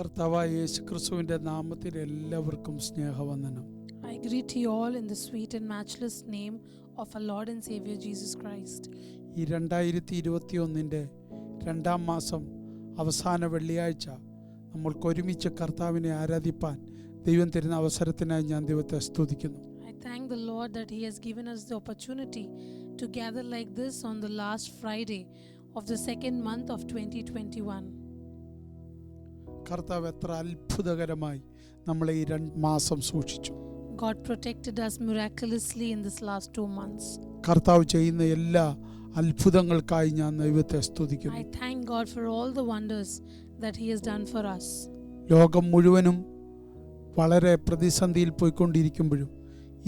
കർത്താവായ യേശുക്രിസ്തുവിന്റെ നാമത്തിൽ എല്ലാവർക്കും സ്നേഹവന്ദനം. I greet you all in the sweet and matchless name of our Lord and Savior Jesus Christ. ഈ 2021 രണ്ടാം മാസം അവസാന വെള്ളിയാഴ്ച നമ്മൾക്ക് ഒരുമിച്ച് കർത്താവിനെ ആരാധിപ്പാൻ ദൈവം തരുന്ന അവസരത്തിനായി ഞാൻ ദൈവത്തെ സ്തുതിക്കുന്നു. I thank the Lord that He has given us the opportunity to gather like this on the last Friday of the second month of 2021. കർത്താവ് എത്ര അത്ഭുതകരമായി നമ്മളെ ഈ 2 മാസം സൂക്ഷിച്ചു. God protected us miraculously in this last 2 months. കർത്താവ് ചെയ്യുന്ന എല്ലാ അത്ഭുതങ്ങൾക്കായി ഞാൻ ദൈവത്തെ സ്തുതിക്കുന്നു. I thank God for all the wonders that He has done for us. ലോകം മുഴുവനും വളരെ പ്രതിസന്ധിയിൽ പോയിക്കൊണ്ടിരിക്കുമ്പോഴും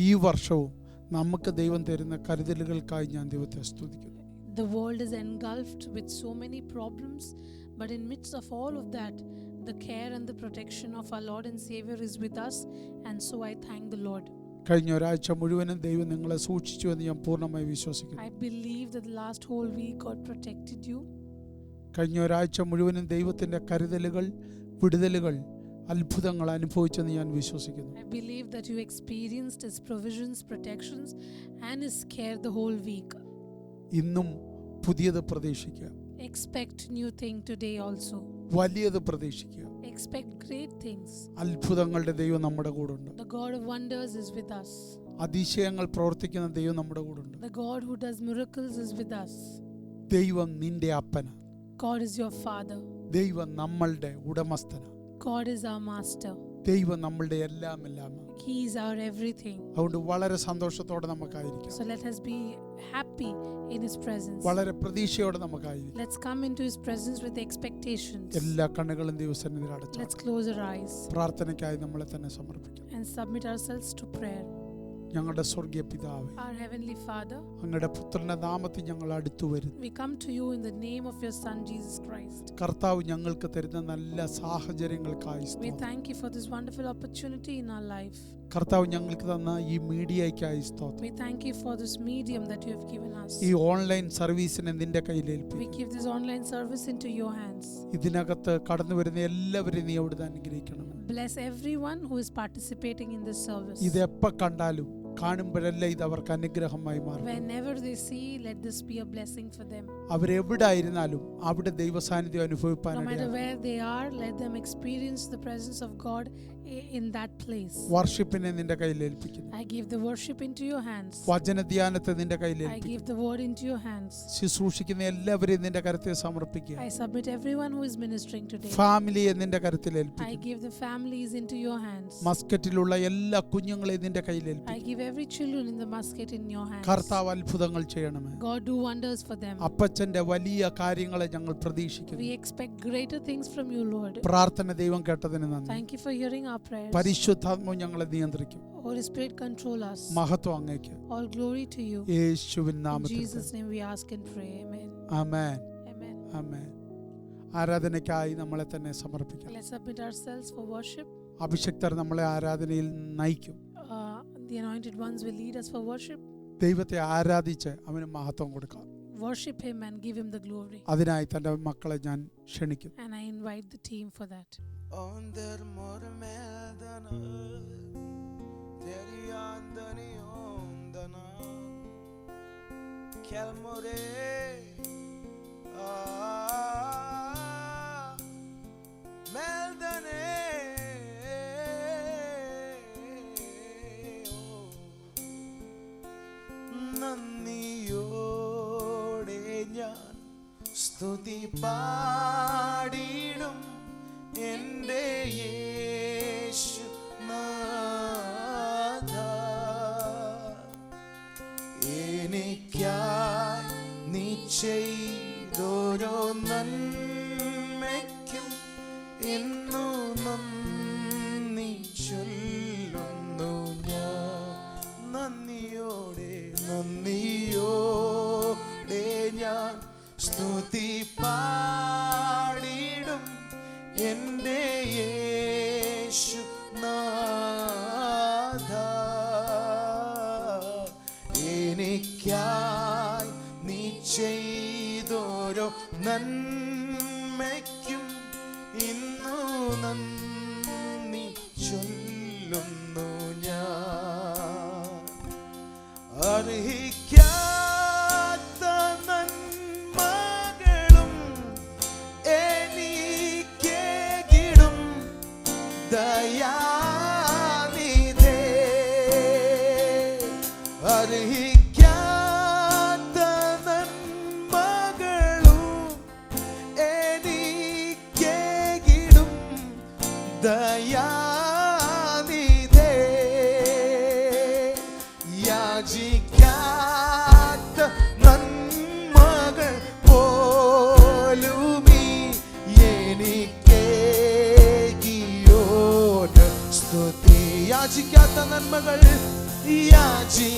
ഈ വർഷവും നമുക്ക് ദൈവം തരുന്ന കരുതലുകൾക്കായി ഞാൻ ദൈവത്തെ സ്തുതിക്കുന്നു. The world is engulfed with so many problems, but in midst of all of that, the care and the protection of our Lord and Savior is with us, and so I thank the Lord. കഴിഞ്ഞ ഒരാഴ്ച മുഴുവനും ദൈവം നിങ്ങളെ സൂക്ഷിച്ചു എന്ന് ഞാൻ പൂർണ്ണമായി വിശ്വസിക്കുന്നു. I believe that the last whole week God protected you. കഴിഞ്ഞ ഒരാഴ്ച മുഴുവനും ദൈവത്തിന്റെ കരുതലുകൾ, വിടുതലുകൾ, അത്ഭുതങ്ങൾ അനുഭവിച്ചെന്ന് ഞാൻ വിശ്വസിക്കുന്നു. I believe that you experienced His provisions, protections, and His care the whole week. ഇന്നും പുതിയത് പ്രതീക്ഷിക്കുക. Expect new thing today also. വലിയത് പ്രതീക്ഷിക്കുക. Expect great things. അത്ഭുതങ്ങളുടെ ദൈവം നമ്മുടെ കൂടെ ഉണ്ട്. The God of wonders is with us. അതിശയങ്ങൾ പ്രവർത്തിക്കുന്ന ദൈവം നമ്മുടെ കൂടെ ഉണ്ട്. The God who does miracles is with us. ദൈവം നിന്റെ അപ്പനാണ്. God is your father. ദൈവം നമ്മളുടെ ഉടമസ്ഥനാണ്. God is our master. ദൈവം നമ്മളുടെ എല്ലാം. He is our everything. അതുകൊണ്ട് വളരെ സന്തോഷത്തോടെ നമുക്കായിരിക്കാം. So let us be happy in His presence. വളരെ പ്രതീക്ഷയോടെ നമുക്കായിരിക്കാം. Let's come into His presence with expectations. എല്ലാ കണ്ണുകളും ദൈവസന്നിധിയിൽ അടച്ചു. Let's close our eyes പ്രാർത്ഥനയ്ക്കായി നമ്മളെ തന്നെ സമർപ്പിക്കാം. and submit ourselves to prayer. ഞങ്ങളുടെ സ്വർഗീയ പിതാവേ, Our heavenly Father, അങ്ങയുടെ പുത്രന്റെ നാമത്തിൽ ഞങ്ങൾ അടുത്തു വരുന്നു. we come to you in the name of your Son Jesus Christ. കർത്താവ് ഞങ്ങൾക്ക് തരുന്ന നല്ല സാഹചര്യങ്ങൾക്കായി We സ്തോത്രം. thank you for this wonderful opportunity in our life. കർത്താവ് ഞങ്ങൾക്ക് തന്ന ഈ മീഡിയയ്ക്കായി സ്തോത്രം. We thank you for this medium that you have given us. ഈ ഓൺലൈൻ സർവീസിനെ നിന്റെ കയ്യിൽ We ഏൽപ്പിക്കുന്നു. give this online service into your hands. ഇതിനകത്ത് കടന്നു വരുന്ന എല്ലാവരെയും നീ അവിടുന്ന് അനുഗ്രഹിക്കണം. Bless everyone who is participating in this service. ഇത് എപ്പോൾ കണ്ടാലും കാണുമ്പോഴല്ല ഇത് അവർക്ക് അനുഗ്രഹമായി മാറും. Whenever they see, let this be a blessing for them. അവരെവിടായിരുന്നാലും അവിടെ ദൈവസാന്നിധ്യം അനുഭവിപ്പാൻ No matter where they are, let them experience the presence of God in that place. വർഷിപ്പിനെ നിന്റെ കയ്യിൽ ഏൽപ്പിക്കുന്നു. I give the worship into your hands. വചനധ്യാനത്തെ നിന്റെ കയ്യിൽ I ഏൽപ്പിക്കുന്നു. give the word into your hands. ശുശ്രൂഷിക്കുന്ന എല്ലാവരെയും നിന്റെ കരത്തിൽ സമർപ്പിക്കുക. I submit everyone who is ministering today. ഫാമിലിയെ നിന്റെ കരത്തിൽ I ഏൽപ്പിക്കുന്നു. give the families into your hands. മസ്കറ്റിലുള്ള എല്ലാ കുഞ്ഞുങ്ങളെയും നിന്റെ കയ്യിൽ I ഏൽപ്പിക്കുന്നു. give every children in the musket in your hands. കർത്താവ് അത്ഭുതങ്ങൾ ചെയ്യണമേ. God, do wonders for them. അപ്പച്ചന്റെ വലിയ കാര്യങ്ങളെ ഞങ്ങൾ പ്രതീക്ഷിക്കുന്നു. We expect greater things from you, Lord. പ്രാർത്ഥന ദൈവം കേട്ടതിന് നന്ദി. Thank you for hearing our prayers. പരിശുദ്ധാത്മാവ് ഞങ്ങളെ നിയന്ത്രിക്കും. Holy Spirit, control us. മഹത്വം അങ്ങേക്ക്. All glory to you. യേശുവിൻ In നാമത്തിൽ. Jesus' name we ask and pray. Amen. Amen. Amen. ആമേൻ. ആരാധനയ്ക്കായി നമ്മളെ തന്നെ സമർപ്പിക്കാം. Let's submit ourselves for worship. അഭിഷക്തർ നമ്മളെ ആരാധനയിൽ നയിക്കും. The anointed ones will lead us for worship. ദൈവത്തെ ആരാധിച്ച് അവന് മഹത്വം കൊടുക്കാം. Worship Him and give Him the glory. അതിനായി തൻ്റെ മക്കളെ ഞാൻ ക്ഷണിക്കും. And I invite the team for that. നന്ദിയോടെ ഞാൻ സ്തുതി പാടിടും എൻ്റെ യേശുനാഥ. എനിക്കായി നീ ചെയ്തോരോ നന്മയ്ക്കും ഇന്നു നന്ദി ചൊല്ലുന്നു ഞാൻ. നന്ദിയോടെ ഞാൻ സ്തുതി പാടിടും എൻ്റെ യേശുനാഥ. എനിക്കായി നീ ചെയ്തോരോ നന്മയ്ക്കും ഇന്നു നന്ദി ചൊല്ലുന്നു ഞാൻ. അർഹിക്കാത്ത നന്മകളും എനിക്കേകിടും ദയാനിധേ. അർഹിക്കാത്ത നന്മകളും എനിക്കേകിടും ദയാനിധേ. യാചിക്കാത്ത നന്മകൾ പോലുമീ എനിക്കേകിയോന് സ്തുതി. യാചിക്കാത്ത നന്മകൾ, യാചിക്കാത്ത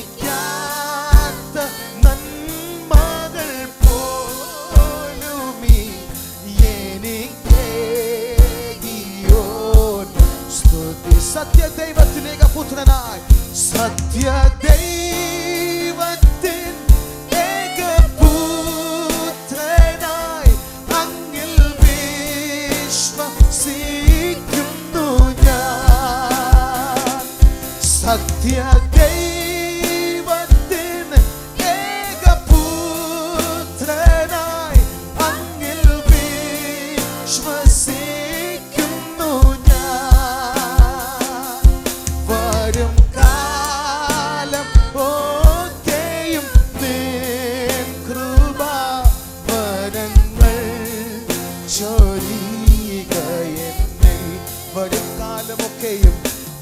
നന്മകൾ പോലുമീ എനിക്കേകിയോന് സ്തുതി. സത്യദൈവത്തിനേക പുത്രനായി, സത്യദൈവത്തിൻ ഏകപുത്രനായി അങ്ങിൽ വിശ്വസിക്കുന്നു ഞാൻ. സത്യദൈവത്തിൻ ഏകപുത്രനായി അങ്ങിൽ വിശ്വസിക്കുന്നു ഞാൻ. വരും കാലം ഒക്കെയും നിൻ കൃപാവരങ്ങൾ ചൊരിയുക എന്നിൽ. വരും കാലമൊക്കെയും,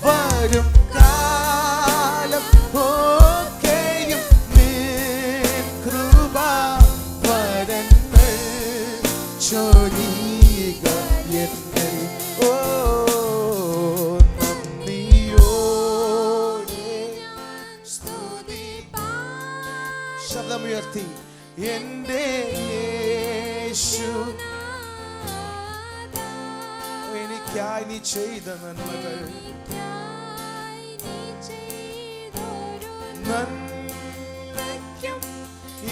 വരും കാലം ഒക്കെയും നിൻ കൃപാവരങ്ങൾ ചൊരിയുക എന്നിൽ. ഓ നന്ദിയോടെ ശബ്ദമുയർത്തി എൻ്റെ യേശു എനിക്കായി നീ ചെയ്ത നന്മകൾ നന്മയ്ക്കും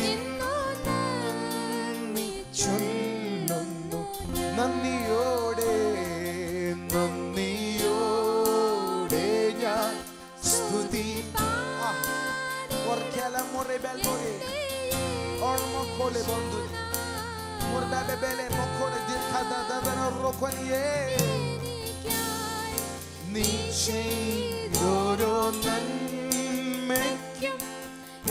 ഇന്നു നന്ദി ചൊല്ലുന്നു. നന്ദിയോടെ നന്ദിയോടെ ഞാൻ സ്തുതി. നീ ചെയ്തോരോ നന്മയ്ക്കും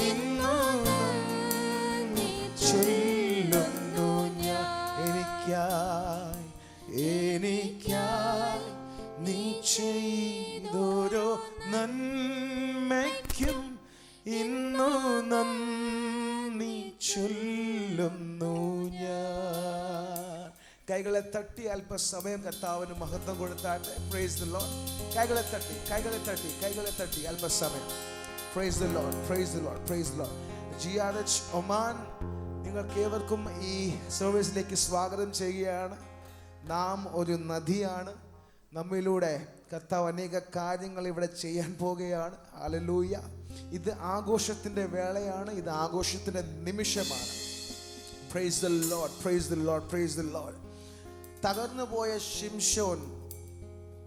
ഇന്നു നന്ദി ചൊല്ലുന്നു ഞാൻ. എനിക്കായി നീ ചെയ്തോരോ നന്മയ്ക്കും ഇന്നു നന്ദി ചൊല്ലുന്നു ഞാൻ. കൈകളെ തട്ടി അല്പസമയം കർത്താവിന് മഹത്വം കൊടുത്താട്ടെ. Praise the Lord. കൈകളെ തട്ടി അല്പസമയം. Praise the Lord, praise the Lord, praise the Lord. GRH Oman നിങ്ങൾക്ക് ഏവർക്കും ഈ സർവീസിലേക്ക് സ്വാഗതം ചെയ്യുകയാണ്. നാം ഒരു നദിയാണ്. നമ്മിലൂടെ കർത്താവ് അനേക കാര്യങ്ങൾ ഇവിടെ ചെയ്യാൻ പോകുകയാണ്. ഹല്ലേലൂയ. ഇത് ആഘോഷത്തിൻ്റെ വേളയാണ്. ഇത് ആഘോഷത്തിൻ്റെ നിമിഷമാണ്. Praise the Lord, praise the Lord, praise the Lord. തകർന്നു പോയ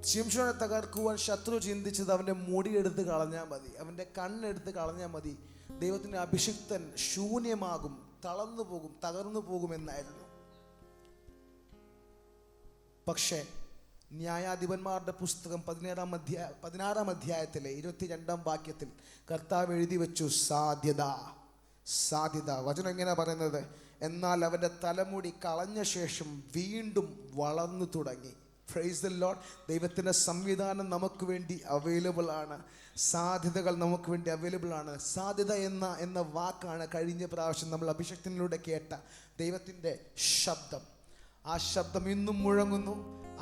ശിംശോനെ തകർക്കുവാൻ ശത്രു ചിന്തിച്ചത് അവൻ്റെ മുടിയെടുത്ത് കളഞ്ഞാൽ മതി, അവൻ്റെ കണ്ണെടുത്ത് കളഞ്ഞാൽ മതി, ദൈവത്തിൻ്റെ അഭിഷിക്തൻ ശൂന്യമാകും, തളർന്നു പോകും, തകർന്നു പോകുമെന്നായിരുന്നു. പക്ഷേ ന്യായാധിപന്മാരുടെ പുസ്തകം 16 അധ്യായത്തിലെ 22 വാക്യത്തിൽ കർത്താവ് എഴുതി വെച്ചു സാധ്യത. വചനം എങ്ങനെ പറയുന്നത്? എന്നാൽ അവൻ്റെ തലമുടി കളഞ്ഞ ശേഷം വീണ്ടും വളർന്നു തുടങ്ങി. Praise the Lord. ദൈവത്തിൻ്റെ സംവിധാനം നമുക്ക് വേണ്ടി അവൈലബിൾ ആണ്. സാധ്യതകൾ നമുക്ക് വേണ്ടി അവൈലബിൾ ആണ്. സാധ്യത എന്ന വാക്കാണ് കഴിഞ്ഞ പ്രാവശ്യം നമ്മൾ അഭിഷേകത്തിലൂടെ കേട്ട ദൈവത്തിൻ്റെ ശബ്ദം. ആ ശബ്ദം ഇന്നും മുഴങ്ങുന്നു.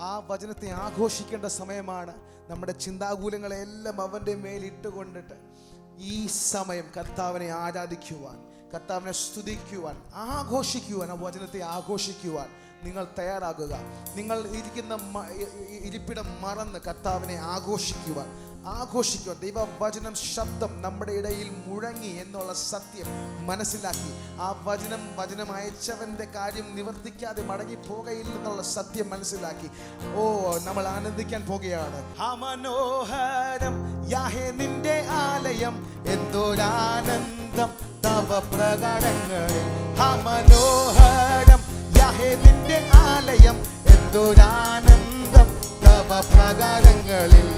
ആ വചനത്തെ ആഘോഷിക്കേണ്ട സമയമാണ്. നമ്മുടെ ചിന്താകൂലങ്ങളെല്ലാം അവൻ്റെ മേലിട്ടുകൊണ്ടിട്ട് ഈ സമയം കർത്താവിനെ ആരാധിക്കുവാൻ, കർത്താവിനെ സ്തുതിക്കുവാൻ, ആഘോഷിക്കുവാൻ, ആ വചനത്തെ ആഘോഷിക്കുവാൻ നിങ്ങൾ തയ്യാറാകുക. നിങ്ങൾ ഇരിക്കുന്ന ഇരിപ്പിടം മറന്ന് കർത്താവിനെ ആഘോഷിക്കുക. ദൈവവചനം ശബ്ദം നമ്മുടെ ഇടയിൽ മുഴങ്ങി എന്നുള്ള സത്യം മനസ്സിലാക്കി ആ വചനം അയച്ചവന്റെ കാര്യം നിവർത്തിക്കാതെ മടങ്ങി പോകയില്ലെന്നുള്ള സത്യം മനസ്സിലാക്കി നമ്മൾ ആനന്ദിക്കാൻ പോകുകയാണ്. മനോഹരം യാഹേ നിന്റെ ആലയം, എന്തൊരാനന്ദം തവ പ്രകടങ്ങളിൽ. മനോഹരം യാഹേ നിന്റെ ആലയം, എന്തൊരാനന്ദം തവ പ്രകടങ്ങളിൽ.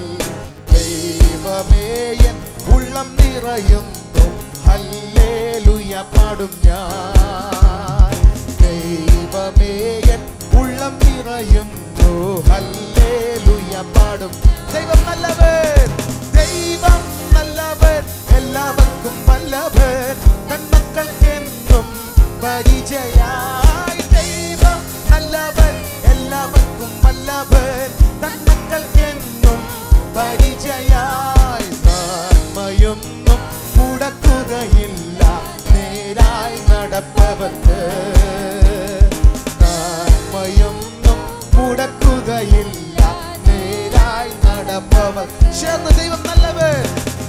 ദൈവമേയൻ ഉള്ളം നിറയുന്നു, ഹല്ലേലൂയ പാടും ഞാൻ. ദൈവമേയൻ ഉള്ളം നിറയുന്നു, ഹല്ലേലൂയ പാടും. ദൈവം നല്ലവൻ, ദൈവം നല്ലവൻ, എല്ലാവർക്കും വല്ലഭൻ, നന്മക്കൾക്കെന്നും പരിചയായി. ദൈവം നല്ലവൻ, എല്ലാവർക്കും വല്ലഭൻ, നന്മക്കൾക്കെന്നും പരിചയായി. നന്മയൊന്നും മുടക്കുകയില്ല നേരായി നടപ്പവർക്ക്. നന്മയൊന്നും മുടക്കുകയില്ല നേരായി നടപ്പവർ. ചേർന്ന് ദൈവം നല്ലവൻ,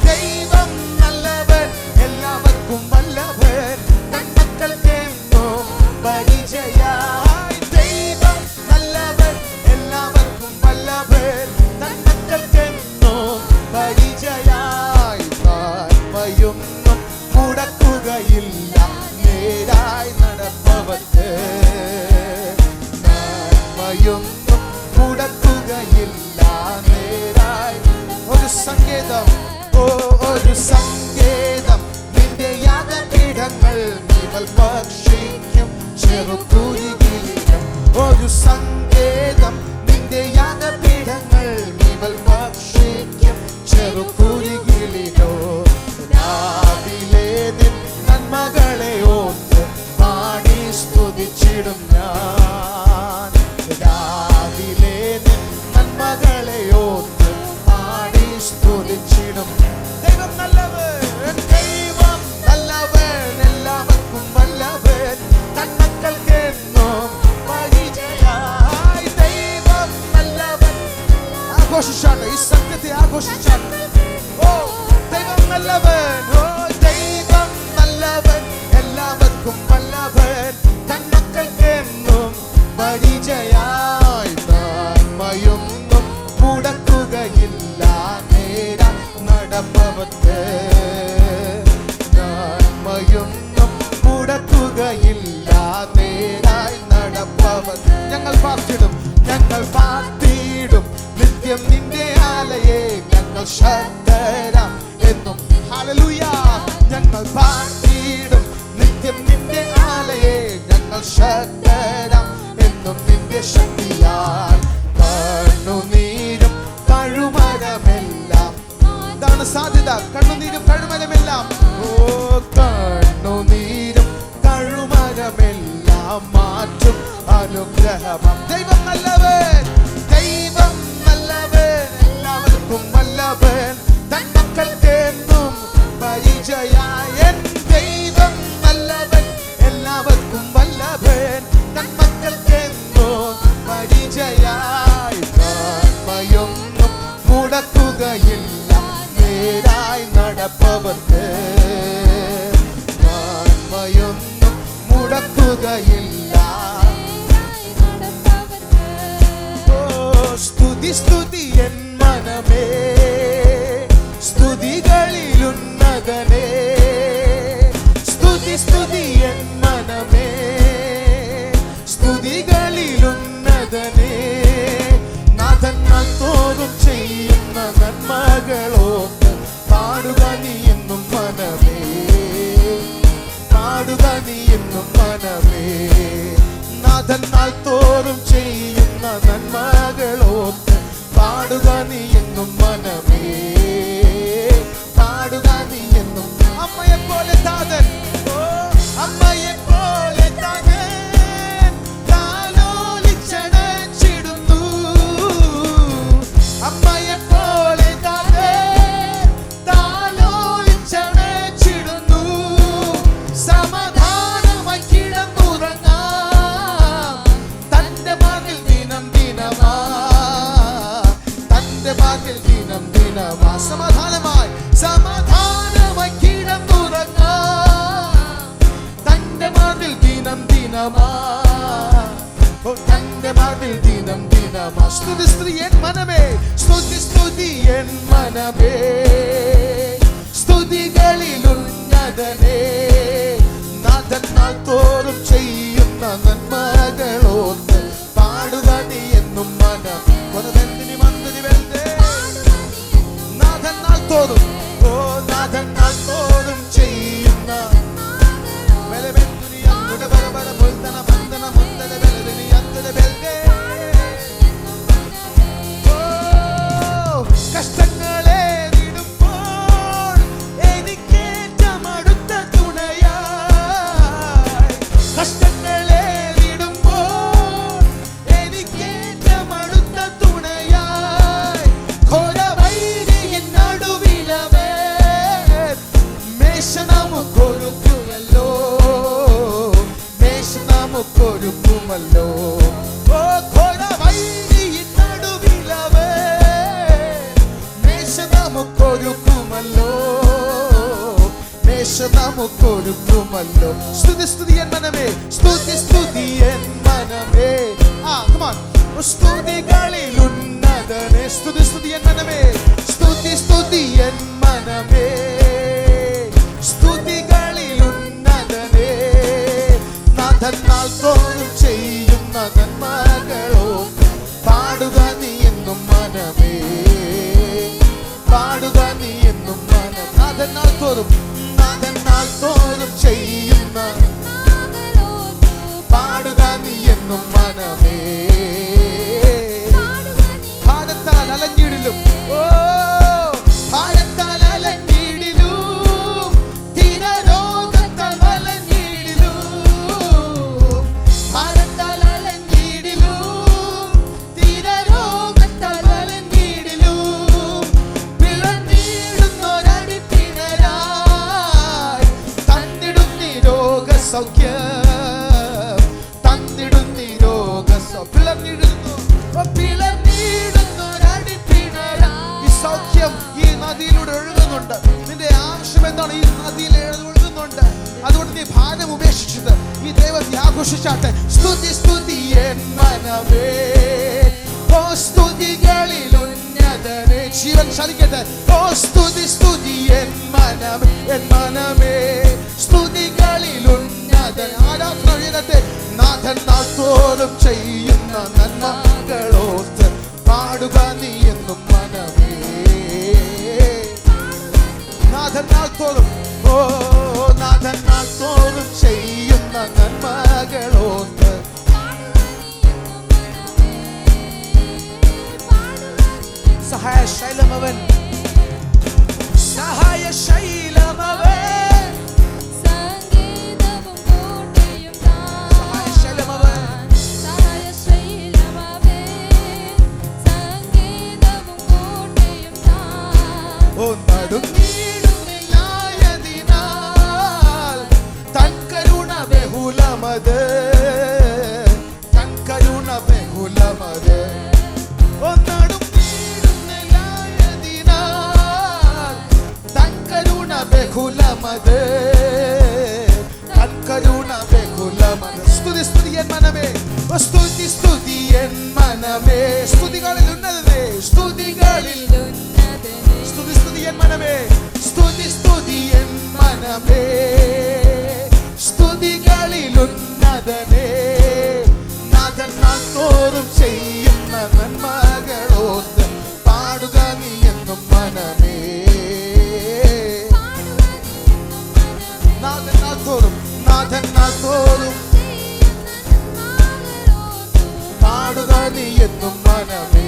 ദൈവം നല്ലവൻ, എല്ലാവർക്കും വല്ലഭൻ, നന്മക്കൾക്കെന്നും പരിചയായി. ദൈവം നല്ലവൻ, എല്ലാവർക്കും വല്ലഭൻ, നന്മക്കൾക്കെന്നും പരിചയായി. നന്മയൊന്നും മുടക്കുകയില്ല നേരായി നടപ്പവർക്ക്. നന്മയൊന്നും മുടക്കുകയില്ല നേരായി. ഒരു സങ്കേതം, ഒരു സങ്കേതം നിന്റെ യാഗപീഠങ്ങൾ നീവൽ ഭക്ഷിക്കും ചെറുകുരുകിലും. ഒരു സങ്കേതം നിന്റെ യാഗപീഠങ്ങൾ നീവൽ ഭക്ഷിക്കും ചെറുകുരുകിലോ. രാവിലെ നിൻ നന്മകളെ ഓർത്ത് പാടി സ്തുതിച്ചിടും ഞാൻ. രാവിലെ നിൻ നന്മകളെ ഓർത്ത് പാടി സ്തുതിച്ചിടും. ദൈവം നല്ലവൻ, ദൈവം നല്ലവൻ, എല്ലാവർക്കും വല്ലഭൻ, നന്മക്കൾക്കെന്നും പരിചയായി. ദൈവം നല്ലവൻ. ആഘോഷിച്ചാണ് ഈ സത്യത്തെ, ആഘോഷിച്ചാണ്. ദൈവം നല്ലവൻ, ദൈവം നല്ലവൻ, എല്ലാവർക്കും വല്ലഭൻ, നന്മക്കൾക്കെന്നും പരിചയായി. നന്മയൊന്നും മുടക്കുകയില്ല നേരാ നടപ്പവർക്ക്. നന്മയൊന്നും മുടക്കുകയില്ല നേരായി നടപ്പവർ. ഞങ്ങൾ പാർത്തിടും, ഞങ്ങൾ പാർത്തിടും നിത്യം നിന്റെ ആലയെ. ഞങ്ങൾ ശക്തരാം എന്നും, ഹല്ലേലൂയ. ഞങ്ങൾ പാർത്തിടും നിത്യം നിന്റെ ആലയെ. ഞങ്ങൾ ശക്തരാം എന്നും നിന്റെ ശക്തിയാൽ. കണ്ണുനീരും കഴുമരമെല്ലാം, ഇതാണ് സാധ്യത. കണ്ണുനീരും കഴുമരമെല്ലാം, കണ്ണുനീരും കഴുമരമെല്ലാം മാറ്റും അനുഗ്രഹം. ദൈവം നല്ലവൻ, ദൈവം നല്ലവൻ, എല്ലാവർക്കും വല്ലഭൻ, നന്മക്കൾക്കെന്നും പരിചയായ. ദൈവം നല്ലവൻ, എല്ലാവർക്കും വല്ലഭൻ, നന്മക്കൾക്കെന്നും പരിചയായി. നന്മയൊന്നും മുടക്കുകയില്ല നേരായി നടപ്പവർക്ക്. നന്മയൊന്നും മുടക്കുകയില്ല. സ്തുതി സ്തുതി എൻ മനമേ, സ്തുതികളിലുന്നതനേ. സ്തുതി സ്തുതി എൻ മനമേ, സ്തുതികളിലുന്നതനേ. നാഥന്മാർ തോറും ചെയ്യുന്ന നന്മകളോർത്ത് പാടുക നീ എന്നും മനമേ, പാടുക നീ എന്നും മനമേ. നാഥന്മാർ തോറും ചെയ്യുന്ന നന്മകളോർത്ത് പാടുക നീ എന്നും മനമേ, പാടുക നീ എന്നും. അമ്മയെ പോലെ താതൻ, അമ്മയെ പോലെ താതൻ താലോലിച്ചണച്ചിടുന്നു. അമ്മയെ പോലെ താതൻ താലോലിച്ചണച്ചിടുന്നു. സമാധാനമായി കിടന്നുറങ്ങാം തൻ ദിനമാ തന്റെ മതിൽ ദിനം ദിനമാ. സ്തുതി സ്തുതി എൻ മനമേ, സ്തുതി സ്തുതി എൻ മനമേ, സ്തുതികളിൽ ഉന്നതനേ. നാഥൻ നാൾ തോറും ചെയ്യുന്ന നന്മകളോർത്ത് പാടുക നീ എന്നും മനം. കൊനവെന്തിനി മന്ദിരി വെൽതേ നാഥൻ നാൾ തോറും, ഓ നാഥൻ നാൾ തോറും ചെയ്യുന്ന വെലവെന്തിനി അന്തുടെ ബലബല മുൽതന മന്ദന മുന്തല വെലവെനി അന്തുടെ വെൽതേ. ഓ കഷ്ടങ്ങളെ നേരിടുമ്പോൾ എനിക്കേറ്റം അടുത്ത തുണയായി. കഷ്ടങ്ങളെ നേരിടുമ്പോൾ എനിക്കേറ്റം അടുത്ത തുണയായി. ഘോരവൈരിയിൻ നടുവിലവേ മേശ നമുക്കൊരുക്കുമല്ലോ, മേശ നമുക്കൊരുക്കുമല്ലോ. ഓ ഘോരവൈരിയിൻ നടുവിലവേ മേശ നമുക്കൊരുക്കുമല്ലോ, മേശ നമുക്കൊരുക്കുമല്ലോ. സ്തുതി സ്തുതി എൻ മനമേ, സ്തുതി സ്തുതി എൻ മനമേ. come on. സ്തുതികളിൽ ഉന്നതനേ, സ്തുതി സ്തുതി എൻ മനമേ, സ്തുതി സ്തുതി എൻ മനമേ, സ്തുതികളിൽ ഉന്നതനേ. നാഥൻ നാൾ തോറും ചെയ്യുന്ന നന്മകളോ പാടുക നീ എന്നും മനമേ, പാടുക നീ എന്നും മനം. നാഥൻ നാൾ തോറും, നാഥൻ നാൾ തോറും ചെയ്യുന്ന പാടുക നീ എന്നും മനമേ. ഭാരത്താൽ അലഞ്ഞിടിലും, ഓ ഭാരത്താൽ അലഞ്ഞിടിലും, തീരരോഗത്താൽ അലഞ്ഞിടിലും, ഭാരത്താൽ അലഞ്ഞിടിലും, തീരരോഗത്താൽ അലഞ്ഞിടിലും, പിളർന്നിടുന്നൊരടിപ്പിണരായി തന്നിടും നിരോഗ സൗഖ്യം, തന്നിടും നിരോഗ പിളർന്നിടുന്നു, പിളർന്നിടുന്നൊരടിപ്പിണരായി. ഈ സൗഖ്യം ഈ നദിയിലൂടെ ഒഴുകുന്നുണ്ട്. നിന്റെ ആവശ്യം എന്താണ്? ഈ നദിയിൽ ഒഴുകുന്നുണ്ട്. അതുകൊണ്ട് നീ ഭാരം ഉപേക്ഷിച്ചത് ഈ ദൈവത്തെ ആഘോഷിച്ചാട്ടെ. സ്തുതി സ്തുതി എൻ മനമേ, ഓ സ്തുതികളിൽ ഉന്നതനേ. ജീവൻ ചലിക്കട്ടെ. ഓ സ്തുതി സ്തുതി എൻ മനമേ, എൻ മനമേ, സ്തുതികളിൽ ഉന്നതൻ. ആരാധന ഉയരട്ടെ. നാഥൻ നാൾ തോറും ചെയ്യുന്ന നന്മകളോർത്ത് പാടുക നീ എന്നും മനമേ. നാഥൻ നാൾ തോറും, ഓ നാഥൻ നാൾ തോറും ചെയ്യുന്ന നന്മകളോർത്ത്. സഹായ ശൈലമവൻ, സഹായ ശൈലമവൻ, സംഗീതവും കോട്ടയും സഹായ ശൈലമവൻ. സംഗീതവും കോട്ടയും ഓ നടുങ്ങിയിടുന്നയായതിനാൽ തൻ കരുണ ബഹുലമത്, തൻ കരുണ ബഹുലമത്. ഓ നടുങ്ങിയിടുന്നയായതിനാൽ തൻ കരുണ ബഹുലമത്, തൻ കരുണ ബഹുലമത്. സ്തുതി സ്തുതി എൻ മനമേ, ഓ സ്തുതി സ്തുതി എൻ മനമേ, സ്തുതികളിൽ ഉന്നതനേ, സ്തുതികളിൽ സ്തുതി സ്തുതി എൻ മനമേ, സ്തുതി സ്തുതി എൻ മനമേ, സ്തുതികളിൽ ഉന്നതനേ. നാഥൻ നാൾ തോറും ചെയ്യുന്ന നന്മകളോർത്ത് പാടുക നീ എന്നും മനമേ. നാഥൻ നാൾ തോറും, നാഥൻ നാൾ തോറും പാടുക നീ എന്നും മനമേ.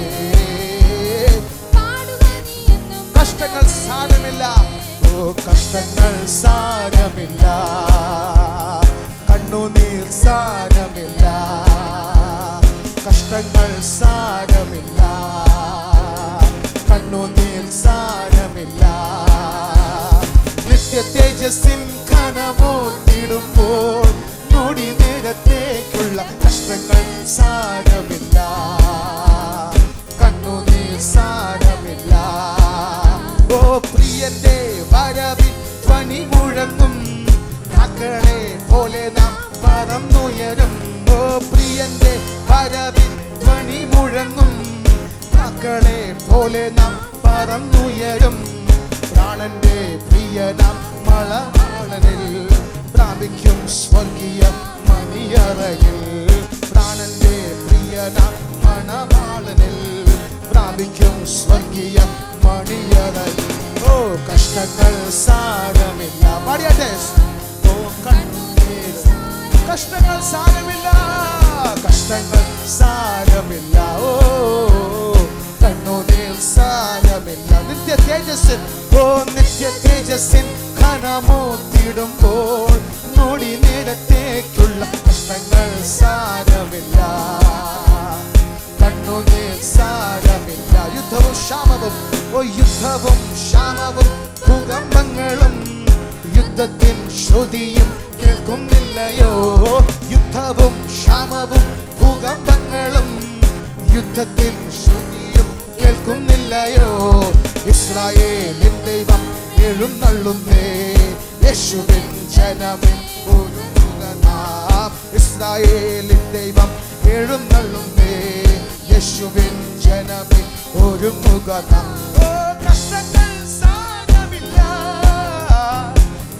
കഷ്ടങ്ങൾ സാരമില്ല, ഓ കഷ്ടങ്ങൾ സാരമില്ല, കണ്ണുനീർ സാരമില്ല, കഷ്ടങ്ങൾ സാരമില്ല, കണ്ണുനീർ സാരമില്ല. നിത്യ തേജസ്സിൻ കനമോട്ടിടുമ്പോൾ നൊടി നേരത്തേക്കുള്ള കഷ്ടങ്ങൾ സാരമില്ല, കണ്ണുനീർ സാരമില്ല. ഓ പ്രിയന്റെ വരവിൻ ധ്വനി മുഴങ്ങും, മക്കളെ പോലെ നാം പറന്നുയരും. പോലെ നാം പറന്നുയരും. പ്രാണന്റെ പ്രിയനാം മണവാളനിൽ പ്രാപിക്കും സ്വർഗീയ മണിയറയിൽ. പ്രാണന്റെ പ്രിയനാം മണവാളനിൽ പ്രാപിക്കും സ്വർഗീയ മണിയറയിൽ. ഓ കഷ്ടങ്ങൾ സാരമില്ല, പാടിയാട്ടെ. ഓ കഷ്ടങ്ങൾ സാരമില്ല, കഷ്ടങ്ങൾ സാരമില്ല. ഓ കണ്ണുനീർ സാരമില്ല. നിത്യ തേജസ്സിൻ, ഓ നിത്യ തേജസ്സിൻ ഘനമൂത്തിടുമ്പോൾ നോടി നേരത്തേക്കുള്ള കഷ്ടങ്ങൾ സാരമില്ല, കണ്ണുനീർ സാരമില്ല. യുദ്ധവും ക്ഷാമവും, ഓ യുദ്ധവും ക്ഷാമവും ഭൂകമ്പങ്ങളും യുദ്ധത്തിൻ ശ്രുതിയും കേൾക്കുന്നില്ലയോ. യുദ്ധവും ക്ഷാമവും ഭൂകമ്പങ്ങളും യുദ്ധത്തിൻ ശ്രുതിയും കേൾക്കുന്നില്ലയോ. ഇസ്രായേലിൻ ദൈവം എഴുന്നള്ളുന്നേ, യേശുവിൻ ജനമിൻ ഒരുങ്ങുകനാം. ഇസ്രായേലിൻ ദൈവം എഴുന്നള്ളുന്നേ, യേശുവിൻ ജനമിൻ ഒരുങ്ങുകനാം. ഓ കഷ്ടങ്ങൾ സാരമില്ല,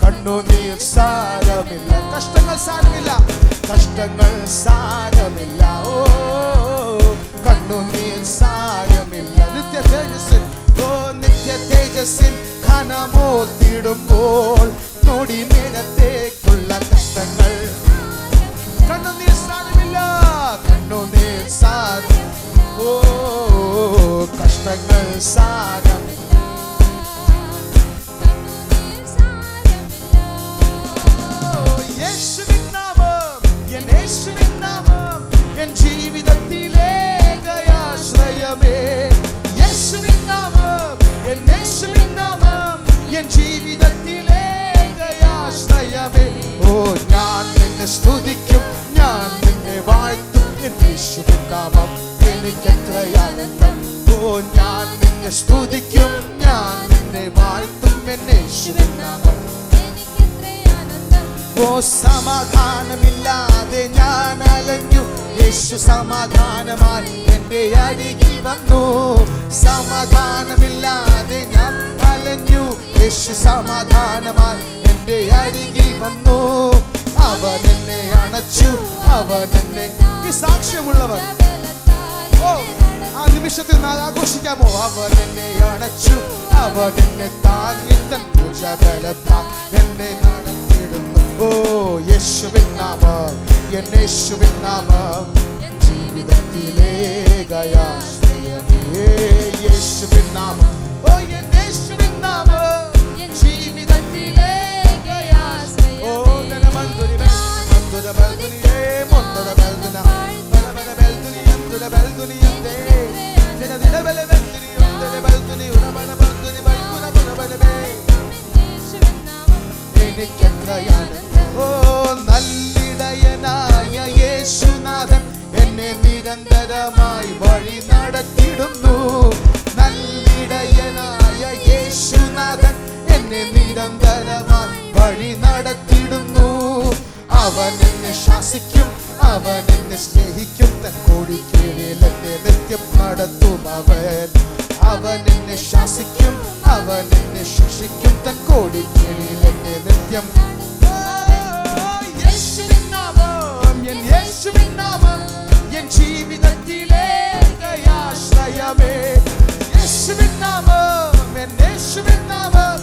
കണ്ണുനീർ സാരമില്ല, കഷ്ടങ്ങൾ സാരമില്ല, കഷ്ടങ്ങൾ സാരമില്ല. ഓ കണ്ണുനീർ സാരമില്ല. നിത്യ തേജസ്സിൻ, ഓ നിത്യ തേജസ്സിൻ ഘനമൂത്തിടുമ്പോൾ നോടി നേരത്തേക്കുള്ള കഷ്ടങ്ങൾ. കണ്ണുനീർ സാരമില്ല, കണ്ണുനീർ സാരം. ഓ കഷ്ടങ്ങൾ സാരമില്ല. യേശുവിൻ നാമം, എൻ യേശുവിൻ നാമം എൻ ജീവിതത്തിലേകയാശ്രയമേ. യേശുവിൻ നാമം, എൻ യേശുവിൻ നാമം എൻ ജീവിതത്തിലേകയാശ്രയമേ. ഓ ഞാൻ നിന്നെ സ്തുതിക്കും, ഞാൻ നിന്നെ വാഴ്ത്തും, എൻ യേശുവിൻ നാമം എനിക്കെത്രയാനന്ദം. ഓ ഞാൻ നിന്നെ സ്തുതിക്കും, ഞാൻ നിന്നെ വാഴ്ത്തും, എൻ യേശുവിൻ നാമം. ഓ സമാധാനമില്ലാതെ ഞാൻ അലഞ്ഞു, യേശു സമാധാനമായി എന്റെ അരികിൽ വന്നു. സമാധാനമില്ലാതെ ഞാൻ അലഞ്ഞു, യേശു സമാധാനമായി എന്റെ അരികിൽ വന്നു. അവൻ എന്നെ അണച്ചു, അവൻ എന്നെ. ഈ സാക്ഷ്യമുള്ളവർ ഓ ആ നിമിഷത്തിൽ ആഘോഷിക്കാമോ. അവൻ എന്നെ അണച്ചു, അവൻ എന്നെ താങ്ങി തൻ ഭുജബലത്താൽ എന്നെ നടത്തിയിടുന്നു. ഓ യേശുവിൻ നാമം, എൻ യേശുവിൻ നാമം ജീവിതത്തിലേകയാശ്രയമേ. യേശുവിൻ നാമം, ഓ എൻ യേശുവിൻ നാമം ജീവിതത്തിലേകയാശ്രയമേ. ഓ നനമന്തുരി മന്തുര ബൽദുനിയേ മന്തുര ബൽദുന ബലബല ബൽദുനി അന്തുര ബൽദുനി അന്തേ ജനദിന ബല ബൽദുനി അന്തര ബൽദുനി ഉറബല ബൽദുനി ബൽകുന ബലബലബേ. എനിക്കെത്രയാണ് ഓ നല്ലിടയനായ യേശുനാഥൻ എന്നെ നിരന്തരമായി വഴി നടത്തിടുന്നു. നല്ലിടയനായ യേശുനാഥൻ എന്നെ നിരന്തരമായി വഴി നടത്തിടുന്നു. അവൻ എന്നെ ശാസിക്കും, അവൻ എന്നെ സ്നേഹിക്കും, തൻ കോടിക്കീഴിൽ എന്നെ നിത്യം നടത്തും. അവൻ എന്നെ ശാസിക്കും, അവൻ എന്നെ ശിക്ഷിക്കും, തൻ കോടിക്കീഴിൽ എന്നെ നിത്യം. യേശുവിൻ നാമം, എൻ യേശുവിൻ നാമം എൻ ജീവിതത്തിലേകയാശ്രയമേ. യേശുവിൻ നാമം, എൻ യേശുവിൻ നാമം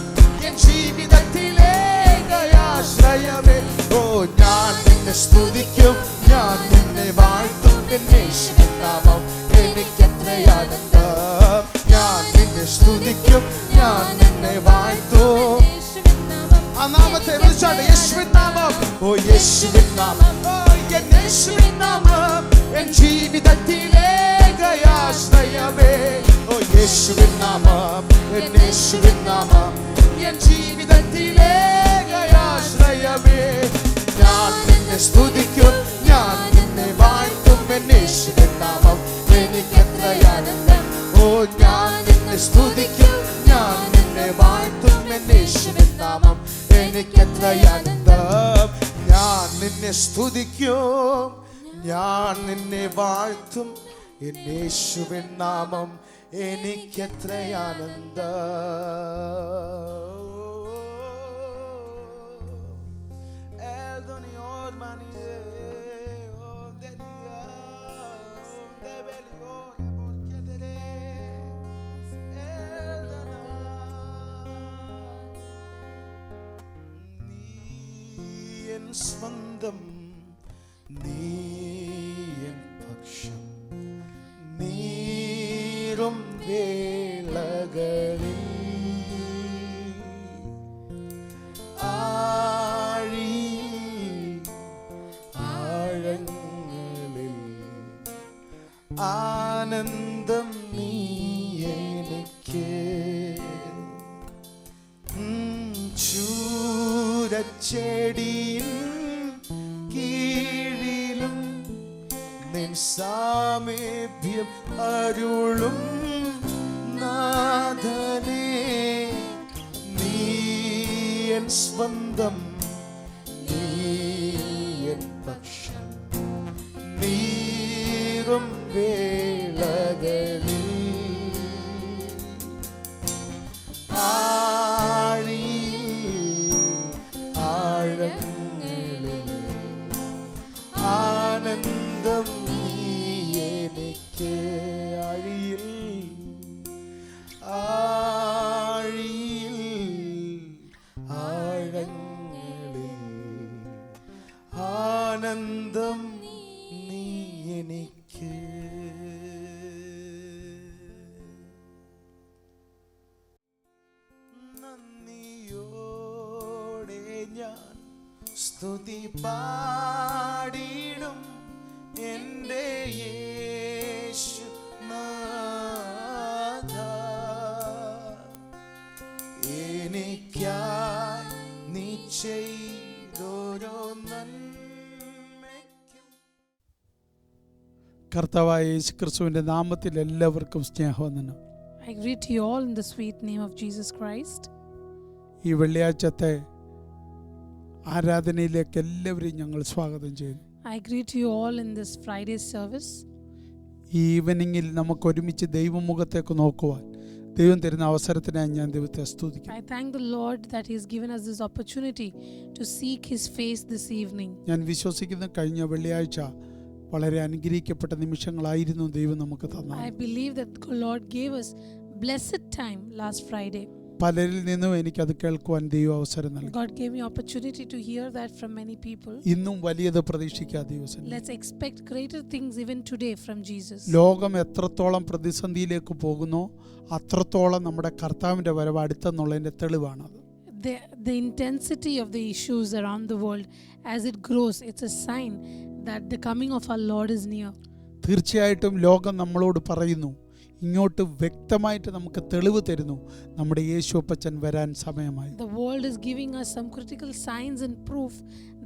എൻ ജീവിതത്തിലേകയാശ്രയമേ. ഓ ഞാൻ നിന്നെ സ്തുതിക്കും, ഞാൻ നിന്നെ വാഴ്ത്തും, എൻ യേശുവിൻ നാമം എനിക്കെത്രയാനന്ദം. ഞാൻ നിന്നെ സ്തുതിക്കും, ഞാൻ നിന്നെ വാഴ്ത്തും. ആ നാമത്തെ വിളിച്ചാണ് യേശുവിൻ നാമം. ഓ യേശുവിൻ നാമം, ഓ എൻ യേശുവിൻ നാമം എൻ ജീവിതത്തിലേകയാശ്രയമേ. ഓ യേശുവിൻ നാമം, എൻ യേശുവിൻ നാമം എൻ ജീവിതത്തിലേകയാശ്രയമേ. ഞാൻ നിന്നെ സ്തുതിക്കും, ഞാൻ നിന്നെ വാഴ്ത്തും, എൻ യേശുവിൻ നാമം എനിക്കെത്രയാനന്ദം. ഓ ഞാൻ നിന്നെ സ്തുതിക്കും, ഞാൻ നിന്നെ വാഴ്ത്തും, എൻ യേശുവിൻ നാമം എനിക്കെത്രയാനന്ദം. ഞാൻ നിന്നെ സ്തുതിക്കും, ഞാൻ നിന്നെ വാഴ്ത്തും, എൻ യേശുവിൻ നാമം എനിക്കെത്ര ആനന്ദ സ്വന്തം നീ എൻ പക്ഷം നീറും വേളകളിൽ ആഴങ്ങളിൽ ആനന്ദം നീ എനിക്ക് ചൂരച്ചെടിയിൽ കീഴിലും നിൻ സാമീപ്യം അരുളും നാഥനേ നീ എൻ സ്വന്തം നീ എൻ പക്ഷം നീറും വേളകളിൽ ആഴങ്ങളിൽ ആനന്ദം നീ എനിക്ക് ആഴിയിൽ ആഴങ്ങളിൽ ആനന്ദം നീ എനിക്ക് നന്ദിയോടെ ഞാൻ സ്തുതി പാടിടും എൻ്റെ യേശുനാഥ എനിക്കായി നീ ചെയ്തോരോ നന്മയ്ക്കും. കർത്താവായ യേശുക്രിസ്തുവിൻ്റെ നാമത്തിൽ എല്ലാവർക്കും സ്നേഹവന്ദനം. I greet you all in the sweet name of Jesus Christ. ഈ വെള്ളിയാഴ്ചത്തെ ആരാധനയിലേക്ക് എല്ലാവരെയും ഞങ്ങൾ സ്വാഗതം ചെയ്യുന്നു. I greet you all in this Friday service. ഈ ഈവനിങ്ങിൽ നമുക്ക് ഒരുമിച്ച് ദൈവമുഖത്തേക്ക് നോക്കുവാൻ ദൈവം തരുന്ന അവസരത്തിനായി ഞാൻ ദൈവത്തെ സ്തുതിക്കുന്നു. I thank the Lord that He has given us this opportunity to seek His face this evening. ഞാൻ വിശ്വസിക്കുന്ന കഴിഞ്ഞ വെള്ളിയാഴ്ച വളരെ അനുഗ്രഹിക്കപ്പെട്ട നിമിഷങ്ങളായിരുന്നു ദൈവം നമുക്ക് തന്നത്. I believe that the Lord gave us blessed time last Friday. പലരിൽ നിന്നും എനിക്കത് കേൾക്കുവാൻ ദൈവം അവസരം നൽകി. God gave me opportunity to hear that from many people. ഇന്നും വലിയത് പ്രതീക്ഷിക്കാതെ ദിവസം Let's expect greater things even today from Jesus. ലോകം എത്രത്തോളം പ്രതിസന്ധിയിലേക്ക് പോകുന്നോ അത്രത്തോളം നമ്മുടെ കർത്താവിൻ്റെ വരവ് അടുത്തെന്നുള്ളതിൻ്റെ തെളിവാണത്. The intensity of the issues around the world as it grows, it's a sign that the coming of our Lord is near. തീർച്ചയായിട്ടും ലോകം നമ്മളോട് പറയുന്നു, ഇങ്ങോട്ട് വ്യക്തമായിട്ട് നമുക്ക് തെളിവ് തരുന്നു, നമ്മുടെ യേശു അപ്പച്ചൻ വരാൻ സമയമായി. The world is giving us some critical signs and proof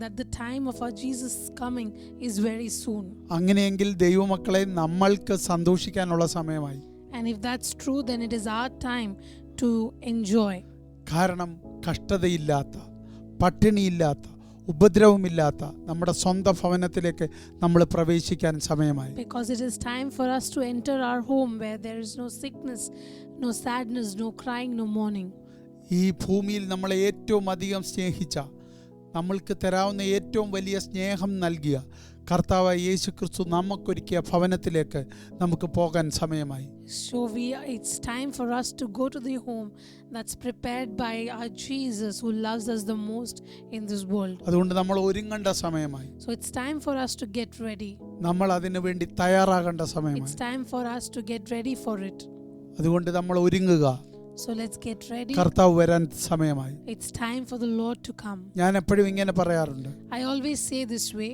that the time of our Jesus coming is very soon. അങ്ങനെയെങ്കിൽ ദൈവമക്കളെ നമ്മൾക്ക് സന്തോഷിക്കാനുള്ള സമയമായി. And if that's true, then it is our time to enjoy. കാരണം കഷ്ടതയില്ലാത്ത, പട്ടിണിയില്ലാത്ത, ഉപദ്രവമില്ലാത്ത നമ്മുടെ സ്വന്തം ഭവനത്തിലേക്ക് നമ്മൾ പ്രവേശിക്കാൻ സമയമായി. Because it is time for us to enter our home where there is no sickness, no sadness, no crying, no mourning. ഈ ഭൂമിയിൽ നമ്മളെ ഏറ്റവും അധികം സ്നേഹിച്ച, നമ്മൾക്ക് തരാവുന്ന ഏറ്റവും വലിയ സ്നേഹം നൽകിയ കർത്താവായ യേശുക്രിസ്തു നമുക്കൊരുക്കിയ ഭവനത്തിലേക്ക് നമുക്ക് പോകാൻ സമയമായി. So it's time for us to go to the home that's prepared by our Jesus who loves us the most in this world. അതുകൊണ്ട് നമ്മൾ ഒരുങ്ങേണ്ട സമയമായി. So it's time for us to get ready. നമ്മൾ അതിനു വേണ്ടി തയ്യാറാകേണ്ട It's സമയമായി. time for us to get ready for it. അതുകൊണ്ട് നമ്മൾ ഒരുങ്ങുക. So let's get ready. കർത്താവ് വരാൻ സമയമായി. It's time for the Lord to come. ഞാൻ എപ്പോഴും ഇങ്ങനെ പറയാറുണ്ട്, I always say this way,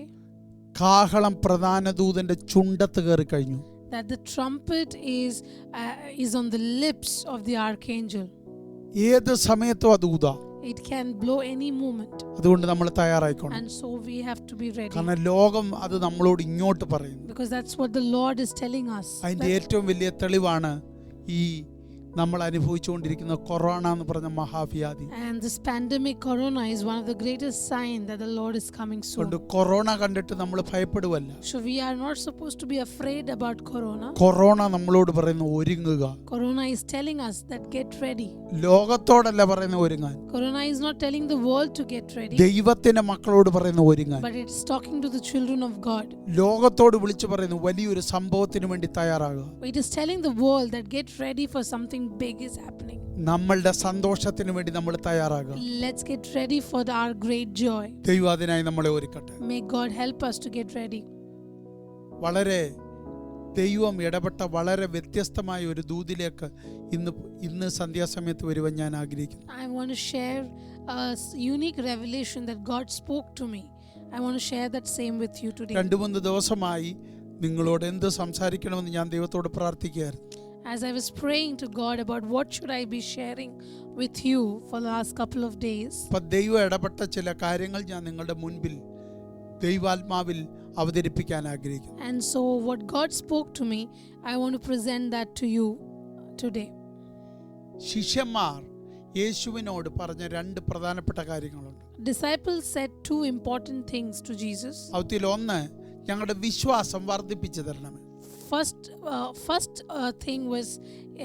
കാഹളം പ്രധാന ദൂതന്റെ ചുണ്ടത്ത് കയറി കഴിഞ്ഞു. that the trumpet is on the lips of the archangel. ഏത് സമയത്തും അത് ഊതാ. It can blow any moment. അതുകൊണ്ട് നമ്മൾ തയ്യാറായിക്കോണം. And so we have to be ready. കാരണം ലോകം അത് നമ്മളോട് ഇങ്ങോട്ട് പറയുന്നു. Because that's what the Lord is telling us. അതിന്റെ ഏറ്റവും വലിയ തെളിവാണ് ഈ നമ്മൾ അനുഭവിച്ചുകൊണ്ടിരിക്കുന്ന കൊറോണ എന്ന് പറഞ്ഞ മഹാവ്യാധി. And this pandemic corona is one of the greatest signs that the Lord is coming കൊണ്ട് soon. കൊറോണ കണ്ടിട്ട് നമ്മൾ ഭയപ്പെടുവല്ല. So we are not supposed to be afraid about corona. Corona നമ്മളോട് പറയുന്നു ഒരുങ്ങുക. Corona is telling us that get ready. ലോകത്തോടല്ല പറയുന്ന ഒരുങ്ങാൻ, Corona is not telling the world to get ready, ദൈവത്തിന്റെ മക്കളോട് പറയുന്ന ഒരുങ്ങാൻ. but it's talking to the children of God. ലോകത്തോട് വിളിച്ചു പറയുന്നു വലിയൊരു സംഭവത്തിന് വേണ്ടി തയ്യാറാകുക. It is telling the world that get ready for something big is happening. നമ്മളുടെ സന്തോഷത്തിന് വേണ്ടി നമ്മൾ തയ്യാറാകുക. Let's get ready for our great joy. ദൈവം അതിനായി നമ്മളെ ഒരുക്കട്ടെ. May God help us to get ready. വളരെ ദൈവം ഇടപെട്ട വളരെ വ്യത്യസ്തമായ ഒരു ദൂതിലേക്ക് ഇന്ന് സന്ധ്യാസമയത്ത് വരുവാൻ ഞാൻ ആഗ്രഹിക്കുന്നു. I want to share a unique revelation that God spoke to me. I want to share that same with you today. 2-3 ദിവസമായി നിങ്ങളോട് എന്ത് സംസാരിക്കണമെന്ന് ഞാൻ ദൈവത്തോട് പ്രാർത്ഥിക്കുകയായിരുന്നു. As I was praying to God about what should I be sharing with you for the last couple of days. അപ്പോൾ ദൈവം ഇടപെട്ട ചില കാര്യങ്ങൾ ഞാൻ നിങ്ങളുടെ മുൻപിൽ ദൈവാത്മാവിൽ അവതരിപ്പിക്കാൻ ആഗ്രഹിക്കുന്നു. And so what God spoke to me, I want to present that to you today. ശിഷ്യന്മാർ യേശുവിനോട് പറഞ്ഞ 2 പ്രധാനപ്പെട്ട കാര്യങ്ങളുണ്ട്. Disciples said 2 important things to Jesus. അതിൽ ഒന്ന്, ഞങ്ങളുടെ വിശ്വാസം വർദ്ധിപ്പിച്ചു തരണമേ. First thing was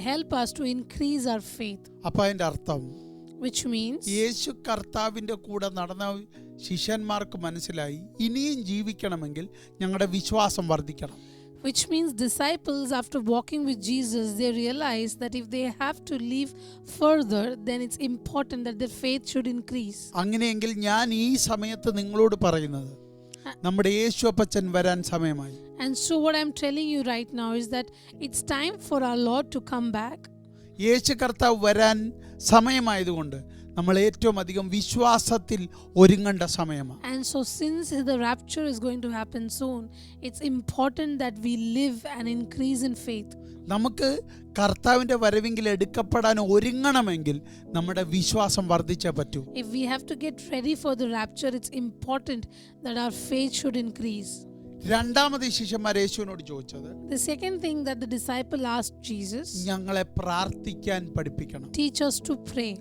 help us to increase our faith, അപ്പോൾ അതിൻ്റെ അർത്ഥം which means യേശു കർത്താവിൻ്റെ കൂടെ നടന്ന ശിഷ്യന്മാർക്ക് മനസ്സിലായി ഇനിയും ജീവിക്കണമെങ്കിൽ ഞങ്ങളുടെ വിശ്വാസം വർദ്ധിക്കണം. Which means disciples, after walking with Jesus, they realized that if they have to live further, then it's important that their faith should increase. അങ്ങനെയെങ്കിൽ ഞാൻ ഈ സമയത്ത് നിങ്ങളോട് പറയുന്നത് നമ്മുടെ യേശു അപ്പച്ചൻ വരാൻ സമയമായി. And so what I'm telling you right now is that it's time for our Lord to come back. യേശു കർത്താവ് വരാൻ സമയമായതുകൊണ്ട് നമ്മൾ ഏറ്റവും അധികം വിശ്വാസത്തിൽ ഒരുങ്ങേണ്ട സമയമാണ്. And so since the rapture is going to happen soon, it's important that we live and increase in faith. നമുക്ക് കർത്താവിൻ്റെ വരവെങ്കിൽ എടുക്കപ്പെടാൻ ഒരുങ്ങണമെങ്കിൽ നമ്മുടെ വിശ്വാസം വർദ്ധിച്ചേ പറ്റൂ. If we have to get ready for the rapture, it's important that our faith should increase. രണ്ടാമത് ശിഷ്യന്മാർ യേശുവിനോട് ചോദിച്ചത്, The second thing that the disciple asked Jesus, ഞങ്ങളെ പ്രാർത്ഥിക്കാൻ പഠിപ്പിക്കണം. teach us to pray.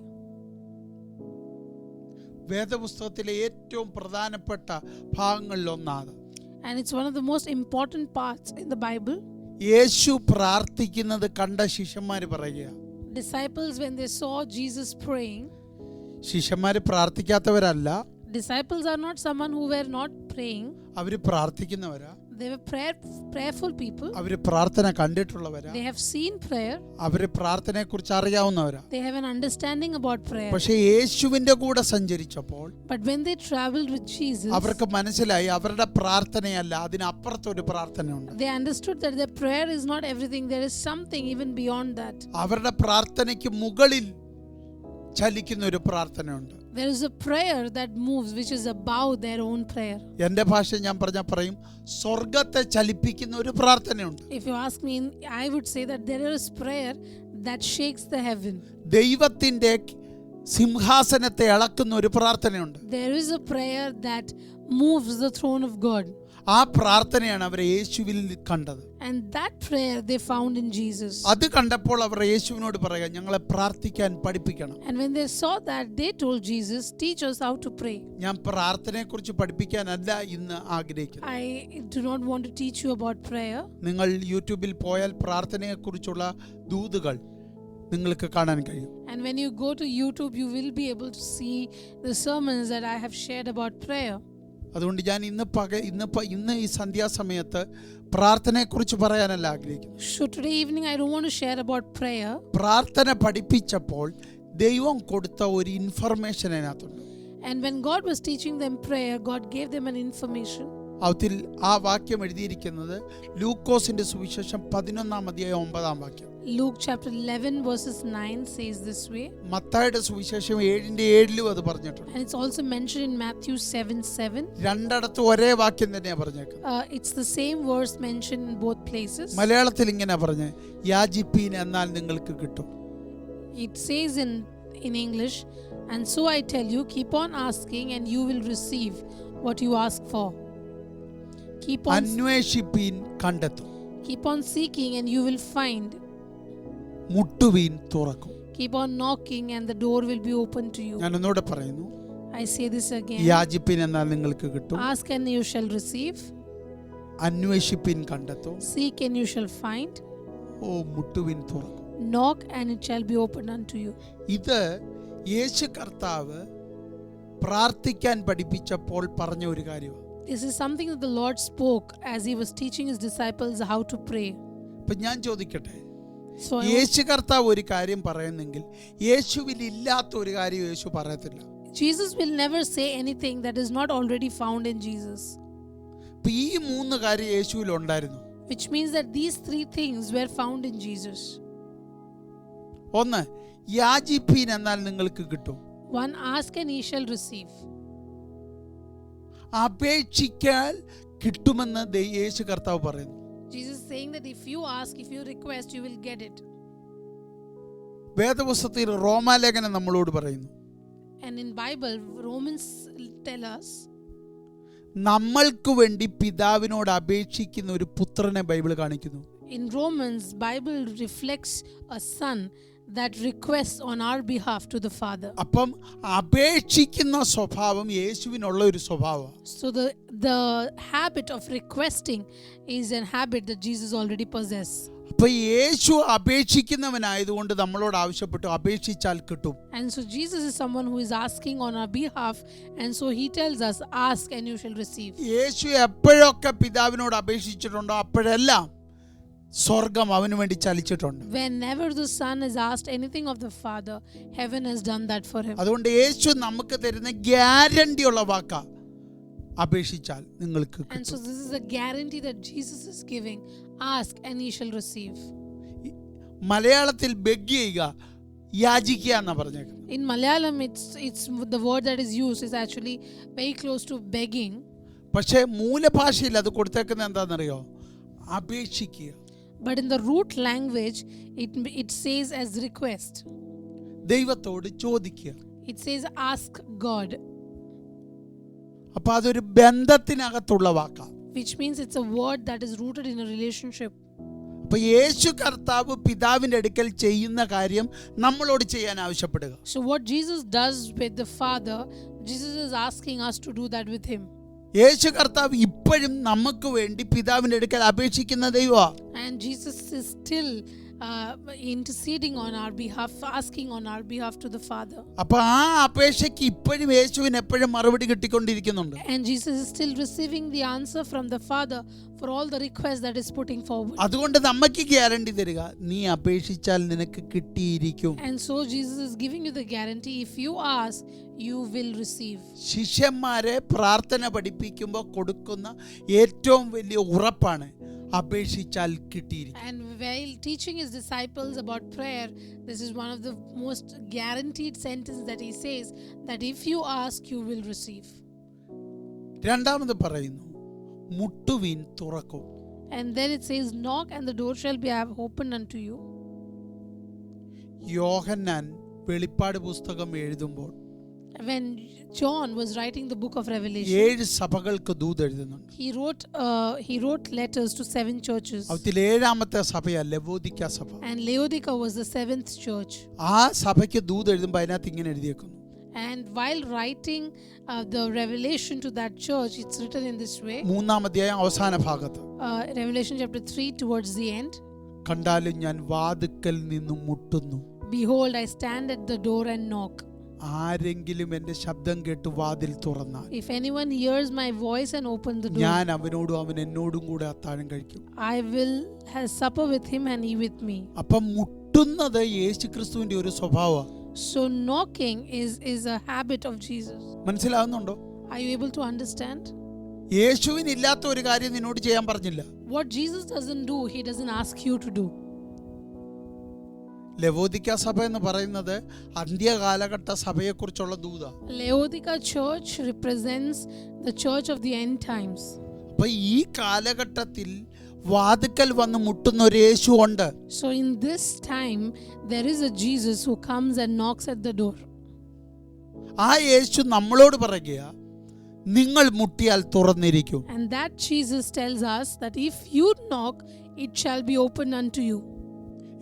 വേദപുസ്തകത്തിലെ ഏറ്റവും പ്രധാനപ്പെട്ട ഭാഗങ്ങളിലൊന്നാണ്. And it's one of the most important parts in the Bible. യേശു പ്രാർത്ഥിക്കുന്നത് കണ്ട ശിഷ്യന്മാർ പറയുക, Disciples, when they saw Jesus praying, ശിഷ്യന്മാർ പ്രാർത്ഥിക്കാത്തവരല്ല, disciples are not someone who were not praying. അവര് പ്രാർത്ഥിക്കുന്നവരാ, They were prayerful people. അവര് പ്രാർത്ഥന കണ്ടിട്ടുള്ളവരാ, They have seen prayer. അവര് പ്രാർത്ഥനയെ കുറിച്ച് അറിയാവുന്നവരാ. They have an understanding about prayer. പക്ഷെ യേശുവിന്റെ കൂടെ സഞ്ചരിച്ചപ്പോൾ But when they traveled with Jesus, അവർക്ക് മനസ്സിലായി അവരുടെ പ്രാർത്ഥനയല്ല, അതിനപ്പുറത്തൊരു പ്രാർത്ഥനയുണ്ട്. they understood that their prayer is not everything. There is something even beyond that. അവരുടെ പ്രാർത്ഥനയ്ക്ക് മുകളിൽ ചലിക്കുന്ന ഒരു പ്രാർത്ഥനയുണ്ട്. There is a prayer that moves, which is above their own prayer. എൻ്റെ ഭാഷ ഞാൻ പറയും, സ്വർഗത്തെ ചലിപ്പിക്കുന്ന ഒരു പ്രാർത്ഥനയുണ്ട്. If you ask me, I would say that there is prayer that shakes the heaven. ദൈവത്തിൻ്റെ സിംഹാസനത്തെ ഇളക്കുന്ന ഒരു പ്രാർത്ഥനയുണ്ട്. There is a prayer that moves the throne of God. ആ പ്രാർത്ഥനയാണ് അവർ യേശുവിൽ കണ്ടത്. And that prayer they found in Jesus. അത് കണ്ടപ്പോൾ അവർ യേശുവിനോട് പറയുക, ഞങ്ങളെ പ്രാർത്ഥിക്കാൻ പഠിപ്പിക്കണം. And when they saw that, they told Jesus, teach us how to pray. ഞാൻ പ്രാർത്ഥനയെക്കുറിച്ച് പഠിപ്പിക്കാനല്ല ഇന്ന് ആഗ്രഹിക്കുന്നത്. I do not want to teach you about prayer. നിങ്ങൾ യൂട്യൂബിൽ പോയാൽ പ്രാർത്ഥനയെക്കുറിച്ചുള്ള ദൂതുകൾ നിങ്ങൾക്ക് കാണാൻ കഴിയും. And when you go to YouTube, you will be able to see the sermons that I have shared about prayer. അതുകൊണ്ട് ഞാൻ ഇന്ന് ഈ സന്ധ്യാസമയത്ത് പ്രാർത്ഥനയെക്കുറിച്ച് പറയാനല്ല ആഗ്രഹിക്കുന്നു. So today evening I don't want to share about prayer. പ്രാർത്ഥന പഠിപ്പിച്ചപ്പോൾ ദൈവം കൊടുത്ത ഒരു ഇൻഫർമേഷൻ അതിനകത്തുണ്ട്. And when God was teaching them prayer, God gave them an information. അതിൽ ആ വാക്യം എഴുതിയിരിക്കുന്നത് ലൂക്കോസിന്റെ സുവിശേഷം 11:9 Luke chapter 11 verses 9 says this way. മത്തായിയുടെ സുവിശേഷം 7:7 അത് പറഞ്ഞിട്ടുണ്ട്. And it's also mentioned in Matthew 7:7. രണ്ടിടത്തും ഒരേ വാക്യം തന്നെയാണ് പറഞ്ഞേക്കുന്നത്. It's the same verse mentioned in both places. മലയാളത്തിൽ ഇങ്ങനെ പറഞ്ഞേ, യാചിപ്പീൻ എന്നാൽ നിങ്ങൾക്ക് കിട്ടും. It says in English, and so I tell you, keep on asking and you will receive what you ask for. അന്വേഷിപ്പീൻ കണ്ടെത്തും. Keep on seeking and you will find. മുട്ടുവീൻ തുറക്കും. Keep on knocking and the door will be open to you. ഞാൻ ഒന്നുകൂടെ പറയുന്നു, I say this again. യാചിപ്പിൻ എന്നാൽ നിങ്ങൾക്ക് കിട്ടും, Ask and you shall receive. അന്വേഷിപ്പിൻ കണ്ടെത്തും, Seek and you shall find. മുട്ടുവീൻ തുറക്കും. Knock and it shall be opened unto you. ഇത് യേശു കർത്താവ് പ്രാർത്ഥിക്കാൻ പഠിപ്പിച്ചപ്പോൾ പറഞ്ഞ ഒരു കാര്യമാണ്. This is something that the Lord spoke as he was teaching his disciples how to pray. ഇപ്പൊ ഞാൻ ചോദിക്കട്ടെ, So യേശു കർത്താവ് ഒരു കാര്യം പറയുന്നെങ്കിൽ യേശുവിൽ ഇല്ലാത്ത ഒരു കാര്യം യേശു പറയത്തില്ല. Jesus will never say anything that is not already found in Jesus. ഇപ്പൊ ഈ 3 കാര്യം യേശുവിൽ ഉണ്ടായിരുന്നു. Which means that these 3 things were found in Jesus. ഒന്ന്, യാചിപ്പീൻ എന്നാൽ നിങ്ങൾക്ക് കിട്ടും. 1, ask and ye shall receive. അപേക്ഷിക്കാൻ കിട്ടുമെന്ന് യേശു കർത്താവ് പറയുന്നു. Jesus is saying that if you ask, if you request, you will get it. വേദപുസ്തകത്തിൽ റോമാലേഖനം നമ്മളോട് പറയുന്നു, And in Bible, Romans tell us, നമ്മൾക്ക് വേണ്ടി പിതാവിനോട് അപേക്ഷിക്കുന്ന ഒരു പുത്രനെ ബൈബിൾ കാണിക്കുന്നു. in Romans, Bible reflects a son that requests on our behalf to the Father. അപ്പം അപേക്ഷിക്കുന്ന സ്വഭാവം യേശുവിനുള്ള ഒരു സ്വഭാവം. So the habit of requesting is a habit that Jesus already possesses. അപ്പൊ യേശു അപേക്ഷിക്കുന്നവനായതുകൊണ്ട് നമ്മളോട് ആവശ്യപ്പെട്ടു, അപേക്ഷിച്ചാൽ കിട്ടും. And so Jesus is someone who is asking on our behalf, and so he tells us, ask and you shall receive. യേശു എപ്പോഴൊക്കെ പിതാവിനോട് അപേക്ഷിച്ചിട്ടുണ്ടോ അപ്പോഴെല്ലാം സ്വർഗം അവന് വേണ്ടി ചലിച്ചിട്ടുണ്ട്. Whenever the Son has asked anything of the Father, heaven has done that for him. അതുകൊണ്ട് യേശു നമുക്ക് തരുന്ന guarantee ഉള്ള വാക്കാ, അപേക്ഷിച്ചാൽ നിങ്ങൾക്ക് And so കിട്ടും. this is a guarantee that Jesus is giving. Ask and ye shall receive. മലയാളത്തിൽ beg ചെയ്യുക, യാചിക്കുക എന്നാ പറഞ്ഞേക്കുന്നത്. In Malayalam, it's the word that is used is actually very close to begging. പക്ഷേ മൂലഭാഷയിൽ അത് കൊടുത്തേക്കുന്നത് എന്താണെന്നറിയോ? അപേക്ഷിക്കുക. But in the root language, it says as request. ദൈവത്തോട് ചോദിക്കുക. It says ask God. അപ്പൊ അതൊരു ബന്ധത്തിനകത്തുള്ള വാക്കാണ്. Which means it's a word that is rooted in a relationship. അപ്പൊ യേശു കർത്താവ് പിതാവിന്റെ അടുക്കൽ ചെയ്യുന്ന കാര്യം നമ്മളോട് ചെയ്യാൻ ആവശ്യപ്പെടുക. So what Jesus does with the Father, Jesus is asking us to do that with him. യേശു കർത്താവ് ഇപ്പോഴും നമുക്ക് വേണ്ടി പിതാവിന്റെ അടുക്കൽ അപേക്ഷിക്കുന്ന ദൈവമാണ്. And Jesus is still interceding on our behalf, asking on our behalf to the Father. അപ്പൊ ആ അപേക്ഷയ്ക്ക് ഇപ്പോഴും യേശുവിന് എപ്പോഴും മറുപടി കിട്ടിക്കൊണ്ടിരിക്കുന്നുണ്ട്. And Jesus is still receiving the answer from the Father for all the requests that is putting forward. അതുകൊണ്ട് നമുക്ക് guarantee തരിക, നീ അപേക്ഷിച്ചാൽ നിനക്ക് കിട്ടിയിരിക്കും. And so Jesus is giving you the guarantee, if you ask, you will receive. ശിഷ്യന്മാരെ പ്രാർത്ഥന പഠിപ്പിക്കുമ്പോൾ കൊടുക്കുന്ന ഏറ്റവും വലിയ ഉറപ്പാണ്, അപേക്ഷിച്ചാൽ കിട്ടിയിരിക്കും. And while teaching his disciples about prayer, this is one of the most guaranteed sentence that he says, that if you ask, you will receive. രണ്ടാമത് പറയുന്നു, മുട്ടുവീൻ തുറക്കും. And then it says, knock and the door shall be opened unto you. യോഹന്നാൻ വെളിപ്പാട് പുസ്തകം എഴുതുമ്പോൾ When John was writing the book of Revelation, 7 സഭകൾക്ക് ദൂത് എഴുതുന്നുണ്ട്. he wrote letters to 7 churches. അതിൽ 7ാമത്തെ സഭയാ ലവോദിക്ക സഭ. And Laodicea was the 7th church. ആ സഭയ്ക്ക് ദൂത് എഴുതുമ്പോൾ അതിനകത്ത് ഇങ്ങനെ എഴുതിയേക്കുന്നു. And while writing the revelation to that church, it's written in this way. 3-ാം അധ്യായം അവസാന ഭാഗത്ത്, Revelation chapter 3 towards the end. കണ്ടാലും ഞാൻ വാതിക്കൽ നിന്ന് മുട്ടുന്നു. Behold, I stand at the door and knock. ആരെങ്കിലും എന്റെ ശബ്ദം കേട്ട് വാതിൽ തുറന്നാൽ If anyone hears my voice and opens the door, ഞാൻ അവനോടും അവൻ എന്നോടും കൂടെ അത്താഴം കഴിക്കും. I will have supper with him and he with me. അപ്പം മുട്ടുന്നത് യേശുക്രിസ്തുവിന്റെ ഒരു സ്വഭാവമാണ്. So knocking is a habit of Jesus. മനസ്സിലാവുന്നുണ്ടോ? Are you able to understand? യേശുവിനില്ലാത്ത ഒരു കാര്യം നിന്നോട് ചെയ്യാൻ പറഞ്ഞില്ല. What Jesus doesn't do, he doesn't ask you to do. ലവോദിക്ക സഭ എന്ന് പറയുന്നത് അന്ത്യകാലഘട്ട സഭയെക്കുറിച്ചുള്ള ദൂതാ. Laodicea church represents the church of the end times. അപ്പൊ ഈ കാലഘട്ടത്തിൽ വാതിക്കൽ വന്ന് മുട്ടുന്ന ഒരു യേശു ഉണ്ട്. So in this time, there is a Jesus who comes and knocks at the door. ആ യേശു നമ്മളോട് പറയുക, നിങ്ങൾ മുട്ടിയാൽ തുറന്നിരിക്കും. And that Jesus tells us that if you knock, it shall be opened unto you.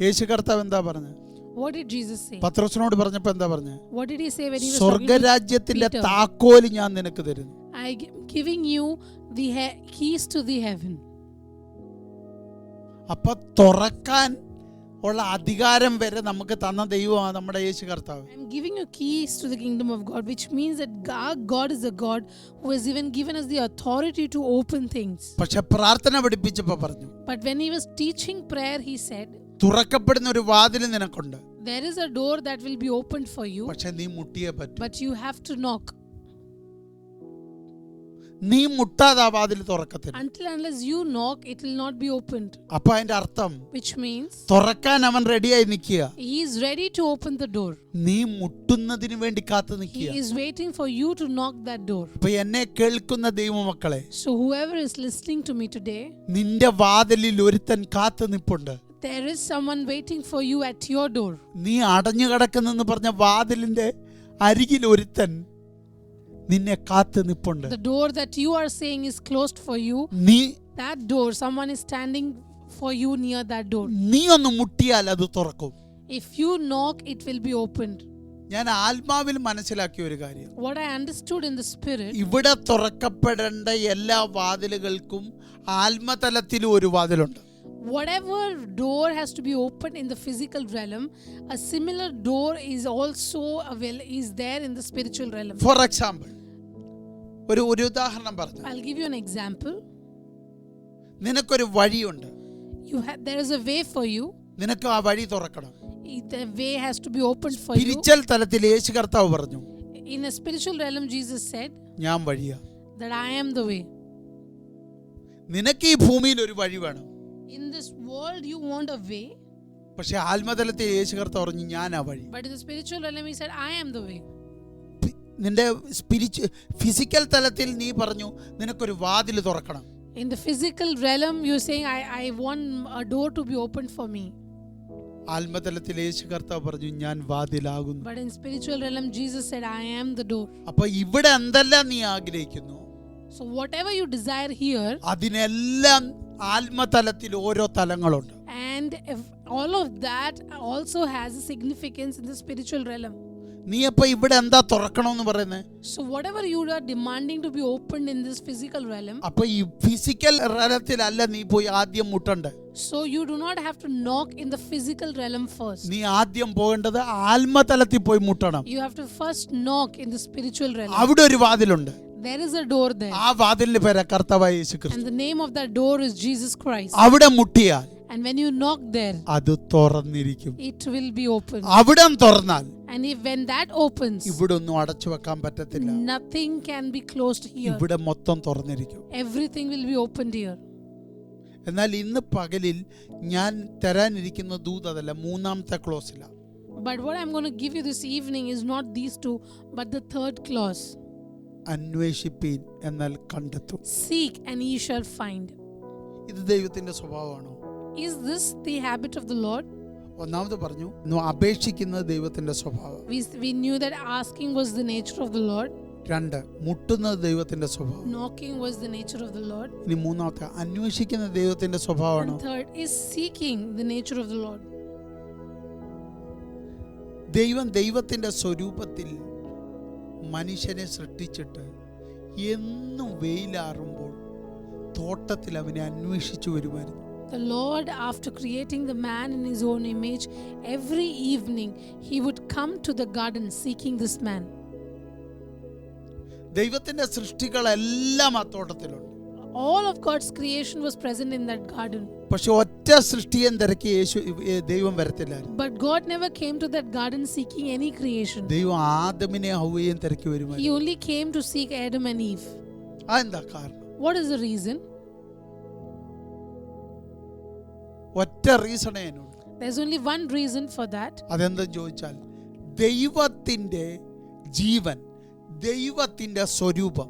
യേശു കർത്താവ് എന്താ പറഞ്ഞത്? What did Jesus say? പത്രോസിനോട് പറഞ്ഞപ്പോൾ എന്താ പറഞ്ഞത്? What did he say when he was talking to സ്വർഗരാജ്യത്തിന്റെ Peter? താക്കോല് ഞാൻ നിനക്ക് തരുന്നു. I am giving you the keys to the heaven. അപ്പൊ തുറക്കാൻ ഉള്ള അധികാരം വരെ നമുക്ക് തന്ന ദൈവമാണ് നമ്മുടെ യേശു കർത്താവ്. I am giving you keys to the kingdom of God, which means that our God is a God who has even given us the authority to open things. പക്ഷെ പ്രാർത്ഥന പഠിപ്പിച്ചപ്പോ പറഞ്ഞു, But when he was teaching prayer, he said, തുറക്കപ്പെടുന്ന ഒരു വാതിൽ നിനക്കുണ്ട്, there is a door that will be opened for you, പക്ഷെ നീ മുട്ടിയേ പറ്റൂ. but you have to knock. നീ മുട്ടാതെ ആ വാതിൽ തുറക്കത്തില്ല. Until unless you knock, it will not be opened. അപ്പൊ അതിന്റെ അർത്ഥം Which means തുറക്കാൻ അവൻ റെഡിയായി നിൽക്കുക, he is ready to open the door. നീ മുട്ടുന്നതിന് വേണ്ടി കാത്തു He നിൽക്കുക. is waiting for you to knock that door. അപ്പൊ എന്നെ കേൾക്കുന്ന ദൈവമക്കളെ, So whoever is listening to me today, നിന്റെ വാതിലിൽ ഒരുത്തൻ കാത്തു നിൽപ്പുണ്ട്. there is someone waiting for you at your door. നീ അടഞ്ഞു കിടക്കുന്നെന്ന് പറഞ്ഞ വാതിലിന്റെ അരികിൽ ഒരുത്തൻ നിന്നെ കാത്തു നിൽപ്പുണ്ട്. The door that you are saying is closed for you, നീ that door, someone is standing for you near that door. നീ ഒന്ന് മുട്ടിയാൽ അത് തുറക്കും. If you knock, it will be opened. ഞാൻ ആത്മാവിൽ മനസ്സിലാക്കിയ ഒരു കാര്യം, What I understood in the spirit, ഇവിടെ തുറക്കപ്പെടേണ്ട എല്ലാ വാതിലുകൾക്കും ആത്മതലത്തിലും ഒരു വാതിലുണ്ട്. whatever door has to be opened in the physical realm, a similar door is also is there in the spiritual realm. For example, ഒരു ഉദാഹരണം പറഞ്ഞു. I'll give you an example. നിനക്കൊരു വഴിയുണ്ട്, There is a way for you. നിനക്ക് ആ വഴി തുറക്കണം. The way has to be opened for you. Spiritual തലത്തിൽ യേശു കർത്താവ് പറഞ്ഞു, In a spiritual realm, Jesus said ഞാൻ വഴിയാ. that I am the way. നിനക്ക് ഈ ഭൂമിയിൽ ഒരു വഴി വേണം, In this world, you want a way, പക്ഷെ ആത്മതലത്തിൽ യേശു കർത്താവ് പറഞ്ഞു ഞാൻ ആ വഴി. but in the spiritual realm, he said, I am the way. നിന്റെ ഫിസിക്കൽ തലത്തിൽ നീ പറഞ്ഞു നിനക്കൊരു വാതിൽ തുറക്കണം. In the physical realm, you're saying, I want a door to be opened for me. ആത്മതലത്തിൽ യേശു കർത്താവ് പറഞ്ഞു ഞാൻ വാതിലാകുന്നു. But in spiritual realm, Jesus said, I am the door. അപ്പൊ ഇവിടെ എന്തെല്ലാം നീ ആഗ്രഹിക്കുന്നു, So whatever you desire here, അതിനെല്ലാം ആത്മതലത്തിൽ ഓരോ തലങ്ങളുണ്ട്. and if all of that also has a significance in the spiritual realm. നീ അപ്പൊ ഇവിടെ എന്താ തുറക്കണമെന്ന് പറയുന്നത്? So whatever you are demanding to be opened in this physical realm, അപ്പൊ ഈ ഫിസിക്കൽ തലത്തിലല്ല നീ പോയി ആദ്യം മുട്ടണ്ടേ. so you do not have to knock in the physical realm first. നീ ആദ്യം പോകേണ്ടത് ആത്മതലത്തിൽ പോയി മുട്ടണം. You have to first knock in the spiritual realm. അവിടെ ഒരു വാതിലുണ്ട്, There is a door there, ആ വാതിലിന്റെ പേര് കർത്താവായ യേശു ക്രിസ്തു. and the name of that door is Jesus Christ. അവിടെ മുട്ടിയാൽ And when you knock there, അത് തുറന്നിരിക്കും. it will be open. അവിടെ തുറന്നാൽ And when that opens, ഇവിടെ ഒന്നും അടച്ചു വെക്കാൻ പറ്റത്തില്ല. nothing can be closed here. ഇവിടെ മൊത്തം തുറന്നിരിക്കും. Everything will be opened here. എന്നാൽ ഇന്ന് പകലിൽ ഞാൻ തരാനിരിക്കുന്ന ദൂത് അതല്ല, മൂന്നാമത്തെ ക്ലോസിലാണ്. But what I'm going to give you this evening is not these two, but the third clause. അന്വേഷിപ്പീൻ എന്നാൽ കണ്ടെത്തും. Seek and ye shall find. ഇത് ദൈവത്തിന്റെ സ്വഭാവമാണോ? Is this the habit of the Lord? ഒന്നാമത് പറഞ്ഞു അപേക്ഷിക്കുന്നത് ദൈവത്തിന്റെ സ്വഭാവം. We knew that asking was the nature of the Lord. രണ്ട്, മുട്ടുന്നത് ദൈവത്തിന്റെ സ്വഭാവം. Knocking was the nature of the Lord. ഇനി മൂന്നാമത്തെ, അന്വേഷിക്കുന്ന ദൈവത്തിന്റെ സ്വഭാവമാണോ? And third is seeking the nature of the Lord. ദൈവത്തിന്റെ സ്വരൂപത്തിൽ മനുഷ്യനെ സൃഷ്ടിച്ചിട്ട് എന്നും വെയിലാറുമ്പോൾ തോട്ടത്തിൽ അവനെ അന്വേഷിച്ചു വരുമായിരുന്നു. The Lord, after creating the man in his own image, every evening he would come to the garden seeking this man. ദൈവത്തിന്റെ സൃഷ്ടികളെല്ലാം ആ തോട്ടത്തിലുണ്ട്. All of God's creation was present in that garden. പക്ഷെ ഒറ്റ സൃഷ്ടിയെ തിരക്കി ദൈവം വരത്തില്ലായിരുന്നു. But God never came to that garden seeking any creation. ദൈവം ആദമിനെ ഹവ്വയെയും തിരക്കി He വരുമായിരുന്നു. only came to seek Adam and Eve. അതെന്താ കാരണം? What is the reason? ഒറ്റ റീസണേ അതിനുള്ളൂ. There's only one reason for that. അതെന്താ ചോദിച്ചാൽ, ദൈവത്തിന്റെ ജീവൻ, ദൈവത്തിന്റെ സ്വരൂപം,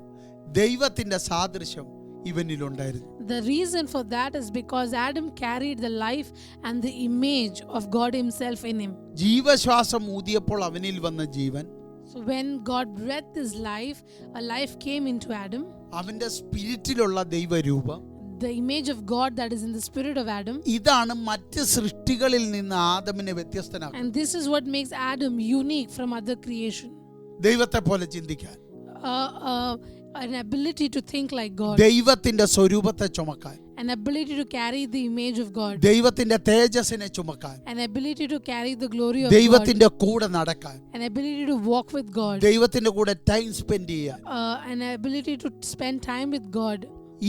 ദൈവത്തിന്റെ സാദൃശ്യം ഇവനിലുണ്ടായിരുന്നു. The reason for that is because Adam carried the life and the image of God himself in him. ജീവശ്വാസം ഊതിയപ്പോൾ അവനിൽ വന്ന ജീവൻ, So when God breathed his life, a life came into Adam. അവന്റെ സ്പിരിറ്റിലുള്ള ദൈവരൂപം, the image of God that is in the spirit of Adam. ഇതാണ് മറ്റ് സൃഷ്ടികളിൽ നിന്ന് ആദമിനെ വ്യത്യസ്തനാക്കുന്നത്. And this is what makes Adam unique from other creation. ദൈവത്തെ പോലെ ചിന്തിക്കാൻ, An ability to think like God, ദൈവത്തിന്റെ സ്വരൂപത്തെ ചുമക്കാൻ, an ability to carry the image of God, ദൈവത്തിന്റെ തേജസ്സിനെ ചുമക്കാൻ, an ability to carry the glory of God, ദൈവത്തിന്റെ കൂടെ നടക്കാൻ, an ability to walk with God, ദൈവത്തിന്റെ കൂടെ ടൈം സ്പെൻഡ് ചെയ്യാൻ, an ability to spend time with God.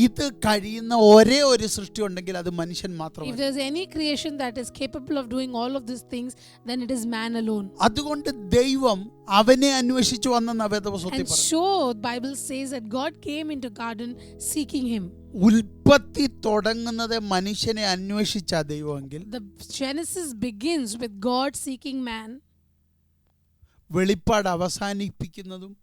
ഇത് കഴിയുന്ന ഒരേ ഒരു സൃഷ്ടി ഉണ്ടെങ്കിൽ അത് മനുഷ്യൻ If മാത്രമാണ്. there's any creation that is capable of doing all of these things, then it is man alone. അതുകൊണ്ട് ദൈവം അവനെ അന്വേഷിച്ചു വന്നെന്ന വേദപുസ്തകത്തിൽ And പറഞ്ഞു. so Bible says that God came into garden seeking him. ഉൽപ്പത്തി തുടങ്ങുന്നത് മനുഷ്യനെ അന്വേഷിച്ച ദൈവമെങ്കിൽ The Genesis begins with God seeking man, വെളിപ്പാട് അവസാനിപ്പിക്കുന്നതും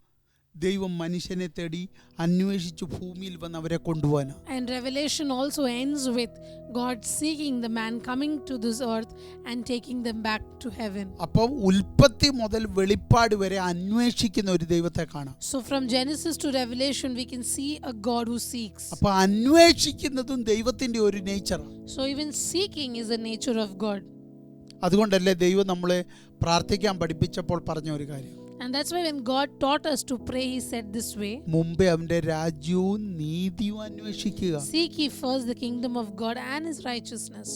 ദൈവം മനുഷ്യനെ തേടി അന്വേഷിച്ചു ഭൂമിയിൽ വന്ന് അവരെ കൊണ്ടുപോകാനാണ്. and Revelation also ends with God seeking the man coming to this earth and taking them back to heaven. അപ്പം ഉൽപ്പത്തി മുതൽ വെളിപ്പാട് വരെ അന്വേഷിക്കുന്ന ഒരു ദൈവത്തെ കാണാം. So from Genesis to Revelation we can see a God who seeks. അപ്പൊ അന്വേഷിക്കുന്നതും ദൈവത്തിന്റെ ഒരു നേച്ചറാണ്. So even seeking is a nature of God. അതുകൊണ്ടല്ലേ ദൈവം നമ്മളെ പ്രാർത്ഥിക്കാൻ പഠിപ്പിച്ചപ്പോൾ പറഞ്ഞ ഒരു കാര്യം, And that's why when God taught us to pray, he said this way: മുമ്പേ അവന്റെ രാജ്യവും നീതിയും അന്വേഷിക്കുക. seek ye first the kingdom of God and his righteousness.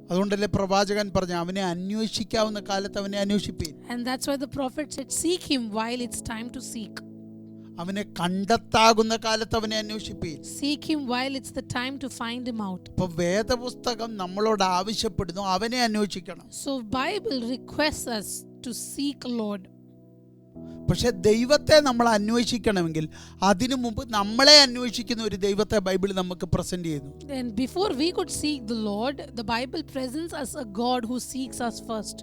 അതുകൊണ്ടല്ലേ പ്രവാചകൻ പറഞ്ഞ അവനെ അന്വേഷിക്കാവുന്ന കാലത്ത് അവനെ അന്വേഷിപ്പീൻ. And that's why the prophet said, seek him while it's time to seek. അവനെ കണ്ടെത്താകുന്ന കാലത്ത് അവനെ അന്വേഷിപ്പീൻ. Seek him while it's the time to find him out. അപ്പൊ വേദപുസ്തകം നമ്മളോട് ആവശ്യപ്പെടുന്നു അവനെ അന്വേഷിക്കണം. So Bible requests us to seek Lord. പക്ഷെ ദൈവത്തെ നമ്മൾ അന്വേഷിക്കണമെങ്കിൽ അതിനു മുമ്പ് നമ്മളെ അന്വേഷിക്കുന്ന ഒരു ദൈവത്തെ ബൈബിൾ നമുക്ക് പ്രസന്റ് ചെയ്യുന്നു. And before we could seek the Lord, the Bible presents us a God who seeks us first.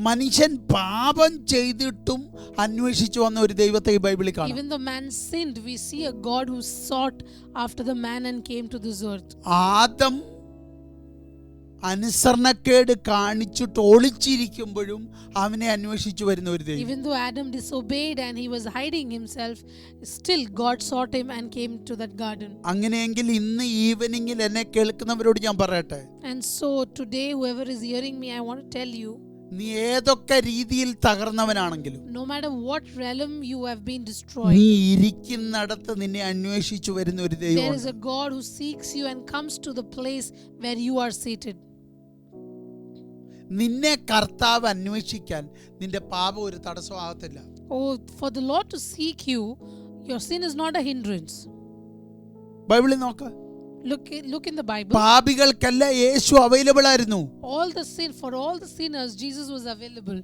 മനുഷ്യൻ പാപം ചെയ്തിട്ടും അന്വേഷിച്ചു വന്ന ഒരു ദൈവത്തെ ഈ ബൈബിളിൽ കാണാം. Even though man sinned, we see a God who sought after the man and came to this earth. Adam അനുസരണക്കേട് കാണിച്ചിട്ട് ഒളിച്ചിരിക്കുമ്പോഴും അവനെ അന്വേഷിച്ചു വരുന്ന ഒരു ദൈവം. Even though Adam disobeyed and he was hiding himself, still God sought him and came to that garden. അങ്ങനെയെങ്കിൽ ഇന്ന് ഈവനിങ്ങിൽ എന്നെ കേൾക്കുന്നവരോട് ഞാൻ പറയട്ടെ, And so today, whoever is hearing me, I want to tell you, നീ ഏതൊക്കെ രീതിയിൽ തകർന്നവനാണെങ്കിലും no matter what realm you have been നീ destroyed, ഇരിക്കുന്നിടത്ത് നിന്നെ അന്വേഷിച്ചു വരുന്ന ഒരു there is ദൈവമുണ്ട്. a God who seeks you and comes to the place where you are seated. നിന്നെ കർത്താവ് അന്വേഷിക്കാൻ നിന്റെ പാപം ഒരു തടസ്സമാകത്തില്ല. Oh, for the Lord to seek you, your sin is not a hindrance. ബൈബിളിൽ നോക്ക്, Look in the Bible. പാപികൾക്കല്ല Yesu available ആയിരുന്നു. For all the sinners, Jesus was available.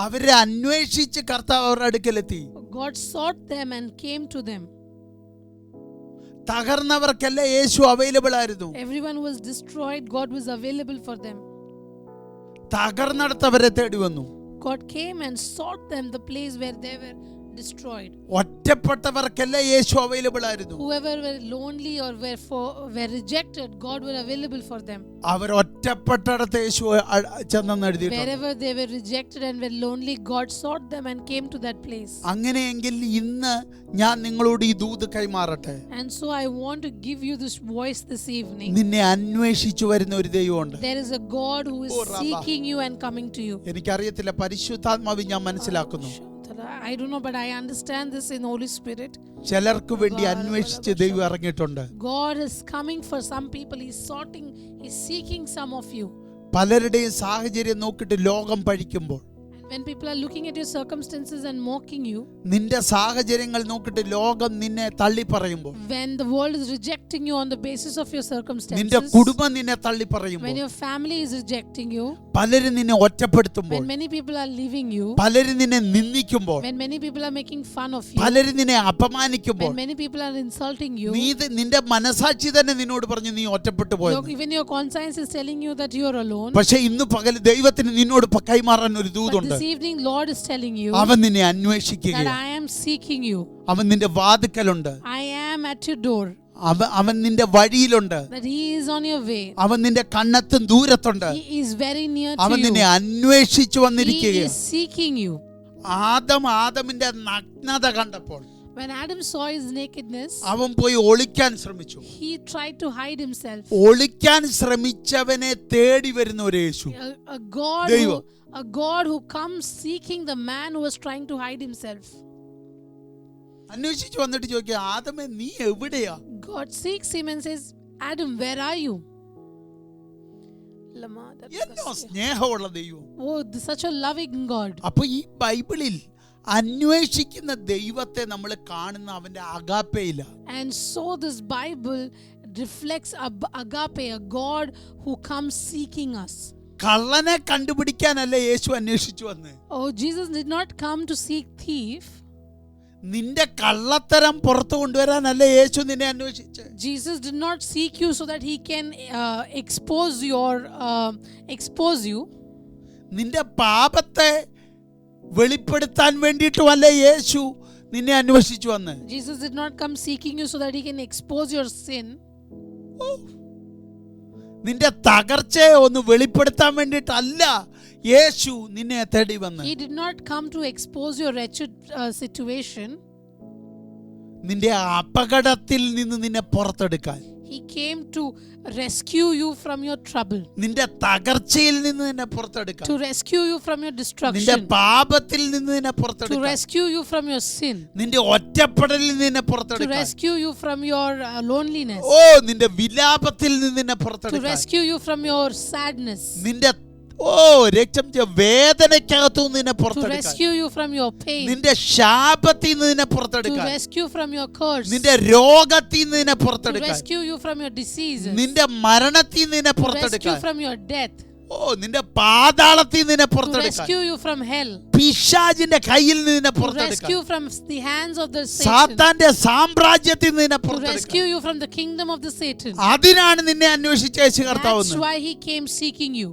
അവരെ അന്വേഷിച്ച് കർത്താവ് അവരുടെ അടുക്കലെത്തി. God sought them and came to them. തകർന്നവർക്കല്ല യേശു അവൈലബിൾ ആയിരുന്നു. Everyone who was destroyed, God was available for them. തകർന്നടത്തവരെ തേടി വന്നു. God came and sought them the place where they were destroyed. ഒറ്റപ്പെട്ടവർക്കല്ല യേശു അവൈലബിൾ ആയിരുന്നു. Whoever were lonely or were rejected, God were available for them. അവർ ഒറ്റപ്പെട്ടിടത്ത് യേശു ചെന്നെന്ന് എഴുതിയിട്ടുണ്ട്. Wherever they were rejected and were lonely, God sought them and came to that place. അങ്ങനെയെങ്കിൽ ഇന്ന് ഞാൻ നിങ്ങളോട് ഈ ദൂത് കൈമാറട്ടെ. And so I want to give you this voice this evening. നിന്നെ അന്വേഷിച്ചു വരുന്ന ഒരു ദൈവമുണ്ട്. There is a God who is seeking you and coming to you. എനിക്കറിയത്തില്ല, പരിശുദ്ധാത്മാവ് ഞാൻ മനസ്സിലാക്കുന്നു. I don't know, but I understand this in Holy Spirit. ചിലർക്ക് വേണ്ടി അന്വേഷിച്ച് ദൈവം ഇറങ്ങിയിട്ടുണ്ട്. God is coming for some people. He's seeking some of you. പലരുടെയും സാഹചര്യം നോക്കിയിട്ട് ലോകം പഴിക്കുമ്പോൾ, When people are looking at your circumstances and mocking you, നിന്റെ സാഹചര്യങ്ങൾ നോക്കിയിട്ട് ലോകം നിന്നെ തള്ളി പറയുമ്പോൾ, when the world is rejecting you on the basis of your നിന്റെ circumstances, കുടുംബം നിന്നെ തള്ളി പറയുമ്പോൾ, when your family is rejecting you, പലരും നിന്നെ ഒറ്റപ്പെടുത്തുമ്പോൾ, when many people are leaving you, പലരും നിന്നെ നിന്ദിക്കുമ്പോൾ, when many people are making fun of you, പലരും നിന്നെ അപമാനിക്കുമ്പോൾ, when many people are insulting you, നിന്റെ മനസാക്ഷി തന്നെ നിന്നോട് പറഞ്ഞു നീ ഒറ്റപ്പെട്ടു പോയെന്ന്. even your conscience is telling you that you are alone. പക്ഷെ ഇന്ന് പകൽ ദൈവത്തിന് നിന്നോട് കൈമാറാൻ ഒരു But ദൂതുണ്ട്. this evening, Lord is telling you അവൻ നിന്നെ അന്വേഷിക്കുക, that I am seeking you. അവൻ നിന്റെ വാതിക്കലുണ്ട്, I am at your door. അവൻ നിന്റെ വഴിയിലുണ്ട്, That he is on your way. അവൻ നിന്റെ കണ്ണെത്തും ദൂരത്തുണ്ട്. He is very near to അവൻ you. നിന്നെ അന്വേഷിച്ചു He വന്നിരിക്കുക. is seeking you. ആദമിന്റെ നഗ്നത കണ്ടപ്പോൾ, When Adam saw his nakedness, അവൻ പോയി ഒളിക്കാൻ ശ്രമിച്ചു. he tried to hide himself. ഒളിക്കാൻ ശ്രമിച്ചവനെ തേടി വരുന്ന ഒരു യേശു. ദൈവം. A God who comes seeking the man who was trying to hide himself. അന്വേഷിച്ചു വന്നിട്ട് ചോദിക്കുക, ആദമേ നീ എവിടെയാ? God seeks him and says, Adam, where are you? എന്നോ സ്നേഹമുള്ള ദൈവം. Oh, such a loving God. അപ്പൊ ഈ ബൈബിളിൽ അന്വേഷിക്കുന്ന ദൈവത്തെ നമ്മൾ കാണുന്ന അവന്റെ അഗാപ്പയില്ല. And so this Bible reflects agape, a God who comes seeking us. കള്ളനെ കണ്ടുപിടിക്കാനല്ല യേശു അന്വേഷിച്ചു വന്ന്. Oh, Jesus did not come to seek thief. നിന്റെ കള്ളത്തരം പുറത്തു കൊണ്ടുവരാനല്ല യേശു നിന്നെ അന്വേഷിച്ച്. Jesus did not seek you so that he can expose you. നിന്റെ പാപത്തെ വെളിപ്പെടുത്താൻ വേണ്ടിയിട്ടുമല്ല യേശു നിന്നെ അന്വേഷിച്ചു വന്ന്. Jesus did not come seeking you so that he can expose your sin. നിന്റെ തകർച്ചയെ ഒന്ന് വെളിപ്പെടുത്താൻ വേണ്ടിയിട്ടല്ല യേശു നിന്നെ തേടി വന്ന്. He did not come to expose your wretched situation. നിന്റെ അപകടത്തിൽ നിന്ന് നിന്നെ പുറത്തെടുക്കാൻ. He came to rescue you from your trouble. നിന്റെ തകർച്ചയിൽ നിന്ന് നിന്നെ പുറത്തെടുക്കാൻ. To rescue you from your destruction. നിന്റെ പാപത്തിൽ നിന്ന് നിന്നെ To പുറത്തെടുക്കാൻ. rescue you from your sin. നിന്റെ ഒറ്റപ്പെടലിൽ നിന്നെ To പുറത്തെടുക്കാൻ. rescue you from your loneliness. നിന്റെ വിലാപത്തിൽ നിന്ന് നിന്നെ To പുറത്തെടുക്കാൻ. rescue you from your sadness. നിന്റെ വേദനയ്ക്കകത്തു നിന്നെ To പുറത്തെടുക്കാൻ. rescue you from your pain. നിന്റെ ശാപത്തിൽ നിന്ന് നിന്നെ To പുറത്തെടുക്കാൻ. rescue from your curse. നിന്റെ രോഗത്തിൽ നിന്ന് നിന്നെ To പുറത്തെടുക്കാൻ. rescue you from your diseases. നിന്റെ മരണത്തിൽ നിന്ന് നിന്നെ To rescue പുറത്തെടുക്കാൻ. from your death. നിന്റെ പാതാളത്തിൽ നിന്ന് നിന്നെ To പുറത്തെടുക്കാൻ. rescue you from hell. പിശാചിന്റെ കയ്യിൽ നിന്ന് നിന്നെ To പുറത്തെടുക്കാൻ. rescue from the hands of the Satan. സാത്താന്റെ സാമ്രാജ്യത്തിൽ നിന്ന് നിന്നെ To പുറത്തെടുക്കാൻ. rescue you from the kingdom of the Satan. അതിനാണ് നിന്നെ അന്വേഷിച്ച യേശു That's കർത്താവ്. why he came seeking you.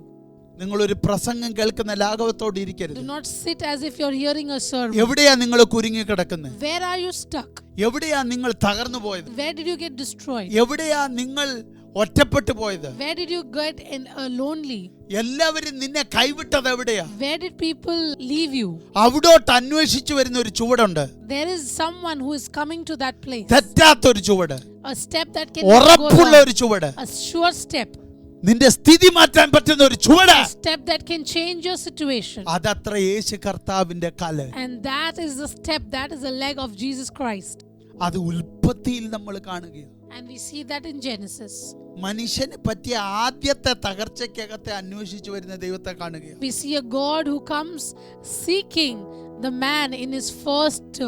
നിങ്ങളൊരു പ്രസംഗം കേൾക്കുന്ന ലാഘവത്തോടെ ഇരിക്കരുത്. Do not sit as if you're hearing a sermon. എവിടെയാ നിങ്ങൾ കുരുങ്ങി കിടക്കുന്നത്? Where are you stuck? എവിടെയാ നിങ്ങൾ തകർന്നു പോയത്? Where did you get destroyed? എവിടെയാ നിങ്ങൾ ഒറ്റപ്പെട്ടു പോയത്? Where did you get lonely? എല്ലാവരും നിന്നെ കൈവിട്ടത് എവിടെയാ? Where did people leave you? അവിടോട്ട് അന്വേഷിച്ചു വരുന്ന ഒരു ചുവടുണ്ട്. There is someone who is coming to that place. തെറ്റാത്തൊരു ചുവട്, A step that can ഉറപ്പുള്ള go ഒരു ചുവട്, a sure step. നിന്റെ സ്ഥിതി മാറ്റാൻ പറ്റുന്ന ഒരു ചുവട്. A step that can change your situation. അതത്ര യേശു കർത്താവിന്റെ കാല്. And that is the step, that is the leg of Jesus Christ. അത് ഉൽപ്പത്തിയിൽ നമ്മൾ കാണുകയാണ്. And we see that in Genesis. മനുഷ്യന് പറ്റിയ ആദ്യത്തെ തകർച്ചയ്ക്കകത്തെ അന്വേഷിച്ചു വരുന്ന ദൈവത്തെ കാണുകയാണ്. We see a God who comes seeking the man in his first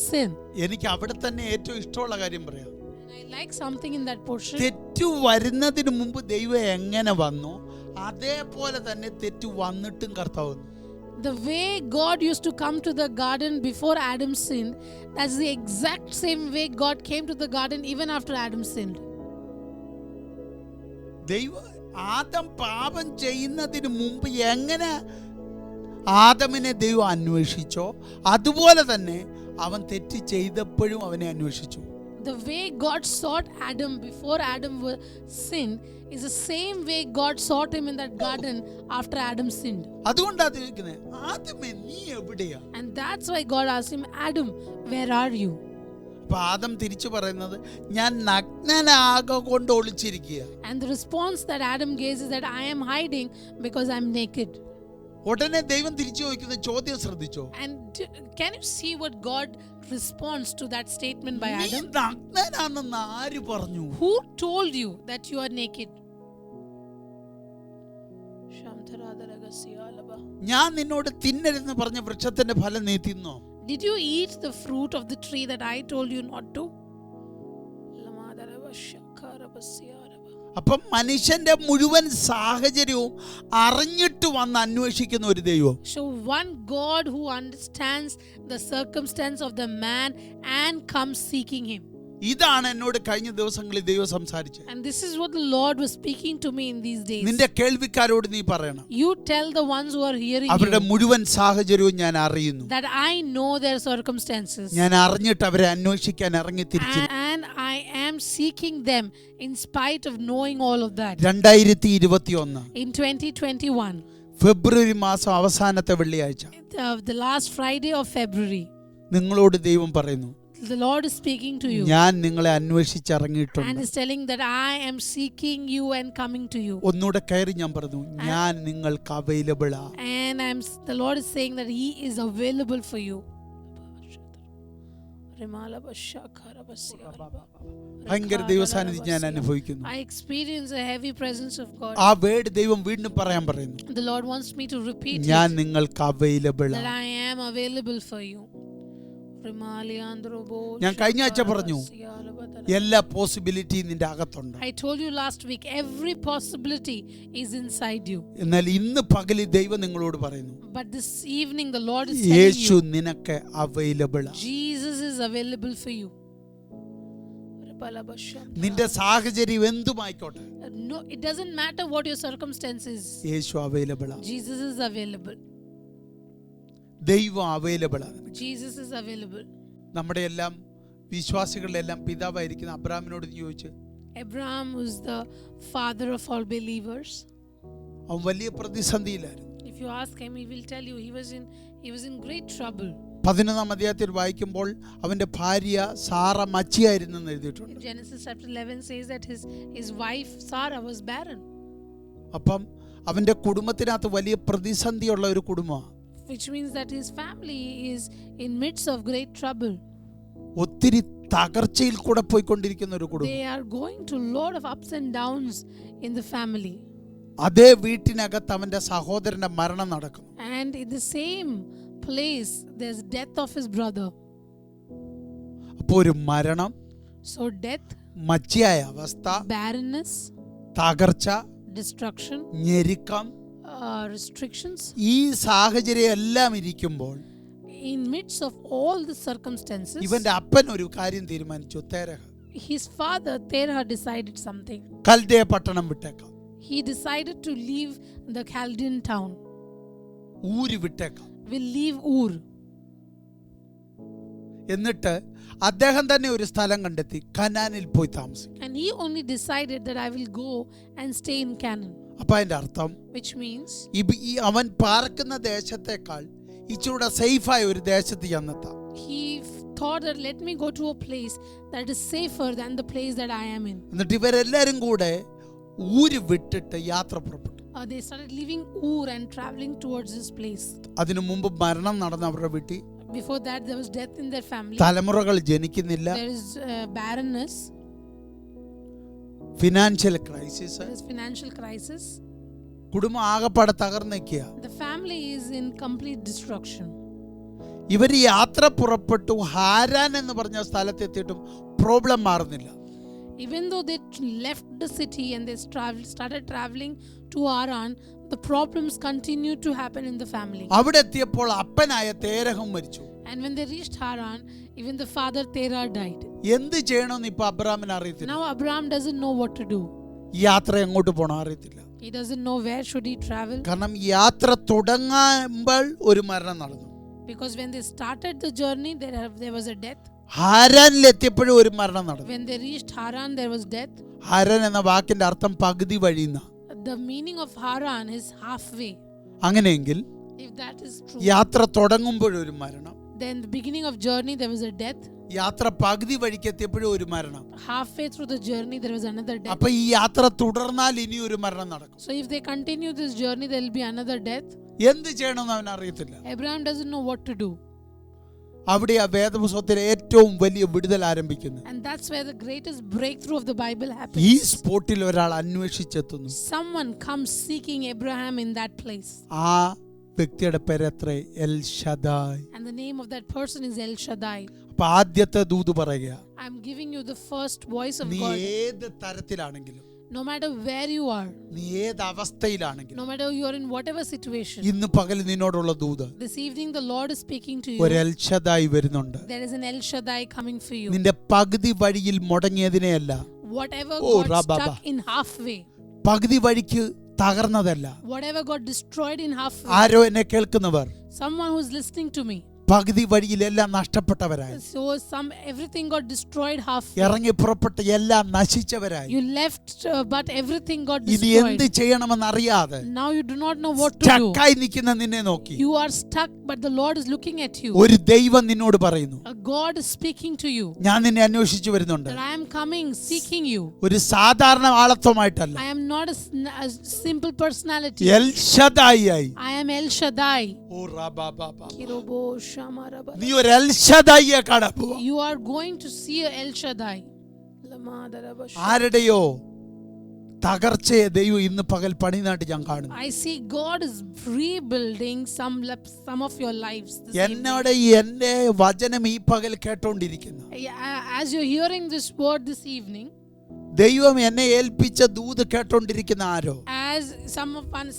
sin. എനിക്ക് അവിടെ തന്നെ ഏറ്റവും ഇഷ്ടമുള്ള കാര്യം പറയാം. I like something in that portion. തെറ്റു വരുന്നതിന് മുമ്പ് ദൈവം എങ്ങനെ വന്നു അതേപോലെ തന്നെ തെറ്റു വന്നിട്ടും കർത്താവ്. The way God used to come to the garden before Adam sinned, that's the exact same way God came to the garden even after Adam sinned. ദൈവം ആദം പാപം ചെയ്യുന്നതിന് മുമ്പ് എങ്ങനെ ആദമിനെ ദൈവം അന്വേഷിച്ചോ അതുപോലെ തന്നെ അവൻ തെറ്റ് ചെയ്തപ്പോഴും അവനെ അന്വേഷിച്ചു. The way God sought Adam before Adam sinned is the same way God sought him in that garden after Adam sinned. അതുകൊണ്ടാണ് ചോദിക്കുന്നത്, ആദമേ നീ എവിടെയാ? And that's why God asked him, Adam, where are you? അപ്പൊ ആദം തിരിച്ചു പറയുന്നത്, ഞാൻ നഗ്നനാകെ കൊണ്ട് ഒളിച്ചിരിക്കുക. And the response that Adam gives is that I am hiding because I'm naked. ഉടനെ ദൈവം തിരിച്ചു ചോദിക്കുന്ന ചോദ്യം ശ്രദ്ധിച്ചോ? And can you see what God responds to that statement by നീ Adam? നഗ്നനാണെന്ന് ആര് പറഞ്ഞു? Who told you that you are naked? ഞാൻ നിന്നോട് തിന്നരുതെന്ന് പറഞ്ഞ വൃക്ഷത്തിന്റെ ഫലം നീ തിന്നോ? Did you eat the fruit of the tree that I told you not to? അപ്പം മനുഷ്യന്റെ മുഴുവൻ സാഹചര്യവും അറിഞ്ഞിട്ട് വന്ന് അന്വേഷിക്കുന്ന ഒരു ദൈവം. So one God who understands the circumstance of the man and comes seeking him. ഇതാണ് എന്നോട് കഴിഞ്ഞ ദിവസങ്ങളിൽ ദൈവം സംസാരിച്ചത്. And this is what the Lord was speaking to me in these days. നിന്റെ കേൾവിക്കാരോട് നീ പറയണം, You tell the ones who are hearing അവരുടെ you മുഴുവൻ സാഹചര്യവും ഞാൻ അറിയുന്നു. that I know their circumstances. ഞാൻ അറിഞ്ഞിട്ട് അവരെ അന്വേഷിക്കാൻ ഇറങ്ങി തിരിച്ചു. And I am seeking them in spite of knowing all of that. 2021 In 2021, ഫെബ്രുവരി മാസം അവസാനത്തെ വെള്ളിയാഴ്ച the last Friday of February, നിങ്ങളോട് ദൈവം പറയുന്നു, The Lord is speaking to you ഞാൻ നിങ്ങളെ and അന്വേഷിച്ചിറങ്ങിയിട്ടുണ്ട്. is telling that I am seeking you and coming to you. ഒന്നുകൂടെ കയറി ഞാൻ പറഞ്ഞു, ഞാൻ നിങ്ങൾക്ക് അവൈലബിളാ. And the Lord is saying that He is available for you. ഭയങ്കര ദൈവസാന്നിധ്യം ഞാൻ അനുഭവിക്കുന്നു. I experience a heavy presence of God. ആ വേർഡ് ദൈവം വീണ്ടും പറയാൻ പറയുന്നു, The Lord wants me to repeat ഞാൻ it, നിങ്ങൾക്ക് അവൈലബിളാ. that I am available for you. ഞാൻ കഴിഞ്ഞ ആഴ്ച പറഞ്ഞു, എല്ലാ പോസിബിലിറ്റിയും നിന്റെ അകത്തുണ്ട്. I told you last week, every possibility is inside you. എന്നാൽ ഇന്ന് പകലിൽ ദൈവം നിങ്ങളോട് പറയുന്നു, But this evening the Lord is telling Yeshu you, നിനക്ക് അവൈലബിളാ. Jesus is available for you. നിന്റെ സാഹചര്യം എന്തുമായിക്കോട്ടെ, No, it doesn't matter what your circumstance is. Yeshu അവൈലബിളാ. Jesus is available. ദൈവം അവൈലബിളാ. Jesus is available. നമ്മുടെ എല്ലാം വിശ്വാസികളുടെ എല്ലാം പിതാവായിരിക്കുന്ന അബ്രാഹാമിനോട് ചോദിച്ചു, Abraham was the father of all believers. അവൻ വലിയ പ്രതിസന്ധിയിലായിരുന്നു. If you ask him, he will tell you he was in great trouble. 11-ാം അധ്യായത്തിൽ വായിക്കുമ്പോൾ അവന്റെ ഭാര്യ സാറ മച്ചിയായിരുന്നെന്ന് എഴുതിയിട്ടുണ്ട്. Genesis chapter 11 says that his wife Sarah was barren. അപ്പം അവന്റെ കുടുംബത്തിനകത്ത് വലിയ പ്രതിസന്ധിയുള്ള ഒരു കുടുംബമാണ്. Which means that his family is in midst of great trouble. ഒത്തിരി തകർച്ചയിൽ കൂടെ പോയിക്കൊണ്ടിരിക്കുന്ന ഒരു കുടുംബം. They are going to a lot of ups and downs in the family. അതേ വീട്ടിനകത്ത് അവന്റെ സഹോദരന്റെ മരണം നടക്കുന്നു. And in the same place there's death of his brother. അപ്പോൾ ഒരു മരണം, So death, മച്ചിയായ അവസ്ഥ, barrenness, തകർച്ച, destruction, ഞെരുക്കം, restrictions. ഈ സാഹചര്യം എല്ലാം ഇരിക്കുമ്പോൾ In midst of all the circumstances, ഇവന്റെ അപ്പൻ ഒരു കാര്യം തീരുമാനിച്ചു. തേരഹ, his father Terah decided something. കൽദയ പട്ടണം വിട്ടേക്കാം, He decided to leave the Chaldean town. ഊര് വിട്ടേക്കാം. Will leave Ur. എന്നിട്ട് അദ്ദേഹം തന്നെ ഒരു സ്ഥലം കണ്ടെത്തി കനാനിൽ പോയി താമസിക്കും. And he only decided that I will go and stay in Canaan. അപ്പൊ അതിന്റെ അർത്ഥം, Which means അവൻ പാർക്കുന്ന ദേശത്തെക്കാൾ ഇച്ചിരൂടെ സേഫായ ഒരു ദേശത്ത് ചെന്നെത്താം. he thought that let me go to a place that is safer than the place that I am in. എന്നിട്ട് ഇവരെല്ലാരും കൂടെ ഊര് വിട്ടിട്ട് യാത്ര പുറപ്പെട്ടു. They started leaving Ur and traveling towards this place. അതിനു മുമ്പ് മരണം നടന്ന അവരുടെ വീട്ടിൽ Before that there was death in their family. തലമുറകൾ ജനിക്കുന്നില്ല. There is barrenness. Financial crisis. There is financial crisis. കുടുംബം ആകെപ്പാടെ തകർന്നിക്കുക. The family is in complete destruction. ഇവർ യാത്ര പുറപ്പെട്ടു. ഹാരാൻ എന്ന് പറഞ്ഞ സ്ഥലത്തെത്തിയിട്ടും പ്രോബ്ലം മാറുന്നില്ല. Even though they left the city and they started traveling to Haran, the problems continued to happen in the family. അവിടെ എത്തിയപ്പോൾ അപ്പനായ തേരഹും മരിച്ചു. And when they reached Haran, even the father Terah died. എന്ത് ചെയ്യണമെന്ന് ഇപ്പൊ അബ്രാമിന് അറിയത്തില്ല. Now Abraham doesn't know what to do. യാത്ര എങ്ങോട്ട് പോകണം അറിയത്തില്ല. He doesn't know where should he travel. കാരണം യാത്ര തുടങ്ങുമ്പോൾ ഒരു മരണം നടന്നു. Because when they started the journey, there was a death. ഹാരാനിൽ എത്തിയപ്പോഴും ഒരു മരണം നടന്നു. When they reached Haran, there was death. Haran എന്ന വാക്കിന്റെ അർത്ഥം പകുതി വഴിയുന്ന. The meaning of Haran is halfway. അങ്ങനെയെങ്കിൽ If that is true, യാത്ര തുടങ്ങുമ്പോഴൊരു മരണം, then the beginning of journey there was a death. യാത്ര പകുതി വഴിക്ക് എത്തിയപ്പോഴും ഒരു മരണം. Halfway through the journey there was another death. അപ്പൊ ഈ യാത്ര തുടർന്നാൽ ഇനി ഒരു മരണം നടക്കും. So if they continue this journey, there will be another death. എന്ത് ചെയ്യണമെന്ന് അവൻ അറിയത്തില്ല. Abraham doesn't know what to do. അവിടെ ആ വേദപുസ്തകത്തിലെ ഏറ്റവും വലിയ വിടുതൽ ആരംഭിക്കുന്നു. And that's where the greatest breakthrough of the Bible ഈ happens. സ്പോട്ടിൽ ഒരാൾ അന്വേഷിച്ചെത്തുന്നു. Someone comes seeking Abraham in that place. ആ വ്യക്തിയുടെ പേരെത്രേ? El Shaddai. And the name of that person is El Shaddai. അപ്പൊ ആദ്യത്തെ ദൂത് പറയുക, I'm giving you the first voice of നീ God. ഏത് തരത്തിലാണെങ്കിലും, No matter where you are, നീ ഏത് അവസ്ഥയിലാണെങ്കിലും, no matter you are in whatever situation, ഇന്ന് പകൽ നിന്നോടുള്ള ദൂത്, this evening the Lord is speaking to ഒരു you. എൽ ഷദായ് വരുന്നുണ്ട്. There is an El Shaddai coming for you. നിന്റെ പകുതി വഴിയിൽ മുടങ്ങിയതിനെയല്ല, Whatever Oh, got Rababa. stuck in halfway, പകുതി വഴിക്ക് തകർന്നതല്ല. whatever got destroyed in halfway, ആരോ എന്നെ കേൾക്കുന്നവർ, someone who is listening to me, പകുതി വഴിയിലെല്ലാം നഷ്ടപ്പെട്ടവരായി. So everything got destroyed halfway. ഇറങ്ങി പുറപ്പെട്ട് എല്ലാം നശിച്ചവരായി. You left, but everything got ഇനി എന്ത് destroyed. ചെയ്യണമെന്ന് അറിയാതെ Now you do not know what to do. സ്റ്റക്കായി നിൽക്കുന്ന നിന്നെ നോക്കി You are stuck, but the Lord is looking at you. ഒരു ദൈവം നിന്നോട് പറയുന്നു, A God is speaking to you. ഞാൻ നിന്നെ അന്വേഷിച്ചു വരുന്നുണ്ട്. That I am coming, seeking you. ഒരു സാധാരണ ആളത്വമായിട്ടല്ല, I am not a simple personality. El Shaddai ആയി. I am El Shaddai. ഓ റബാബാബാ. Kirobo Shamaraba. നീ ഒരു എൽ ഷദായിയെ കാണാൻ പോവാ. You are going to see a El Shaddai. Lama Daraba Shah. ആരുടെയോ തകർച്ചയെ ദൈവം ഇന്ന് പകൽ പണിനായിട്ട് ഞാൻ കാണുന്നു. I see God is rebuilding some of your lives this evening. എന്നോട് എന്റെ വചനം ഈ പകൽ കേട്ടോണ്ടിരിക്കുന്നു. As you're hearing this word this evening, ദൈവം എന്നെ ഏൽപ്പിച്ച ദൂത് കേട്ടോണ്ടിരിക്കുന്ന ആരോ, as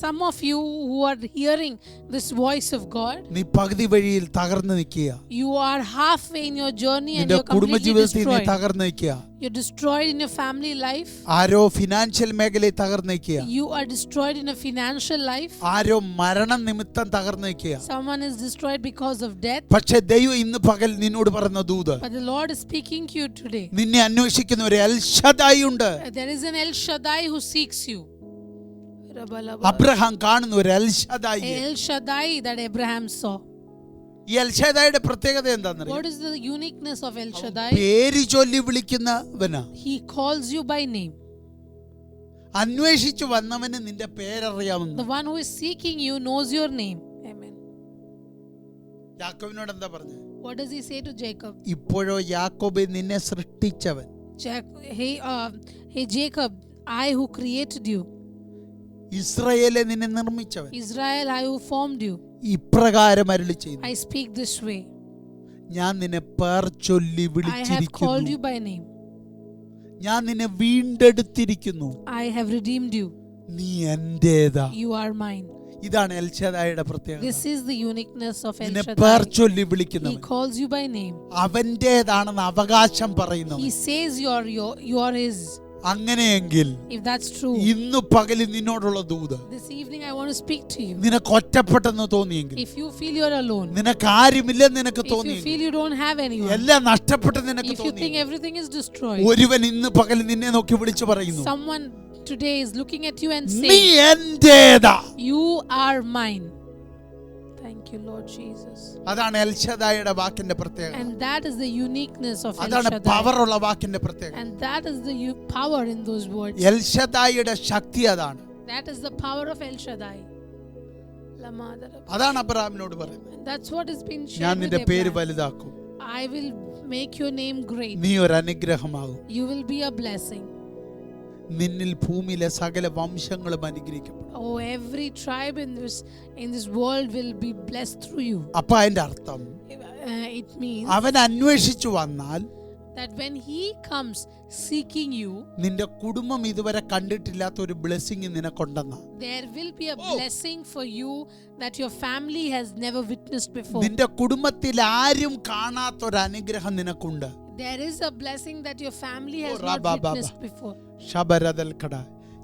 some of you who are hearing this voice of God, നീ പകുതി വഴിയിൽ തകർന്നു നിൽക്കുക. you are halfway in your journey and നിന്റെ you're completely കുടുംബജീവിതത്തിൽ നീ destroyed. തകർന്നു നിൽക്കുക. You're destroyed in your family life. Arrow financial മേഖലയിൽ തകർന്നു നിൽക്കുക. You are destroyed in a financial life. ആരോ മരണം നിമിത്തം തകർന്നു നിൽക്കുക. Someone is destroyed because of death. പക്ഷെ ദൈവം ഇന്ന് പകൽ നിന്നോട് പറയുന്ന ദൂത്, But the Lord is speaking to you today. നിന്നെ അന്വേഷിക്കുന്ന ഒരു എൽ ഷദായി ഉണ്ട്. There is an El Shaddai who seeks you. Abraham കാണുന്ന ഒരു El Shaddai. El Shaddai that Abraham saw. ഈ എൽ ഷദായിയുടെ പ്രത്യേകത എന്താണെന്നറിയോ? What is the uniqueness of El Shaddai? പേര് ചൊല്ലി വിളിക്കുന്നവനാ. He calls you by name. അന്വേഷിച്ചു വന്നവന് നിന്റെ പേരറിയാവുന്നു. The one who is seeking you knows your name. Amen. യാക്കോബിനോട് എന്താ പറഞ്ഞു? What does he say to Jacob? ഇപ്പോഴോ യാക്കോബ് നിന്നെ സൃഷ്ടിച്ചവൻ. Hey Jacob, I who created you. ഇസ്രായേലെ നിന്നെ നിർമ്മിച്ചവൻ. Israel, I who formed you. ഇപ്രകാരം അരുളി ചെയ്യുന്നു, I speak this way. ഞാൻ നിന്നെ പേർ ചൊല്ലി I have called വിളിച്ചിരിക്കുന്നു. you by name. ഞാൻ നിന്നെ വീണ്ടെടുത്തിരിക്കുന്നു. I have redeemed you. നീ എന്റേതാ. You are mine. ഇതാണ് എൽ ഷദായിയുടെ പ്രത്യേകത. This is the uniqueness of El നിന്നെ പേർ Shaddai. ചൊല്ലി He വിളിക്കുന്നവൻ, calls you by name. അവന്റേതാണെന്ന് അവകാശം പറയുന്നു. He says you are his. അങ്ങനെയെങ്കിൽ If that's true, ഇന്നു പകലിൽ നിന്നോടുള്ള ദൂത്, this evening I want to speak to you. നിനക്ക് ഒറ്റപ്പെട്ടെന്ന് തോന്നിയെങ്കിൽ, If you feel you're alone, നിനക്ക് ആരുമില്ലെന്ന് നിനക്ക് if you തോന്നിയെങ്കിൽ, feel you don't have anyone, എല്ലാം നഷ്ടപ്പെട്ടെന്ന് നിനക്ക് if you think തോന്നിയെങ്കിൽ, everything is destroyed, ഒരുവൻ ഇന്ന് പകൽ നിന്നെ നോക്കി വിളിച്ചു പറയുന്നു, someone today is looking at you and നീ saying, എന്റേതാ. you are mine. Thank you, Lord Jesus. അതാണ് എൽ ഷദായിയുടെ വാക്കിന്റെ പ്രത്യേകത. And that is the uniqueness of El അതാണ് Shaddai. പവറുള്ള വാക്കിന്റെ പ്രത്യേകത. And that is the power in those words. El ഷദായിയുടെ ശക്തി അതാണ്. That is the power of El Shaddai. Lama Daraba. അതാണ് അബ്രഹാമിനോട് പറയുന്നത്, And that's what has been ഞാൻ shared with നിന്റെ പേര് Abraham. വലുതാക്കും, I will make your name great. നീ ഒരു അനുഗ്രഹമാകും, You will be a blessing. നിന്നിൽ ഭൂമിയിലെ സകല വംശങ്ങളും അനുഗ്രഹിക്കപ്പെടും. Oh, every tribe in this world will be blessed through you. അപ്പൊ അതിന്റെ അർത്ഥം, It means അവൻ അന്വേഷിച്ചു വന്നാൽ that when he comes seeking you, നിന്റെ കുടുംബം ഇതുവരെ കണ്ടിട്ടില്ലാത്ത ഒരു blessing നിനക്കുണ്ടെന്ന. there will be a blessing for you that your family has never witnessed before. നിന്റെ കുടുംബത്തിൽ ആരും കാണാത്ത ഒരു അനുഗ്രഹം നിനക്കുണ്ട്. There is a blessing that your family has Oh, not Rabba, witnessed before. ശബരദൽ കട.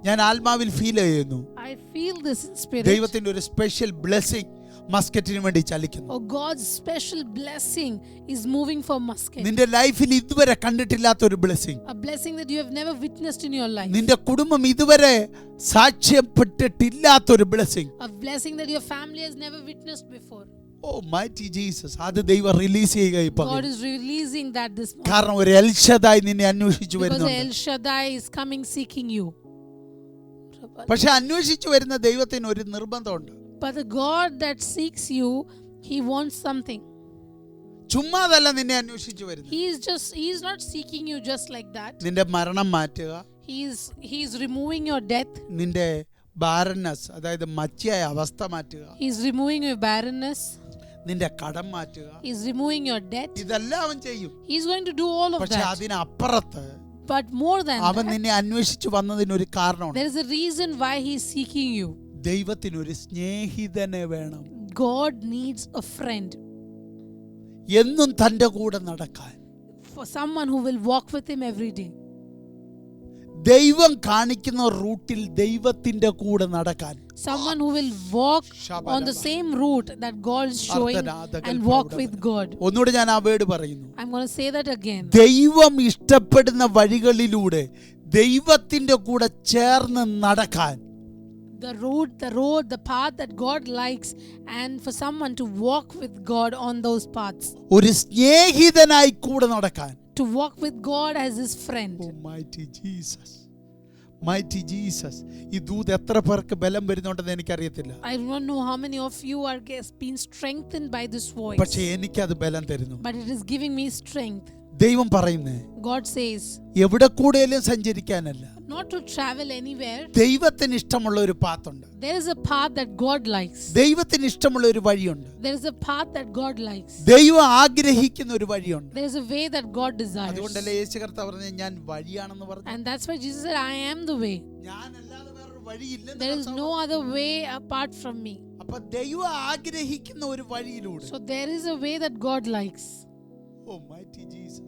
ഞാൻ ആത്മാവിൽ ഫീൽ ചെയ്യുന്നു, I feel this in spirit. ദൈവത്തിന്റെ ഒരു സ്പെഷ്യൽ ബ്ലെസ്സിങ് മസ്കറ്റിന് വേണ്ടി ചലിക്കുന്നു. Oh, God's special blessing is moving for Muscat. നിന്റെ ലൈഫിൽ ഇതുവരെ കണ്ടിട്ടില്ലാത്ത ഒരു blessing, A blessing that you have never witnessed in your life. നിന്റെ കുടുംബം ഇതുവരെ സാക്ഷ്യപ്പെട്ടിട്ടില്ലാത്ത ഒരു blessing. A blessing that your family has never witnessed before. Oh mighty Jesus, അത് ദൈവം റിലീസ് ചെയ്യുക ഇപ്പൊ. God is releasing that this morning. കാരണം ഒരു എൽ ഷദായി നിന്നെ അന്വേഷിച്ചു Because വരുന്നുണ്ട്. El Shaddai is coming seeking you. പക്ഷെ അന്വേഷിച്ചു വരുന്ന ദൈവത്തിന് ഒരു നിർബന്ധമുണ്ട്. But the God that seeks you, he wants something. ചുമ്മാതല്ല നിന്നെ അന്വേഷിച്ചു വരുന്നത്. He is not seeking you just like that. നിന്റെ മരണം മാറ്റുക, He is removing your death. നിന്റെ ബാരനസ് അതായത് മച്ചിയായ അവസ്ഥ മാറ്റുക, He is removing your barrenness. നിന്റെ കടം മാറ്റുക, He is removing your debt. ഇതെല്ലാം അവൻ ചെയ്യും. He is going to do all of പക്ഷെ that. അതിനപ്പുറത്ത് But more than അവൻ that, നിന്നെ അന്വേഷിച്ചു വന്നതിനൊരു കാരണമുണ്ട്. there is a reason why he is seeking you. ദൈവത്തിനൊരു സ്നേഹിതനെ വേണം, God needs a friend, എന്നും തൻ്റെ കൂടെ നടക്കാൻ. for someone who will walk with him every day. ദൈവം കാണിക്കുന്ന റൂട്ടിൽ ദൈവത്തിന്റെ കൂടെ നടക്കാൻ. Someone who will walk on the same route that God is showing and walk with God. ഒന്നുകൂടെ ഞാൻ ആ വേർഡ് പറയുന്നു. I'm going to say that again. ദൈവം ഇഷ്ടപ്പെടുന്ന വഴികളിലൂടെ ദൈവത്തിന്റെ കൂടെ ചേർന്ന് നടക്കാൻ. The road, the path that God likes, and for someone to walk with God on those paths. ഒരു സ്നേഹിതനായി കൂടെ നടക്കാൻ. To walk with God as his friend. Oh, mighty Jesus. Mighty Jesus. ഈ ദൂത് എത്ര പേർക്ക് ബലം വരുന്നുണ്ടെന്ന് എനിക്കറിയത്തില്ല. I don't know how many of you are being strengthened by this voice. പക്ഷേ എനിക്കത് ബലം തരുന്നു. But it is giving me strength. ദൈവം പറയുന്നേ, God says, എവിടെ കൂടെയും സഞ്ചരിക്കാനല്ല, not to travel anywhere. ദൈവത്തിന് ഇഷ്ടമുള്ള ഒരു പാത്തുണ്ട്. There is a path that God likes. ദൈവത്തിന് ഇഷ്ടമുള്ള ഒരു വഴിയുണ്ട്. There is a path that God likes. ദൈവം ആഗ്രഹിക്കുന്ന ഒരു വഴിയുണ്ട്. There is a way that God desires. അതുകൊണ്ടല്ലേ യേശു കർത്താവ് പറഞ്ഞത് ഞാൻ വഴിയാണെന്ന് പറഞ്ഞു. And that's why Jesus said, I am the way. ഞാനല്ലാതെ വേറൊരു വഴിയില്ല. There is no other way apart from me. അപ്പോൾ ദൈവം ആഗ്രഹിക്കുന്ന ഒരു വഴിയിലൂടെ. So there is a way that God likes. Oh, mighty Jesus.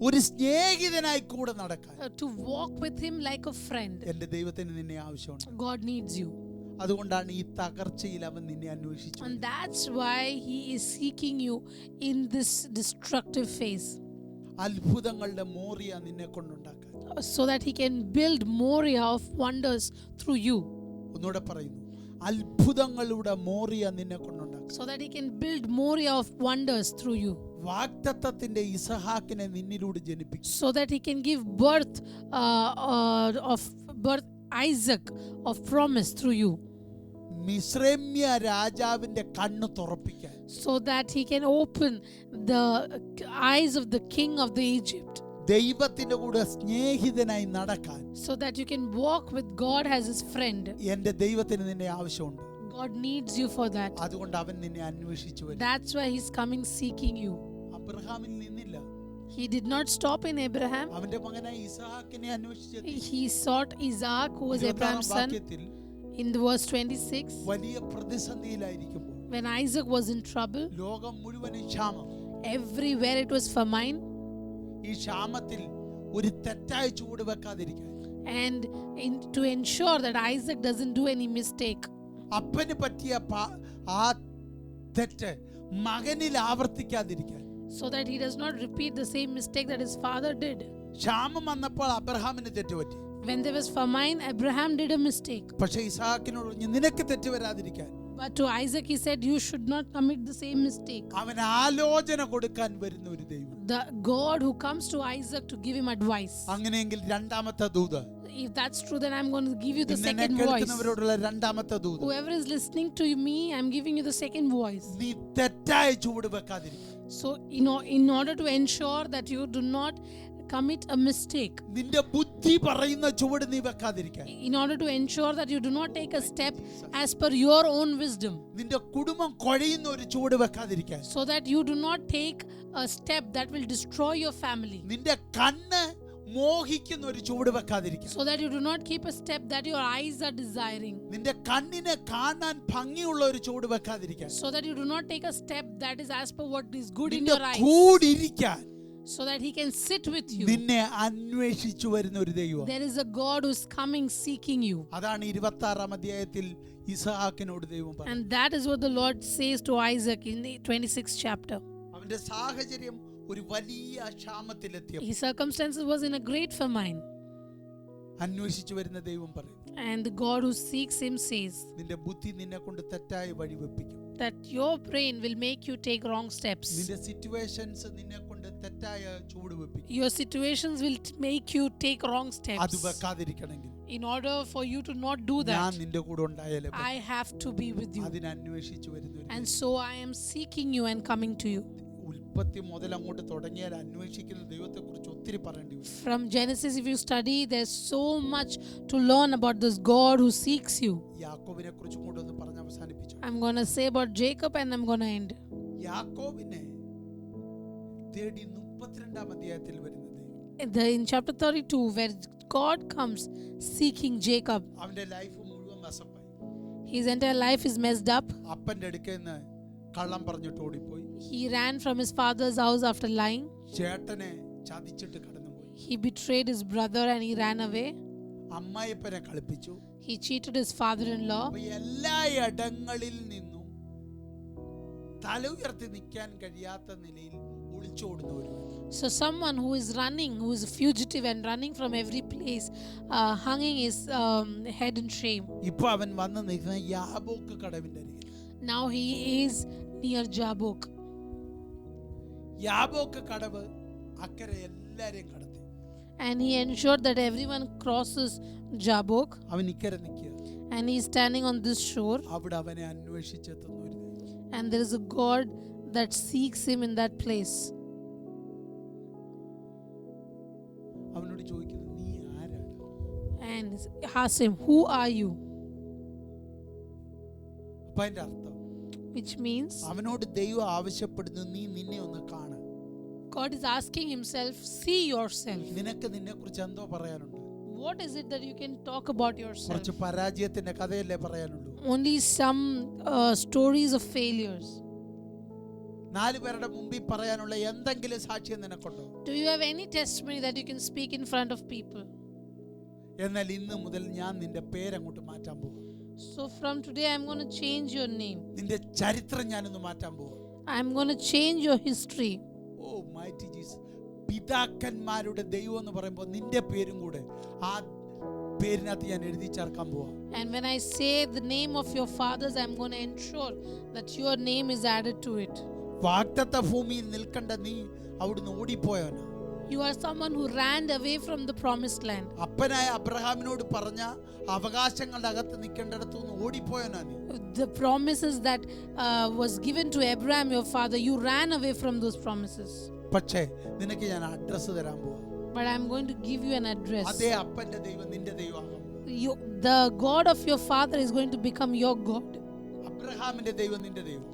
ഒരു സ്നേഹിതനായി കൂടെ നടക്കാൻ. To walk with him like a friend. എൻ്റെ ദൈവത്തിന് നിന്നെ ആവശ്യമുണ്ട്. God needs you. അതുകൊണ്ടാണ് ഈ തകർച്ചയിൽ അവൻ നിന്നെ അന്വേഷിച്ചു. And that's why he is seeking you in this destructive phase. അത്ഭുതങ്ങളുടെ മോറിയ നിന്നെ കൊണ്ടുണ്ടാക്കാൻ. So that he can build Moriah of wonders through you. ഒന്നുകൂടെ പറയുന്നു, അത്ഭുതങ്ങളുടെ മോറിയ നിന്നെ കൊണ്ടുണ്ടാക്കാൻ. So that he can build Moriah of wonders through you. വാഗ്ദത്തത്തിന്റെ ഇസഹാക്കിനെ നിന്നിലൂടെ ജനിപ്പിക്കും. So that he can give birth Isaac of promise through you. മിസ്രൈമ്യ രാജാവിന്റെ കണ്ണ് തുറപ്പിക്കാൻ. So that he can open the eyes of the king of the Egypt. ദൈവത്തിന്റെ കൂടെ സ്നേഹിതനായി നടക്കാൻ. So that you can walk with God as his friend. എൻ്റെ ദൈവത്തിന് നിന്നെ ആവശ്യമുണ്ട്. God needs you for that. അതുകൊണ്ട് അവൻ നിന്നെ അന്വേഷിച്ചു വരും. That's why he's coming seeking you. അബ്രഹാമിൽ നിന്നില്ല. He did not stop in Abraham. അവന്റെ മകനായ ഇസഹാക്കിനെ അന്വേഷിച്ചു. He sought Isaac, who was Abraham's son. In the verse 26, വലിയ പ്രതിസന്ധിയിലായിരിക്കുമ്പോൾ, when Isaac was in trouble, ലോകം മുഴുവനും ക്ഷാമം. everywhere it was famine. ഈ ക്ഷാമത്തിൽ ഒരു തെറ്റായ ചുവട് വെക്കാതിരിക്കാൻ. And to ensure that Isaac doesn't do any mistake. അപ്പന് പറ്റിയ ആ തെറ്റ് മകനിൽ ആവർത്തിക്കാതിരിക്കാൻ. So that he does not repeat the same mistake that his father did. ക്ഷാമം വന്നപ്പോൾ അബ്രഹാമിന് തെറ്റുപറ്റി. When there was famine, Abraham did a mistake. പക്ഷേ ഇസഹാക്കിനോട് പറഞ്ഞു, നിനക്ക് തെറ്റ് വരാതിരിക്കാൻ. But to Isaac he said, you should not commit the same mistake. അവൻ ആലോചന കൊടുക്കാൻ വരുന്ന ഒരു ദൈവം. The God who comes to Isaac to give him advice. അങ്ങനെയെങ്കിൽ രണ്ടാമത്തെ ദൂത്. If that's true, then I'm going to give you the second voice. കേൾക്കുന്നവരോടുള്ള രണ്ടാമത്തെ ദൂത്. Whoever is listening to me, I'm giving you the second voice. നീ തെറ്റായ ചുവട് വെക്കാതിരിക്കാൻ. So in order to ensure that you do not commit a mistake, നിന്റെ ബുദ്ധി പറയുന്ന ചുവട് നീ വെക്കാതിരിക്കാൻ. in order to ensure that you do not take a step as per your own wisdom, നിന്റെ കുടുംബം കൊഴയുന്ന ഒരു ചുവട് വെക്കാതിരിക്കാൻ. so that you do not take a step that will destroy your family, നിന്റെ കണ്ണ് മോഹിക്കുന്ന ഒരു ചുവട് വെക്കാതിരിക്കാൻ. so that you do not keep a step that your eyes are desiring, നിന്റെ കണ്ണിനെ കാണാൻ ഭംഗിയുള്ള ഒരു ചുവട് വെക്കാതിരിക്കാൻ. so that you do not take a step that is as per what is good in നിന്റെ your eyes, കൂടിരിക്കാൻ. so that he can sit with you. നിന്നെ അന്വേഷിച്ചു വരുന്ന ഒരു ദൈവം. There is a God who's coming seeking you. അതാണ് 26-ാം അധ്യായത്തിൽ ഇസഹാക്കിനോട് ദൈവം പറഞ്ഞത്. And that is what the Lord says to Isaac in the 26th chapter. അവന്റെ സാഹചര്യം ഒരു വലിയ ക്ഷാമത്തിലെത്തിയപ്പോൾ His circumstances was in a great famine. അന്വേഷിച്ചു വരുന്ന ദൈവം പറയും, And the God who seeks him says നിന്റെ ബുദ്ധി നിന്നെ കൊണ്ട് തെറ്റായ വഴി വെപ്പിക്കും. that your brain will make you take wrong steps. നിന്റെ സിറ്റുവേഷൻസ് നിന്നെ കൊണ്ട് തെറ്റായ ചുവട് വെപ്പിക്കും. Your situations will make you take wrong അത് steps. വെക്കാതിരിക്കണമെങ്കിൽ In order for you to not do ഞാൻ that, നിന്റെ കൂടെ ഉണ്ടായാലേ പറ്റൂ. I have to be with you. അതിനെ അന്വേഷിച്ചു വരുന്ന ഒരു And ദൈവം. so I am seeking you and coming to you. ഉൽപ്പത്തി മുതൽ അങ്ങോട്ട് തുടങ്ങിയാൽ അന്വേഷിക്കുന്ന ദൈവത്തെക്കുറിച്ച് ഒത്തിരി പറയേണ്ടി വരും. From Genesis, if you study, there's so much to learn about this God who seeks you. യാക്കോബിനെ കുറിച്ച് കൂടെ ഒന്ന് പറഞ്ഞ് അവസാനിപ്പിച്ചു. I'm going to say about Jacob and I'm going to end. യാക്കോബിനെ തേടി 32-ാം അധ്യായത്തിൽ വരുന്ന ദൈവം. In chapter 32, where God comes seeking Jacob, അവന്റെ ലൈഫ് മുഴുവൻ മെസ്സപ്പായി. his entire life is messed up. അപ്പന്റെ അടുക്കൽ നിന്ന് കള്ളം പറഞ്ഞിട്ട് ഓടിപ്പോയി. He ran from his father's house after lying. ചേട്ടനെ ചതിച്ചിട്ട് കടന്നുപോയി. He betrayed his brother and he ran away. അമ്മായിപ്പനെ കളിപ്പിച്ചു. He cheated his father-in-law. അപ്പൊ എല്ലാ ഇടങ്ങളിൽ നിന്നും തല ഉയർത്തി നിൽക്കാൻ കഴിയാത്ത നിലയിൽ ഒളിച്ചോടുന്ന ഒരുവൻ. So someone who is running, who is a fugitive and running from every place, hanging his head in shame. ഇപ്പൊ അവൻ വന്ന് നിൽക്കുന്ന യാബോക്ക് കടവിന്റെ അരികിൽ. Now he is near Jabbok. യാബോക്ക് കടവ് അക്കരെ എല്ലാരെയും കടത്തി. And he ensured that everyone crosses Jabbok. അവൻ ഇക്കരെ നിൽക്കുക. And he is standing on this shore. അവിടെ അവനെ അന്വേഷിച്ചെത്തുന്ന ഒരു ദൈവം. And there is a God that seeks him in that place. അവനോട് ചോദിക്കുന്നു, നീ ആരാണ്? And asks him, who are you? അപ്പൊ അതിന്റെ അർത്ഥം, Which means അവനോട് ദൈവം ആവശ്യപ്പെടുന്നു, നീ നിന്നെ ഒന്ന് കാണ്. God is asking himself, see yourself. നിനക്ക് നിന്നെ കുറിച്ച് എന്തോ പറയാനുണ്ട്? What is it that you can talk about yourself? കുറച്ച് പരാജയത്തിന്റെ കഥയല്ലേ പറയാനുള്ളൂ? Only some stories of failures. 4 പേരുടെ മുമ്പിൽ പറയാനുള്ള എന്തെങ്കിലും സാക്ഷ്യം നിനക്കുണ്ടോ? Do you have any testimony that you can speak in front of people? എന്നാൽ ഇന്ന് മുതൽ ഞാൻ നിന്റെ പേരങ്ങോട്ട് മാറ്റാൻ പോകും. So from today I'm going to change your name. നിന്റെ ചരിത്രം ഞാനൊന്ന് മാറ്റാൻ പോകും. I'm going to change your history. Oh mighty Jesus. പിതാക്കന്മാരുടെ ദൈവം എന്ന് പറയുമ്പോൾ നിന്റെ പേരും കൂടെ ആ പേരിനകത്ത് ഞാൻ എഴുതി ചേർക്കാൻ പോവാ. And when I say the name of your fathers, I'm going to ensure that your name is added to it. വാഗ്ദത്ത ഭൂമിയിൽ നിൽക്കേണ്ട നീ അവിടുന്ന് ഓടിപ്പോയവനാ. You are someone who ran away from the promised land. അപ്പനായ അബ്രഹാമിനോട് പറഞ്ഞ അവകാശങ്ങളുടെ അകത്ത് നിൽക്കേണ്ടടത്തു നിന്ന് ഓടിപ്പോയവനാ നീ. The promises that was given to Abraham, your father, you ran away from those promises. പക്ഷേ നിനക്ക് ഞാൻ അഡ്രസ്സ് തരാൻ പോവാ. But I'm going to give you an address. അതേ അപ്പന്റെ ദൈവം നിന്റെ ദൈവമാകും. The God of your father is going to become your God. അബ്രഹാമിന്റെ ദൈവം നിന്റെ ദൈവം.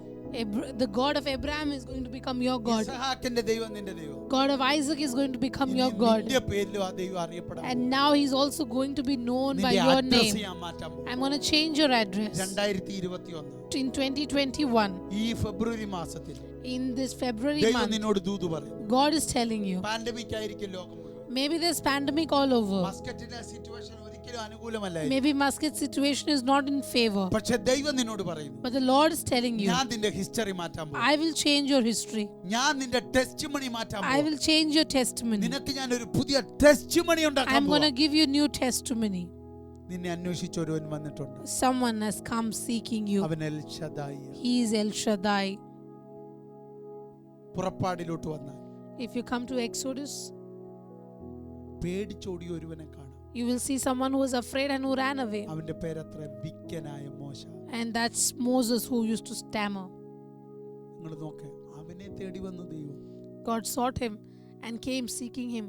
The God of Abraham is going to become your God. ഇസ്ഹാക്കിന്റെ ദൈവം നിന്റെ ദൈവം. God of Isaac is going to become your God. നിന്റെ പേരിലും ആ ദൈവം അറിയപ്പെടാൻ. And now he's also going to be known by നിന്റെ your അഡ്രസ്സ് name. ഞാൻ മാറ്റാൻ പോകും. I'm going to change your address. 2021 In 2021, ഈ ഫെബ്രുവരി മാസത്തിൽ in this February ദൈവം month, നിന്നോട് ദൂത് പറയും. God is telling you, pandemic ആയിരിക്കും ലോകം മുഴുവൻ. maybe there's pandemic all over. മസ്കറ്റിലെ സിറ്റുവേഷൻ ഒരിക്കലും അനുകൂലമല്ലായിരിക്കും. Maybe Muscat situation is not in favor. പക്ഷേ ദൈവം നിന്നോട് പറയുന്നു, But the Lord is telling you, ഞാൻ നിന്റെ ഹിസ്റ്ററി മാറ്റാൻ പോകും. I will change your history. ഞാൻ നിന്റെ ടെസ്റ്റിമണി മാറ്റാൻ I പോകും. will change your testimony. നിനക്ക് ഞാൻ ഒരു പുതിയ ടെസ്റ്റിമണി ഉണ്ടാക്കാൻ I'm going to പോകും. give you new testimony. നിന്നെ അന്വേഷിച്ച ഒരുവൻ വന്നിട്ടുണ്ട്. Someone has come seeking you. അവൻ El Shaddai. He is El Shaddai. പുറപ്പാടിലോട്ട് വന്നാൽ If you come to Exodus, പേടിച്ചോടിയ ഒരുവനെ കാണാം. you will see someone who was afraid and who ran away. അവന്റെ പേരത്ര വിക്കനായ മോശ. And that's Moses who used to stammer. നിങ്ങൾ നോക്ക്, അവനെ തേടി വന്നു ദൈവം. God sought him and came seeking him.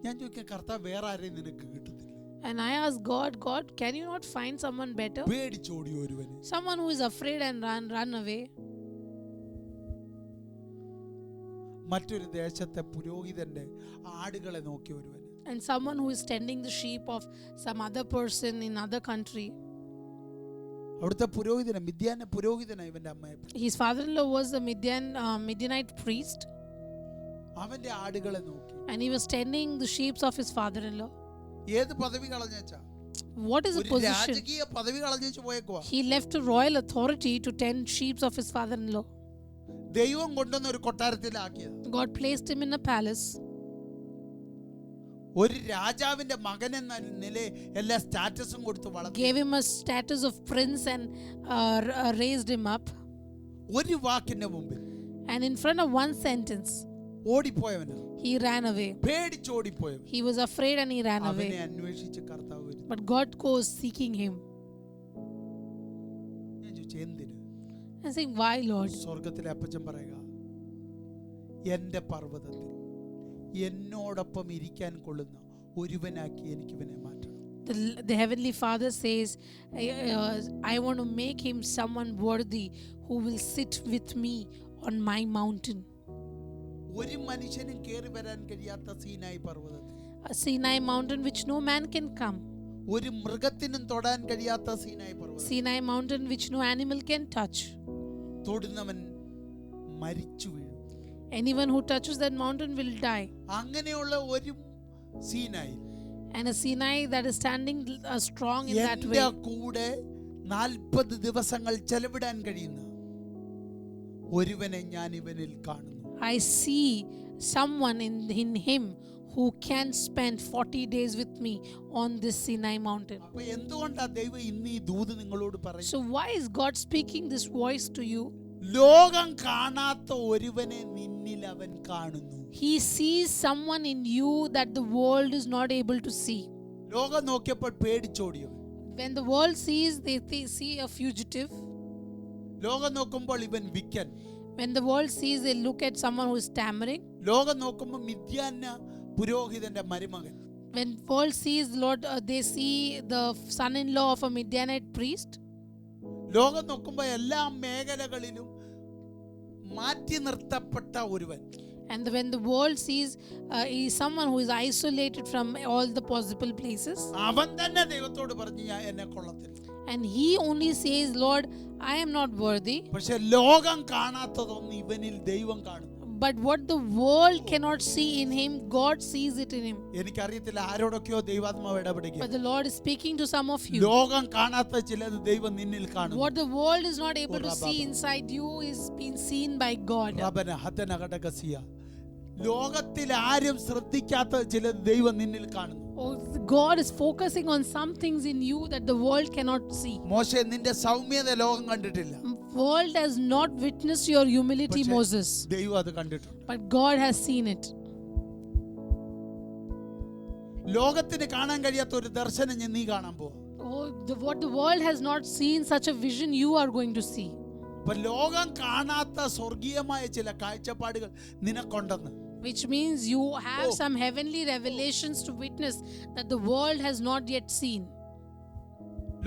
ഞാൻ ചോദിക്കാം, കർത്താവ് വേറെ ആരെയും നിനക്ക് കിട്ടുന്നില്ല? And I asked God, can you not find someone better? പേടിച്ചോടിയ ഒരുവന്. Someone who is afraid and run away. മറ്റൊരു ദേശത്തെ പുരോഹിതന്റെ ആടുകളെ നോക്കിയ ഒരുവന്. And someone who is tending the sheep of some other person in other country. അവിടുത്തെ പുരോഹിതനെ, മിദ്യാന്റെ പുരോഹിതനാണ് ഇവന്റെ അമ്മയെ. His father-in-law was a Midianite priest. അവന്റെ ആടുകളെ നോക്കി. And he was tending the sheep of his father-in-law. ഏത് പദവി കളഞ്ഞാ? What is the ഒരു position? രാജകീയ പദവി കളഞ്ഞു പോയേക്കുവാ. He left a royal authority to tend sheep of his father-in-law. ദൈവം കൊണ്ടുവന്ന ഒരു കൊട്ടാരത്തിലാക്കിയത്. God placed him in a palace. ഒരു രാജാവിന്റെ മകൻ എന്ന നില എല്ലാ സ്റ്റാറ്റസും കൊടുത്ത് വളർത്തി. Gave him a status of prince and raised him up. ഒരു വാക്കിന്റെ മുമ്പിൽ. And in front of one sentence, ഓടിപ്പോയവന്. he ran away. പേടിച്ചോടിപ്പോയവൻ. He was afraid and he ran അവനെ away. അന്വേഷിച്ച് കർത്താവ് വരുന്നു. But God goes seeking him ഞാൻ ചോദിച്ചു, എന്തിന്? and saying, why, Lord? സ്വർഗത്തിലെ അപ്പച്ചൻ പറയുക, എന്റെ പർവ്വതത്തിൽ എന്നോടൊപ്പം ഇരിക്കാൻ കൊള്ളുന്ന ഒരുവനാക്കി എനിക്ക് ഇവനെ മാറ്റണം. The heavenly Father says, I want to make him someone worthy who will sit with me on my mountain. ഒരു മനുഷ്യനും കേറി വരാൻ കഴിയാത്ത സീനായി പർവ്വതത്തിൽ, A Sinai mountain which no man can come. ഒരു മൃഗത്തിനും തൊടാൻ കഴിയാത്ത സീനായി പർവ്വതം, Sinai mountain which no animal can touch. തൊടുന്നവൻ മരിച്ചു വീഴും. Anyone who touches that mountain will die. അങ്ങനെയുള്ള ഒരു സീനായി And a Sinai that is standing strong in that എന്റെ way. കൂടെ 40 ദിവസങ്ങൾ ചെലവിടാൻ കഴിയുന്ന ഒരുവനെ ഞാൻ ഇവനിൽ കാണുന്നു. I see someone in him who can spend 40 days with me on this Sinai mountain. അപ്പൊ എന്തുകൊണ്ടാ ദൈവം ഇന്ന് ഈ ദൂത് നിങ്ങളോട് പറയുന്നത്? So why is God speaking this voice to you? ലോകം കാണാത്ത ഒരുവനെ നിന്നിൽ അവൻ കാണുന്നു. He sees someone in you that the world is not able to see. ലോകം നോക്കിയപ്പോൾ പേടിച്ചോടിയവൻ. When the world sees, they see a fugitive. ലോകം നോക്കുമ്പോൾ ഇവൻ വിക്കൻ. When the world sees, they look at someone who is stammering. ലോകം നോക്കുമ്പോൾ മിദ്യാന പുരോഹിതന്റെ മരുമകൻ. When world sees, Lord, they see the son-in-law of a Midianite priest. ലോകം നോക്കുമ്പോൾ എല്ലാ മേഖലകളിലും മാറ്റി നിർത്തപ്പെട്ട ഒരുവൻ. And when the world sees, he is someone who is isolated from all the possible places. അവൻ തന്നെ ദൈവത്തോട് പറഞ്ഞു ഞാൻ എന്നെ കൊള്ളത്തില്ല. And he only says, Lord, I am not worthy. പക്ഷെ ലോകം കാണാത്തതൊന്നും ഇവനിൽ ദൈവം കാണുന്നു. But what the world cannot see in him, God sees it in him. എനിക്കറിയത്തില്ല ആരോടൊക്കെയോ ദൈവാത്മാവ് ഇടപെടുക. But the Lord is speaking to some of you. ലോകം കാണാത്ത ചിലത് ദൈവം നിന്നിൽ കാണുന്നു. What the world is not able to see inside you is being seen by God. റബന ഹതന ഘടകസിയ. ലോകത്തിൽ ആരും ശ്രദ്ധിക്കാത്ത ചിലത് ദൈവം നിന്നിൽ കാണുന്നു. Oh, God is focusing on some things in you that the world cannot see. മോശെ നിന്റെ സൗമ്യത ലോകം കണ്ടിട്ടില്ല. World has not witnessed your humility, പക്ഷേ Moses. ദൈവം അത് കണ്ടിട്ടുണ്ട്. But God has seen it. ലോകത്തിന് കാണാൻ കഴിയാത്ത ഒരു ദർശനം നീ കാണാൻ പോവാ. Oh, what the world has not seen, such a vision you are going to see. അപ്പൊ ലോകം കാണാത്ത സ്വർഗീയമായ ചില കാഴ്ചപ്പാടുകൾ നിനക്കുണ്ടെന്ന്. Which means you have some heavenly revelations to witness that the world has not yet seen.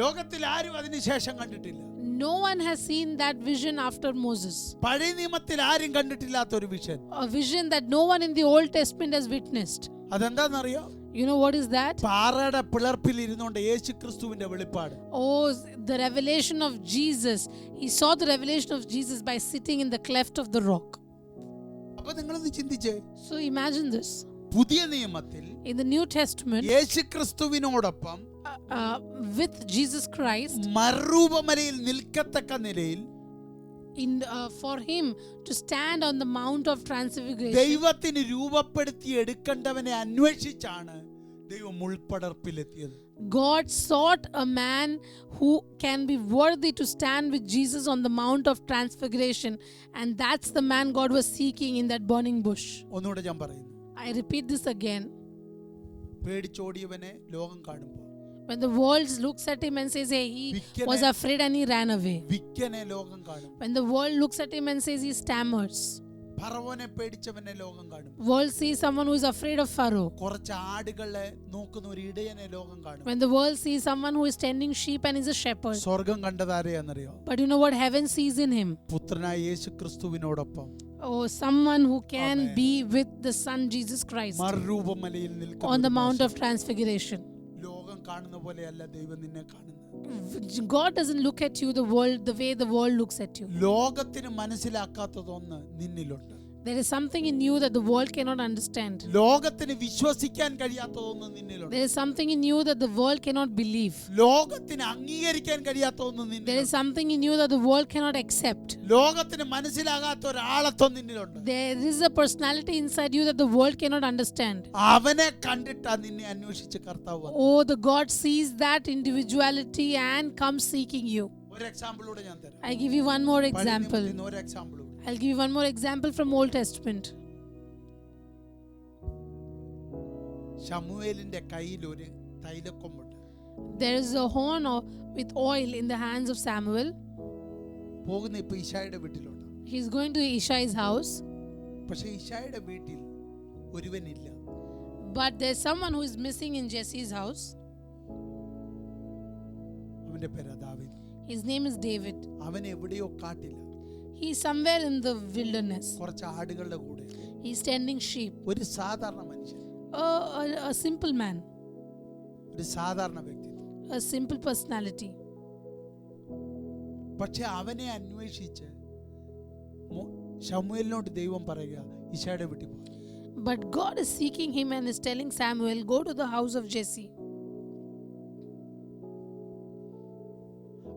ലോകത്തിൽ ആരും അതിനുശേഷം കണ്ടിട്ടില്ല. No one has seen that vision after Moses. പഴയ നിയമത്തിൽ ആരും കണ്ടിട്ടില്ലാത്ത ഒരു vision. A vision that no one in the Old Testament has witnessed. അതെന്താണെന്നറിയോ? You know what is that? പാറയുടെ പിളർപ്പിൽ ഇരുന്നുകൊണ്ട് യേശു ക്രിസ്തുവിന്റെ വെളിപ്പാട്. Oh, the revelation of Jesus. He saw the revelation of Jesus by sitting in the cleft of the rock. അപ്പൊ നിങ്ങളൊന്ന് ചിന്തിച്ചേ. So imagine this. പുതിയ നിയമത്തിൽ In the New Testament, Yeshu ക്രിസ്തുവിനോടൊപ്പം with Jesus Christ, മറുരൂപമലയിൽ നിൽക്കത്തക്ക നിലയിൽ for him to stand on the Mount of Transfiguration, ദൈവത്തിന് രൂപപ്പെടുത്തി എടുക്കേണ്ടവനെ അന്വേഷിച്ചാണ് ദൈവം മുൾപ്പടർപ്പിലെത്തിയത്. God sought a man who can be worthy to stand with Jesus on the Mount of Transfiguration, and that's the man God was seeking in that burning bush. ഒന്നുകൂടെ ഞാൻ പറയുന്നു. I repeat this again. പേടിച്ചോടിയവനെ ലോകം കാണുമ്പോൾ, When the world looks at him and says, hey, he was afraid and he ran away. വിക്കനെ ലോകം കാണും. When the world looks at him and says he stammers, ഫറവോനെ പേടിച്ചവനെ ലോകം കാണും. world sees someone who is afraid of Pharaoh. കുറച്ച് ആടുകളെ നോക്കുന്ന ഒരു ഇടയനെ ലോകം കാണും. When the world sees someone who is tending sheep and is a shepherd. സ്വർഗം കണ്ടതാരെയാണെന്നറിയോ? But you know what heaven sees in him? പുത്രനായ യേശു ക്രിസ്തുവിനോടൊപ്പം Oh, someone who can be with the Son Jesus Christ മറുരൂപമലയിൽ on the നിൽക്കുന്ന Mount of Transfiguration. ലോകം കാണുന്ന പോലെയല്ല ദൈവം നിന്നെ കാണുന്നത്. God doesn't look at you the way the world looks at you. ലോകത്തിന് മനസ്സിലാക്കാത്തതൊന്ന് നിന്നിലുണ്ട്. There is something in you that the world cannot understand. ലോകത്തിന് വിശ്വസിക്കാൻ കഴിയാത്തതൊന്ന് നിന്നിലുണ്ട്. There is something in you that the world cannot believe. ലോകത്തിന് അംഗീകരിക്കാൻ കഴിയാത്തതൊന്ന് There is നിന്നിലുണ്ട്. something in you that the world cannot accept. ലോകത്തിന് മനസ്സിലാകാത്ത ഒരാളത്വം നിന്നിലുണ്ട്. There is a personality inside you that the world cannot understand. അവനെ കണ്ടിട്ടാ നിന്നെ അന്വേഷിച്ച് കർത്താവ് വന്നത്. Oh, the God sees that individuality and comes seeking you. ഒരു എക്സാമ്പിളൂടെ ഞാൻ തരാം. I give you one more പഴയ example. നിയമത്തിൽ നിന്ന് ഒരു example. I'll give you one more example from Old Testament. ശമൂവേലിന്റെ കയ്യിൽ ഒരു തൈലക്കൊമ്പുണ്ട്. There is a horn with oil in the hands of Samuel. പോകുന്ന ഇപ്പൊ ഇശായുടെ വീട്ടിലോട്ട്. He's going to Ishai's house. പക്ഷെ ഇശായുടെ വീട്ടിൽ ഒരുവനില്ല. But there's someone who is missing in Jesse's house. അവന്റെ പേര് ദാവീദ്. His name is David. അവൻ എവിടെയോ കാട്ടില്ല. He's somewhere in the wilderness. കുറച്ച് ആടുകളുടെ കൂടെ. He's tending sheep. ഒരു സാധാരണ മനുഷ്യൻ. A simple man. ഒരു സാധാരണ വ്യക്തിത്വം. A simple personality. പക്ഷെ അവനെ അന്വേഷിച്ച് ശമൂവേലിനോട് ദൈവം പറയുക ഇശായുടെ വീട്ടിൽ പോകും. But God is seeking him and is telling Samuel, go to the house of Jesse.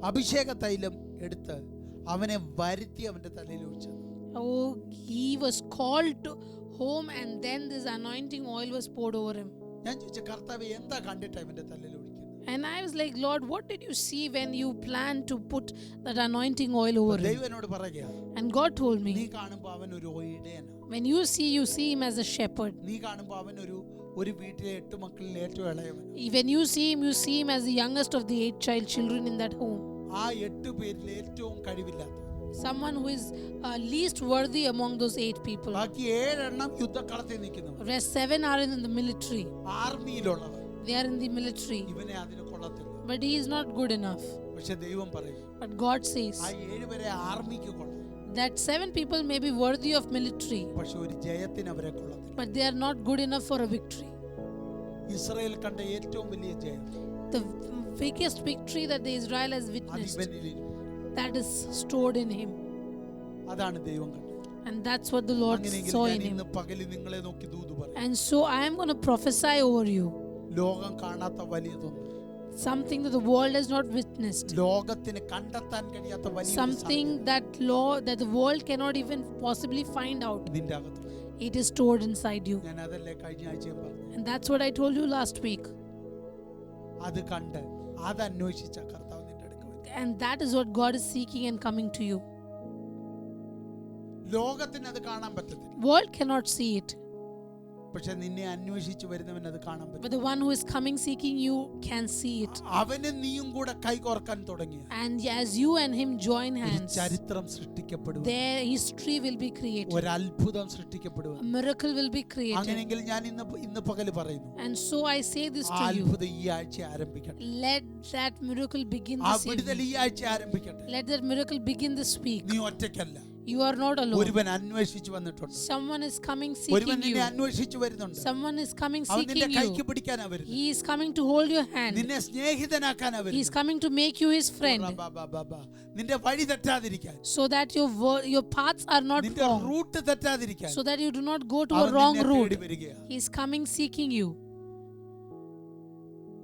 അഭിഷേക തൈലം എടുത്ത് അവനെ വരുത്തി അവന്റെ തലയിൽ ഒഴിച്ചു. Oh, he was called to home and then this anointing oil was poured over him. ഞാൻ ചോദിച്ച കർത്താവ് എന്താ കണ്ടിട്ട് അവന്റെ തലയിൽ ഒഴിക്കുന്നത്? And I was like, Lord, what did you see when you planned to put that anointing oil over him? ദൈവം എന്നോട് പറയുക, And God told നീ me, കാണുമ്പോൾ അവൻ ഒരു ഇടയനാണ്. when you see him as a shepherd. നീ കാണുമ്പോൾ അവൻ ഒരു വീട്ടിലെ 8 മക്കളിൽ ഏറ്റവും ഇളയവനാണ്. When you see him as the youngest of the 8 children in that home. ആ 8 പേരിൽ ഏറ്റവും കഴിവില്ലാത്ത, Someone who is least worthy among those 8 people. ബാക്കി 7 എണ്ണം യുദ്ധക്കളത്തിൽ നിൽക്കുന്നവർ, Rest 7 are in the military. ആർമിയിലുള്ളവർ. They are in the military. ഇവനെ അതിന് കൊള്ളത്തില്ല. But he is not good enough. പക്ഷെ ദൈവം പറയും, But God says ആ 7 പേരെ ആർമിക്ക് കൊള്ളാം, that 7 people may be worthy of military, പക്ഷെ ഒരു ജയത്തിന് അവരെ കൊള്ളത്തില്ല. but they are not good enough for a victory. Israel കണ്ട ഏറ്റവും വലിയ ജയം The biggest victory that the Israel has അത് witnessed, ഇവനിലിരുന്നു. that is stored in him. അതാണ് ദൈവം കണ്ടത്. And that's what the Lord അങ്ങനെയെങ്കിൽ saw ഞാൻ in him. ഇന്ന് പകലിൽ നിങ്ങളെ നോക്കി ദൂത് പറയും. And so I am going to prophesy over you ലോകം കാണാത്ത വലിയതൊന്നും, something that the world has not witnessed, ലോകത്തിന് കണ്ടെത്താൻ കഴിയാത്ത വലിയ something that the world cannot even possibly find out. നിന്റെ അകത്ത്. It is stored inside you. ഞാൻ അതല്ലേ കഴിഞ്ഞ ആഴ്ചയും പറഞ്ഞു. And that's what I told you last week. അത് കണ്ട് അത് അന്വേഷിച്ച കർത്താവ് നിന്റെ അടുക്കൽ വരും. And that is what God is seeking and coming to you. ലോകത്തിന് അത് കാണാൻ പറ്റത്തില്ല, World cannot see it, പക്ഷെ നിന്നെ അന്വേഷിച്ച് വരുന്നവൻ അത് കാണാൻ but പറ്റും. the one who is coming seeking you can see it. അവനും നീയും കൂടെ കൈകോർക്കാൻ തുടങ്ങിയ And as you and him join ഒരു hands, ചരിത്രം സൃഷ്ടിക്കപ്പെടും, their history will be created. ഒരു അത്ഭുതം സൃഷ്ടിക്കപ്പെടും. A miracle will be created. അങ്ങനെയെങ്കിൽ ഞാൻ ഇന്ന് പകല് പറയുന്നു, And so I say this ആ to you. അത്ഭുതം ഈ ആഴ്ച ആരംഭിക്കട്ടെ. Let that miracle begin ആ this വിടുതൽ evening. ഈ ആഴ്ച ആരംഭിക്കട്ടെ. Let that miracle begin this week. നീ ഒറ്റയ്ക്കല്ല, You are not alone. ഒരുവൻ അന്വേഷിച്ചു വന്നിട്ടുണ്ട്, Someone is coming ഒരുവൻ seeking നിന്നെ you. അന്വേഷിച്ചു വരുന്നുണ്ട്. Someone is coming അവൻ നിന്റെ seeking കൈക്ക് you. പിടിക്കാനാ വരുന്നത്, He is coming to hold your hand. നിന്നെ സ്നേഹിതനാക്കാനാ He is വരുന്നത്, coming to make you his friend, നിന്റെ വഴി തെറ്റാതിരിക്കാൻ, so that your paths are not നിന്റെ wrong, റൂട്ട് തെറ്റാതിരിക്കാൻ so that you do not go to a അവൻ wrong നിന്നെ route. തേടി വരികയാണ്. He is coming seeking you.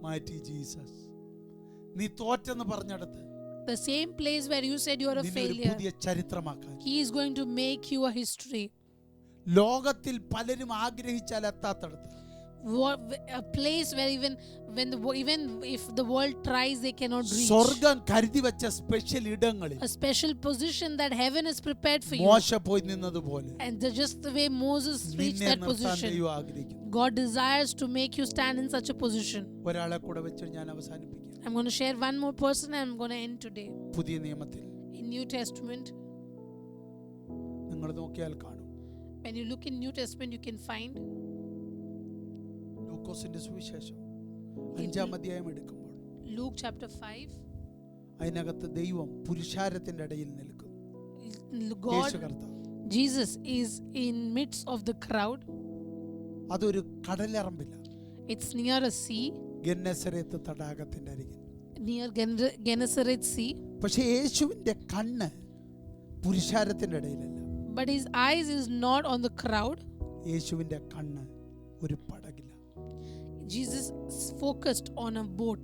Mighty Jesus, നീ തോറ്റെന്ന് പറഞ്ഞെടുത്ത് The same place where you said you are a നിന്നെ ഒരു failure, പുതിയ ചരിത്രമാക്കാൻ, He is going to make you a history. ലോകത്തിൽ പലരും ആഗ്രഹിച്ചാൽ എത്താത്തടത്ത്, A place where even if the world tries, they cannot reach. സ്വർഗം കരുതി വെച്ച സ്പെഷ്യൽ ഇടങ്ങളിൽ A special position that heaven has prepared for you. മോശ പോയി നിന്നതുപോലെ And just the way Moses reached നിന്നെ that നിർത്താൻ position, ദൈവം ആഗ്രഹിക്കുന്നു. God desires to make you stand in such a position. ഒരാളെ കൂടെ വെച്ച് ഞാൻ അവസാനിപ്പിക്കാം. I'm going to share one more person and I'm going to end today. പുതിയ നിയമത്തിൽ In New Testament, നിങ്ങൾ നോക്കിയാൽ കാണും, when you look in New Testament, you can find ലൂക്കോസിന്റെ സുവിശേഷം 5-ാം അധ്യായം എടുക്കുമ്പോൾ Luke chapter 5. അതിനകത്ത് ദൈവം പുരുഷാരത്തിന്റെ ഇടയിൽ നിൽക്കുന്നു. യേശു God, കർത്താവ്, Jesus is in midst of the crowd. അതൊരു കടലറമ്പില്ല, It's near a sea, ഗന്നസരത്ത് തടാകത്തിന്റെ അരികിൽ. near Gennesaret Sea. പക്ഷെ യേശുവിന്റെ കണ്ണ് പുരുഷാരത്തിന്റെ ഇടയിലല്ല, But his eyes is not on the crowd. യേശുവിന്റെ കണ്ണ് ഒരു പടകില. Jesus is focused on a boat.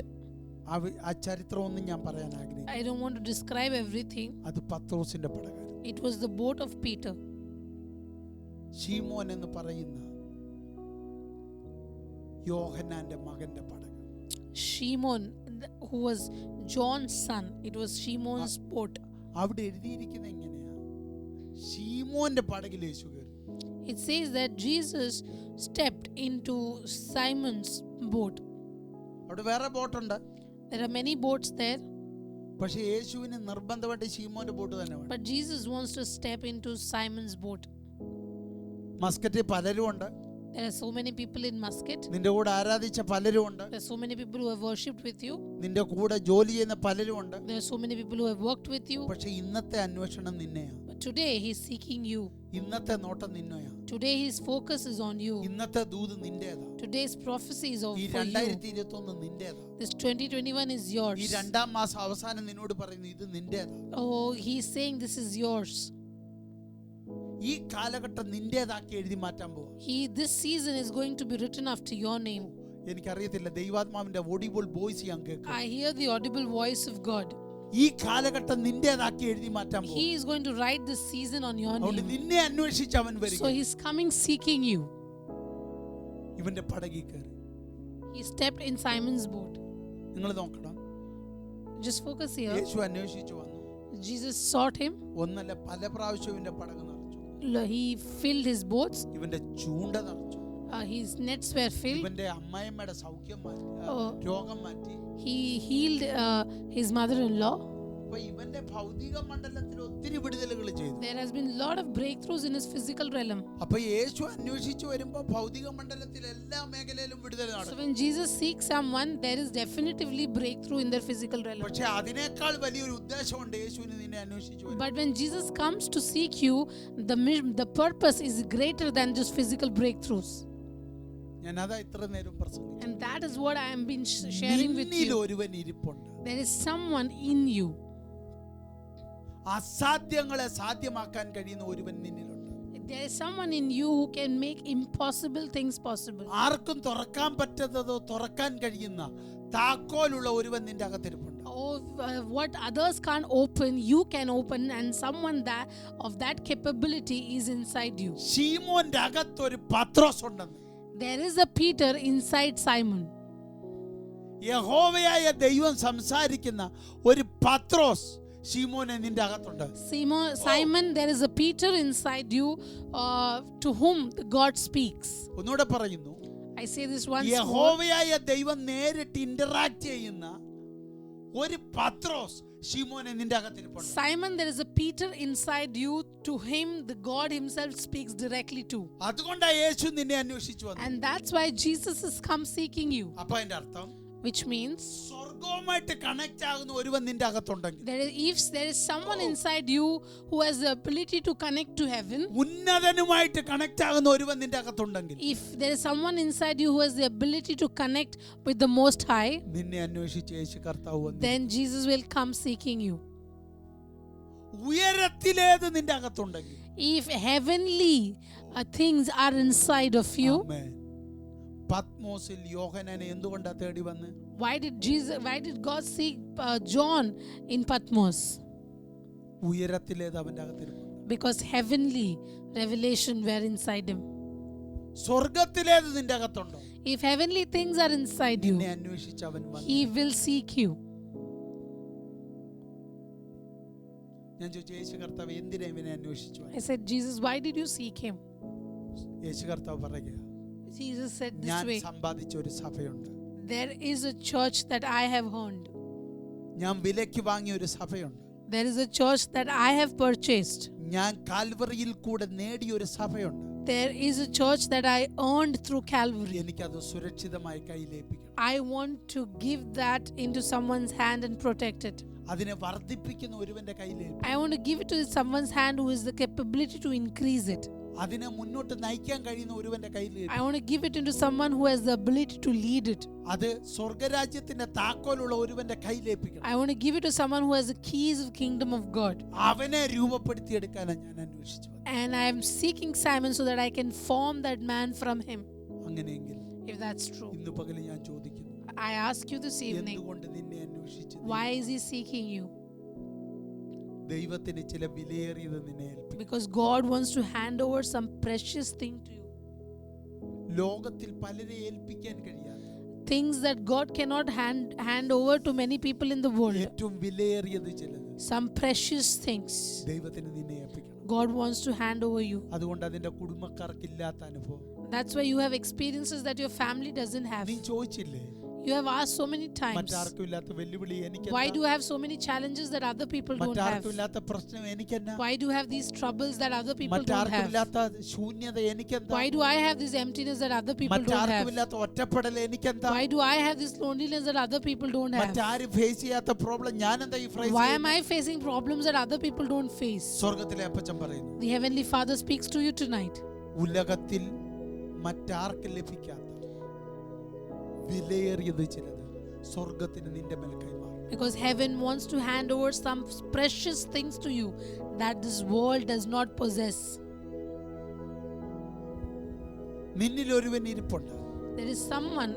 ആ ചരിത്രമൊന്നും ഞാൻ പറയാൻ ആഗ്രഹിക്കുന്നു. I don't want to describe everything. അത് പത്രോസിന്റെ പടകായിരുന്നു. It was the boat of Peter. ശീമോൻ എന്ന് പറയുന്ന യോഹന്നാന്റെ മകന്റെ പടക. Shimon, who was John's son, it was Shimon's boat. അവിടെ എഴുതിയിരിക്കുന്നത് എങ്ങനെയാ? ശീമോന്റെ പടകിൽ യേശു കയറി. It says that Jesus stepped into Simon's boat. അവിടെ വേറെ ബോട്ടുണ്ട്, There are many boats there, പക്ഷെ യേശുവിന് നിർബന്ധമായിട്ട് ശീമോന്റെ ബോട്ട് തന്നെ വേണം. but Jesus wants to step into Simon's boat. മസ്കറ്റിൽ പലരും ഉണ്ട്, There are so many people in Muscat. നിന്റെ കൂടെ ആരാധിച്ച പലരും ഉണ്ട്, There are so many people who have worshipped with you. നിന്റെ കൂടെ ജോലി ചെയ്യുന്ന പലരും ഉണ്ട്. There are so many people who have worked with you. പക്ഷെ ഇന്നത്തെ അന്വേഷണം നിന്നെയാ, But today he's seeking you. ഇന്നത്തെ നോട്ടം നിന്നെയാ, Today his focus is on you. ഇന്നത്തെ ദൂത് നിന്റേതാ, Today's prophecy is ഈ for you. 2021 നിന്റേതാ. This 2021 is ഈ yours. 2-ാം മാസം അവസാനം നിന്നോട് പറയുന്നു ഇത് നിന്റേതാ. Oh, he's saying this is yours. ഈ കാലഘട്ടം നിന്റേതാക്കി എഴുതി മാറ്റാൻ പോവാ. This season is going to be written after your name. എനിക്കറിയത്തില്ല, ദൈവാത്മാവിന്റെ ഓഡിബിൾ വോയിസ് ഞാൻ കേൾക്കും. I hear the audible voice of God. ഈ കാലഘട്ടം നിന്റേതാക്കി എഴുതി മാറ്റാൻ പോവാ. He is going to write this season on your അതുകൊണ്ട് name. നിന്നെ അന്വേഷിച്ച് അവൻ വരും. So he's coming seeking you. ഇവന്റെ പടകിൽ കയറി. He stepped in Simon's boat. നിങ്ങൾ നോക്കണം, Just focus here. യേശു അന്വേഷിച്ചു വന്നു. Jesus sought him. ഒന്നല്ല, പല പ്രാവശ്യം ഇവന്റെ പടക് നിറച്ചു. He filled his boats. ഇവന്റെ ചൂണ്ട നിറച്ചു. His nets were filled. ഇവന്റെ അമ്മായിമ്മയുടെ സൗഖ്യം മാറ്റി, Oh. രോഗം മാറ്റി. He healed his mother-in-law. അപ്പൊ ഇവന്റെ ഭൗതിക മണ്ഡലത്തിൽ ഒത്തിരി വിടുതലുകൾ ചെയ്തു. There has been a lot of breakthroughs in his physical realm. അപ്പൊ യേശു അന്വേഷിച്ചു വരുമ്പോ ഭൗതിക മണ്ഡലത്തിൽ എല്ലാ മേഖലയിലും വിടുതൽ So നടക്കും. when Jesus seeks someone, there is definitively breakthrough in their physical realm. പക്ഷെ അതിനേക്കാൾ വലിയൊരു ഉദ്ദേശമുണ്ട് യേശുവിന് നിന്നെ അന്വേഷിച്ചു വരും. But when Jesus comes to seek you, the purpose is greater than just physical breakthroughs. ഞാൻ അതാ ഇത്ര നേരം പ്രസംഗിച്ചു. And that is what I am been sharing with നിന്നിൽ you. ഒരുവൻ ഇരിപ്പുണ്ട്. There is someone in you. അസാധ്യങ്ങളെ സാധ്യമാക്കാൻ കഴിയുന്ന ഒരുവൻ നിന്നിലുണ്ട്. There is someone in you who can make impossible things possible. ആർക്കും തുറക്കാൻ പറ്റാത്തതോ തുറക്കാൻ കഴിയുന്ന താക്കോലുള്ള ഒരുവൻ നിന്റെ അകത്തിരിപ്പുണ്ട്. Oh, what others can't open, you can open, and someone that of that capability is inside you. ശീമോന്റെ അകത്തൊരു പത്രോസ് ഉണ്ടെന്ന്. There is a Peter inside Simon. യഹോവയായ ദൈവം സംസാരിക്കുന്ന ഒരു പത്രോസ് ശീമോനെ നിന്റെ അകത്തുണ്ട്. Simon, there is a Peter inside you to whom God speaks. ഒന്നുകൂടെ പറയുന്നു, I say this once more. യഹോവയായ ദൈവം നേരിട്ട് ഇന്ററാക്ട് ചെയ്യുന്ന ഒരു പത്രോസ് ശീമോനെ നിന്റെ അകത്തിരിപ്പുണ്ട്. Simon, there is a Peter inside you to him the God himself speaks directly to. അതുകൊണ്ടാണ് യേശു നിന്നെ അന്വേഷിച്ചു വന്നത്. And that's why Jesus has come seeking you. അപ്പൊ അതിന്റെ അർത്ഥം, Which means സ്വർഗവുമായിട്ട് കണക്ട് ആകുന്ന ഒരുവൻ നിന്റെ അകത്തുണ്ടെങ്കിൽ, if there is someone inside you who has the ability to connect to heaven, ഉന്നതനുമായിട്ട് കണക്ട് ആകുന്ന ഒരുവൻ നിന്റെ അകത്തുണ്ടെങ്കിൽ, if there is someone inside you who has the ability to connect with the Most High, നിന്നെ അന്വേഷിച്ച് യേശു കർത്താവ് വന്നു. then Jesus will come seeking you. ഉയരത്തിലേത് നിന്റെ അകത്തുണ്ടെങ്കിൽ, If heavenly things are inside of you, ആമേൻ. പത്മോസിൽ യോഹന്നാനെ എന്തുകൊണ്ടാ തേടി വന്ന്? why did God seek John in Patmos? ഉയരത്തിലേത് അവന്റെ അകത്തിരിപ്പുണ്ട്. Because heavenly revelation were inside him. സ്വർഗത്തിലേത് നിന്റെ അകത്തുണ്ടോ? If heavenly things are inside you, നിന്നെ അന്വേഷിച്ച് അവൻ വന്നു. he will seek you. ഞാൻ ചോദിച്ചു, യേശു കർത്താവ് എന്തിനാ ഇവനെ അന്വേഷിച്ചു? I said, Jesus, why did you seek him? യേശു കർത്താവ് പറയുക, Jesus said this ഞാൻ way, സമ്പാദിച്ച ഒരു സഭയുണ്ട്. there is a church that I have owned. ഞാൻ വിലയ്ക്ക് വാങ്ങിയ ഒരു സഭയുണ്ട്. There is a church that I have purchased. ഞാൻ കാൽവറിയിൽ കൂടെ നേടിയ ഒരു സഭയുണ്ട്. There is a church that I earned through Calvary. എനിക്കത് സുരക്ഷിതമായി കയ്യിലേൽപ്പിക്കണം. I want to give that into someone's hand and protect it. അതിനെ വർദ്ധിപ്പിക്കുന്ന ഒരുവന്റെ കയ്യിലേൽപ്പിക്കണം. I want to give it to someone's hand who has the capability to increase it. അതിനെ മുന്നോട്ട് നയിക്കാൻ കഴിയുന്ന ഒരുവന്റെ കയ്യിൽ. I want to give it into someone who has the ability to lead it. അത് സ്വർഗരാജ്യത്തിന്റെ താക്കോലുള്ള ഒരുവന്റെ കയ്യിലേൽപ്പിക്കണം. I want to give it to someone who has the keys of kingdom of God. അവനെ രൂപപ്പെടുത്തിയെടുക്കാനാണ് ഞാൻ അന്വേഷിച്ചു. And I am seeking Simon so that I can form that man from him. അങ്ങനെയെങ്കിൽ If that's true, ഇന്ന് പകൽ ഞാൻ ചോദിക്കുന്നു, I ask you this evening, എന്തുകൊണ്ട് നിന്നെ അന്വേഷിച്ചു? why is he seeking you? ദൈവത്തിന് ചില വിലയേറിയത് നിന്നെ ഏൽപ്പിക്കും. Because God wants to hand over some precious thing to you. ലോകത്തിൽ പലരെ ഏൽപ്പിക്കാൻ കഴിയാത്ത Things that God cannot hand over to many people in the world. ഏറ്റവും വിലയേറിയത് ചിലത് Some precious things ദൈവത്തിന് നിന്നെ ഏൽപ്പിക്കണം. God wants to hand over you. അതുകൊണ്ട് അതിന്റെ കുടുംബക്കാർക്കില്ലാത്ത അനുഭവം That's why you have experiences that your family doesn't have. നീ ചോദിച്ചില്ലേ? You have asked so many times, മറ്റാർക്കും ഇല്ലാത്ത വെല്ലുവിളി എനിക്ക്, why do you have so many challenges that other people don't have? മറ്റാർക്കും ഇല്ലാത്ത പ്രശ്നം എനിക്കെന്നാ, Why do you have these troubles that other people don't മറ്റാർക്കും have? ഇല്ലാത്ത ശൂന്യത എനിക്കെന്താ, Why do I have this emptiness that other people don't മറ്റാർക്കും have? ഇല്ലാത്ത ഒറ്റപ്പെടൽ എനിക്കെന്താ, Why do I have this loneliness that other people don't have? മറ്റാരും face ചെയ്യാത്ത പ്രോബ്ലം ഞാൻ എന്താ ഈ face Why am I facing problems that other people don't face? സ്വർഗത്തിലെ അപ്പച്ചൻ പറയുന്നു, The Heavenly Father speaks to you tonight. ഉലകത്തിൽ മറ്റാർക്കും ലഭിക്കാത്ത വിലയേറിയത് ചിലത് സ്വർഗത്തിന് നിന്റെ മേൽ കൈമാറും. Because heaven wants to hand over some precious things to you that this world does not possess. നിന്നിൽ ഒരുവൻ ഇരിപ്പുണ്ട്. There is someone